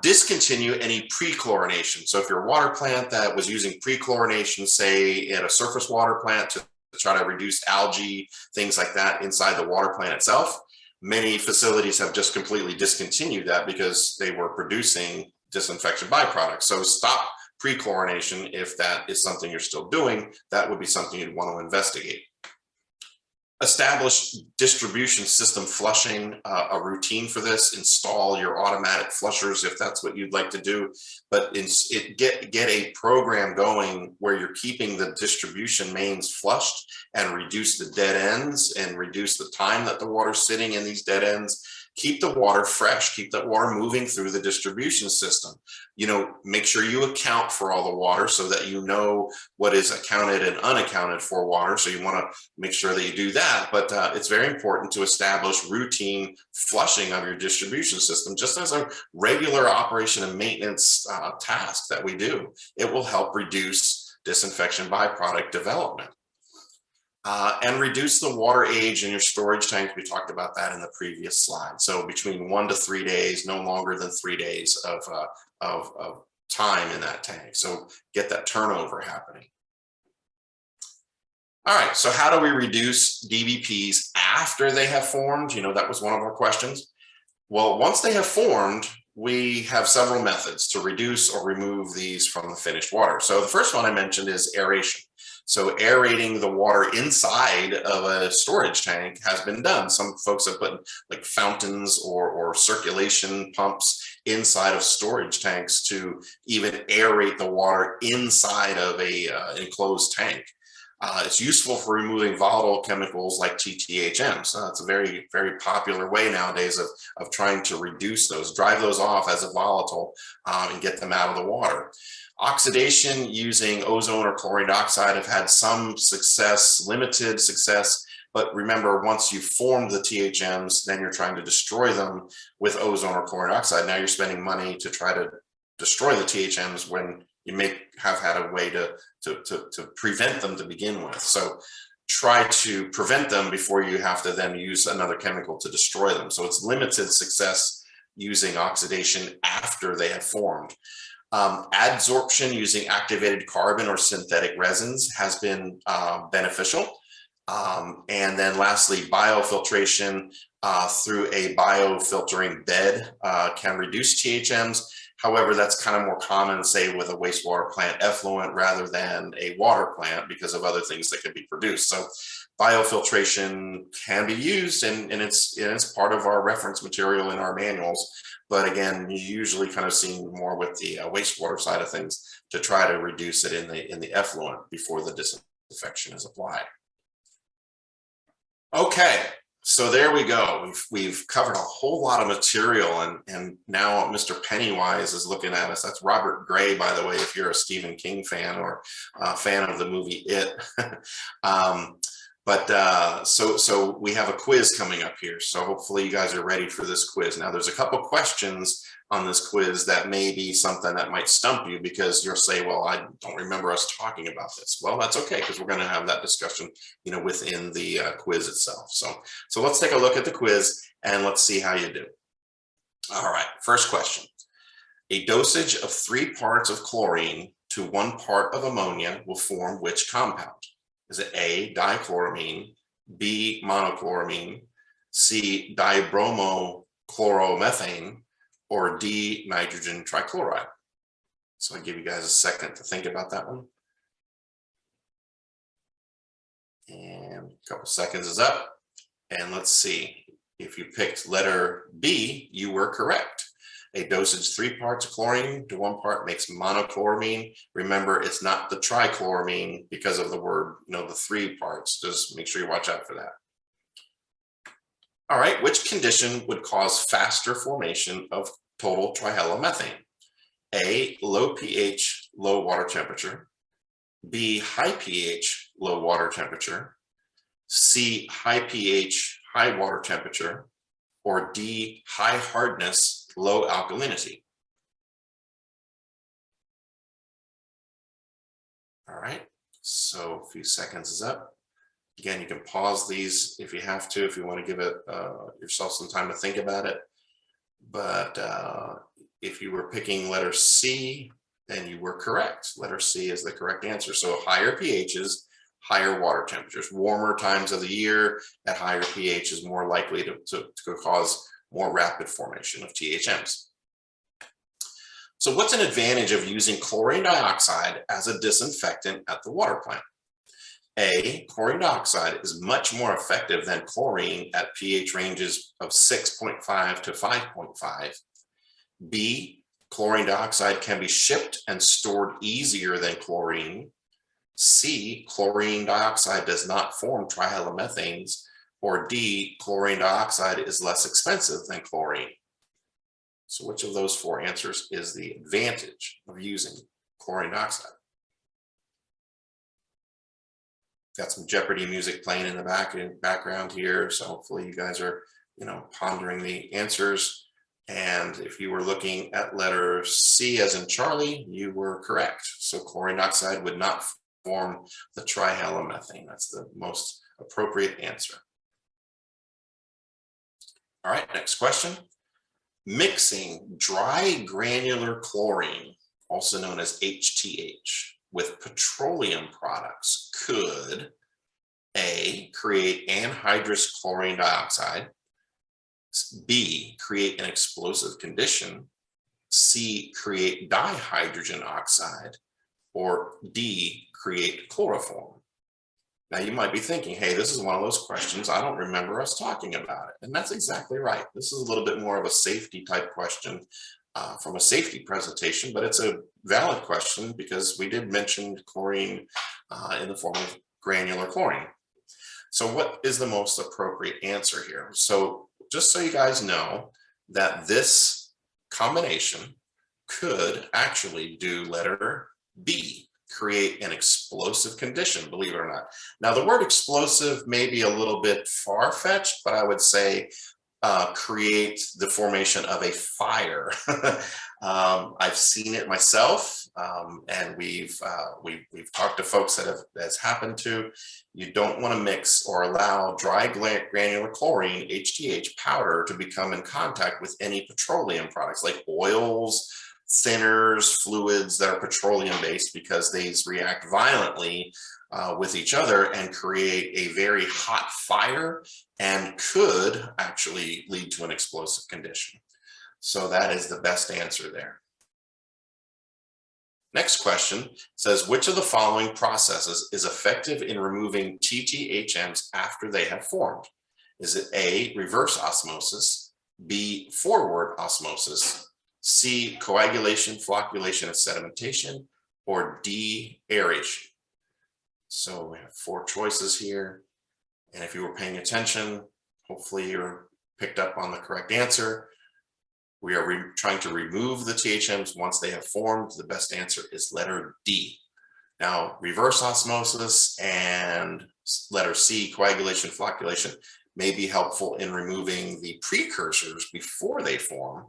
Discontinue any pre-chlorination. So if you're a water plant that was using pre-chlorination, say at a surface water plant to try to reduce algae, things like that inside the water plant itself, many facilities have just completely discontinued that because they were producing disinfection byproducts. So stop pre-chlorination if that is something you're still doing. That would be something you'd want to investigate. Establish distribution system flushing, a routine for this. Install your automatic flushers if that's what you'd like to do, but get a program going where you're keeping the distribution mains flushed and reduce the dead ends and reduce the time that the water's sitting in these dead ends. Keep the water fresh, keep that water moving through the distribution system. You know, make sure you account for all the water so that you know what is accounted and unaccounted for water. So you want to make sure that you do that. But it's very important to establish routine flushing of your distribution system, just as a regular operation and maintenance task that we do. It will help reduce disinfection byproduct development. And reduce the water age in your storage tank. We talked about that in the previous slide. So between 1 to 3 days, no longer than 3 days of time in that tank. So get that turnover happening. All right, so how do we reduce DBPs after they have formed? You know, that was one of our questions. Well, once they have formed, we have several methods to reduce or remove these from the finished water. So the first one I mentioned is aeration. So aerating the water inside of a storage tank has been done. Some folks have put like fountains or circulation pumps inside of storage tanks to even aerate the water inside of a enclosed tank. It's useful for removing volatile chemicals like TTHMs. It's a very, very popular way nowadays of trying to reduce those, drive those off as a volatile and get them out of the water. Oxidation using ozone or chlorine dioxide have had some success, limited success, but remember, once you've formed the THMs, then you're trying to destroy them with ozone or chlorine dioxide. Now you're spending money to try to destroy the THMs when you may have had a way to prevent them to begin with. So try to prevent them before you have to then use another chemical to destroy them. So it's limited success using oxidation after they have formed. Adsorption using activated carbon or synthetic resins has been beneficial. And then lastly, biofiltration through a biofiltering bed can reduce THMs. However, that's kind of more common, say, with a wastewater plant effluent rather than a water plant because of other things that can be produced. So biofiltration can be used, and it's part of our reference material in our manuals. But again, you usually kind of see more with the wastewater side of things to try to reduce it in the effluent before the disinfection is applied. Okay. So there we go. We've covered a whole lot of material, and now Mr. Pennywise is looking at us. That's Robert Gray, by the way, if you're a Stephen King fan or a fan of the movie It. So we have a quiz coming up here. So hopefully you guys are ready for this quiz. Now there's a couple questions on this quiz that may be something that might stump you because you'll say, well, I don't remember us talking about this. Well, that's okay, because we're going to have that discussion, within the quiz itself. So let's take a look at the quiz and let's see how you do. All right, first question. A dosage of 3 parts of chlorine to 1 part of ammonia will form which compound? Is it A, dichloramine, B, monochloramine, C, dibromochloromethane, or D, nitrogen trichloride? So I'll give you guys a second to think about that one. And a couple seconds is up. And let's see, if you picked letter B, you were correct. A dosage 3 parts of chlorine to 1 part makes monochloramine. Remember, it's not the trichloramine because of the word, the 3 parts. Just make sure you watch out for that. All right, which condition would cause faster formation of total trihalomethane? A, low pH, low water temperature. B, high pH, low water temperature. C, high pH, high water temperature. Or D, high hardness, low alkalinity. All right, so a few seconds is up. Again, you can pause these if you have to, if you want to give it yourself some time to think about it. But if you were picking letter C, then you were correct. Letter C is the correct answer. So higher pHs, higher water temperatures. Warmer times of the year at higher pH is more likely to cause more rapid formation of THMs. So what's an advantage of using chlorine dioxide as a disinfectant at the water plant? A, chlorine dioxide is much more effective than chlorine at pH ranges of 6.5 to 5.5. B, chlorine dioxide can be shipped and stored easier than chlorine. C, chlorine dioxide does not form trihalomethanes. Or D, chlorine dioxide is less expensive than chlorine. So which of those 4 answers is the advantage of using chlorine dioxide? Got some Jeopardy music playing in the background here, so hopefully you guys are, pondering the answers. And if you were looking at letter C as in Charlie, you were correct. So chlorine dioxide would not form the trihalomethane. That's the most appropriate answer. All right, next question. Mixing dry granular chlorine, also known as HTH, with petroleum products could A, create anhydrous chlorine dioxide, B, create an explosive condition, C, create dihydrogen oxide, or D, create chloroform? Now you might be thinking, hey, this is one of those questions, I don't remember us talking about it. And that's exactly right. This is a little bit more of a safety type question from a safety presentation, but it's a valid question because we did mention chlorine in the form of granular chlorine. So what is the most appropriate answer here? So just so you guys know that this combination could actually do letter B, create an explosive condition, believe it or not. Now the word explosive may be a little bit far-fetched, but I would say create the formation of a fire. I've seen it myself, and we've talked to folks that that's happened to. You don't want to mix or allow dry granular chlorine, HTH powder, to become in contact with any petroleum products like oils, thinners, fluids that are petroleum based, because these react violently with each other and create a very hot fire and could actually lead to an explosive condition. So that is the best answer there. Next question says, which of the following processes is effective in removing TTHMs after they have formed? Is it A, reverse osmosis, B, forward osmosis, C, coagulation, flocculation, and sedimentation, or D, aeration? So we have 4 choices here. And if you were paying attention, hopefully you're picked up on the correct answer. We are trying to remove the THMs once they have formed. The best answer is letter D. Now, reverse osmosis and letter C, coagulation, flocculation, may be helpful in removing the precursors before they form.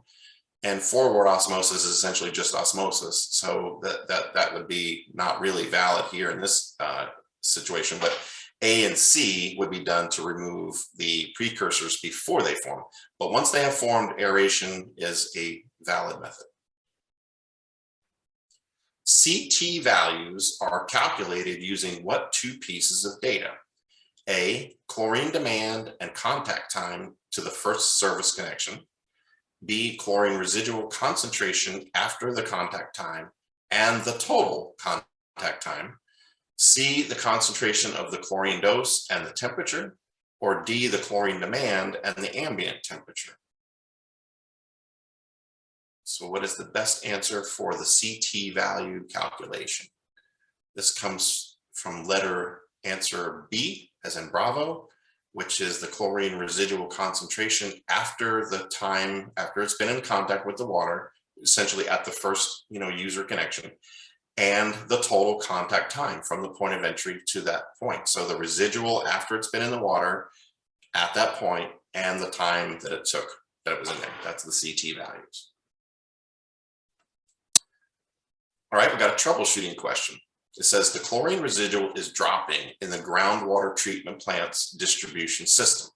And forward osmosis is essentially just osmosis. So that would be not really valid here in this situation, but A and C would be done to remove the precursors before they form. But once they have formed, aeration is a valid method. CT values are calculated using what 2 pieces of data? A, chlorine demand and contact time to the first service connection. B, chlorine residual concentration after the contact time and the total contact time. C, the concentration of the chlorine dose and the temperature, or D, the chlorine demand and the ambient temperature. So what is the best answer for the CT value calculation? This comes from letter answer B, as in Bravo, which is the chlorine residual concentration after the time, after it's been in contact with the water, essentially at the first, user connection, and the total contact time from the point of entry to that point. So the residual after it's been in the water at that point and the time that it took that it was in there. That's the CT values. All right, we've got a troubleshooting question. It says the chlorine residual is dropping in the groundwater treatment plant's distribution system.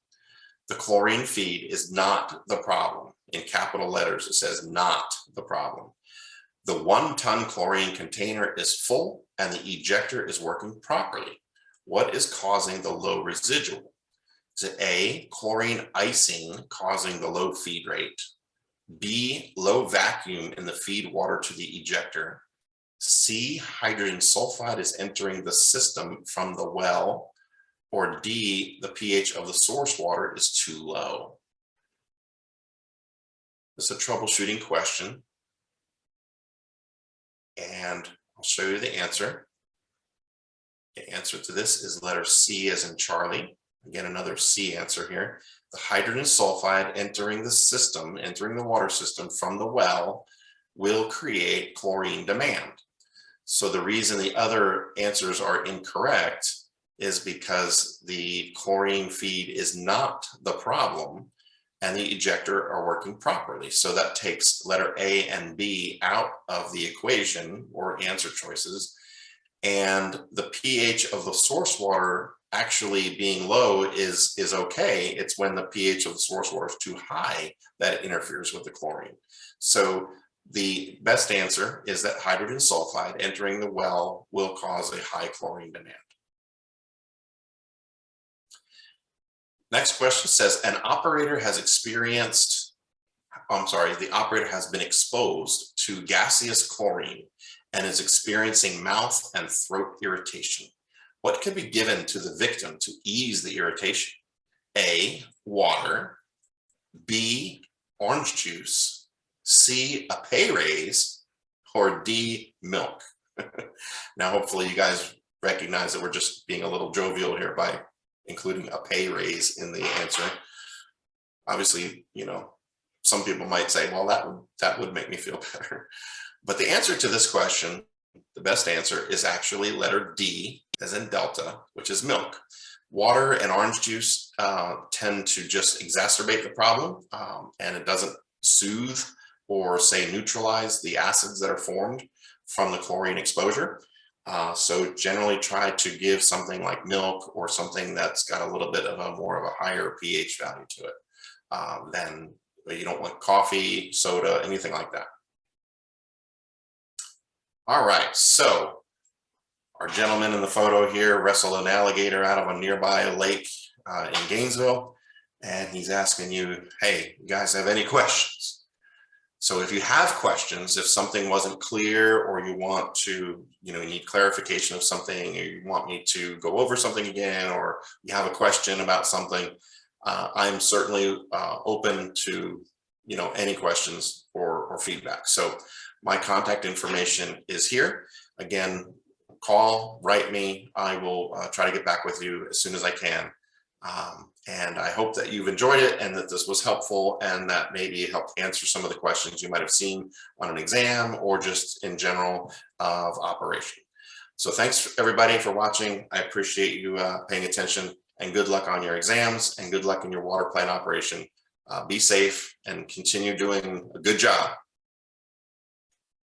The chlorine feed is not the problem. In capital letters, it says not the problem. The 1-ton chlorine container is full and the ejector is working properly. What is causing the low residual? Is it A, chlorine icing causing the low feed rate? B, low vacuum in the feed water to the ejector? C, hydrogen sulfide is entering the system from the well, or D, the pH of the source water is too low? This is a troubleshooting question, and I'll show you the answer. The answer to this is letter C as in Charlie. Again, another C answer here. The hydrogen sulfide entering the system, entering the water system from the well, will create chlorine demand. So the reason the other answers are incorrect is because the chlorine feed is not the problem and the ejector are working properly. So that takes letter A and B out of the equation or answer choices. And the pH of the source water actually being low is okay. It's when the pH of the source water is too high that it interferes with the chlorine. So the best answer is that hydrogen sulfide entering the well will cause a high chlorine demand. Next question says, the operator has been exposed to gaseous chlorine and is experiencing mouth and throat irritation. What can be given to the victim to ease the irritation? A, water, B, orange juice, C, a pay raise, or D, milk. Now, hopefully you guys recognize that we're just being a little jovial here by including a pay raise in the answer. Obviously, you know, some people might say, well, that would make me feel better. But the answer to this question, the best answer, is actually letter D, as in Delta, which is milk. Water and orange juice tend to just exacerbate the problem, and it doesn't soothe or, say, neutralize the acids that are formed from the chlorine exposure. So generally try to give something like milk or something that's got a little bit of a more of a higher pH value to it. Then you don't want coffee, soda, anything like that. All right, so our gentleman in the photo here wrestled an alligator out of a nearby lake in Gainesville, and he's asking you, hey, you guys have any questions? So if you have questions, if something wasn't clear, or you want to, you know, need clarification of something, or you want me to go over something again, or you have a question about something, I'm certainly open to, you know, any questions or feedback. So my contact information is here. Again, call, write me. I will try to get back with you as soon as I can. And I hope that you've enjoyed it and that this was helpful, and that maybe it helped answer some of the questions you might have seen on an exam or just in general of operation. So thanks everybody for watching. I appreciate you paying attention, and good luck on your exams and good luck in your water plant operation. Be safe and continue doing a good job.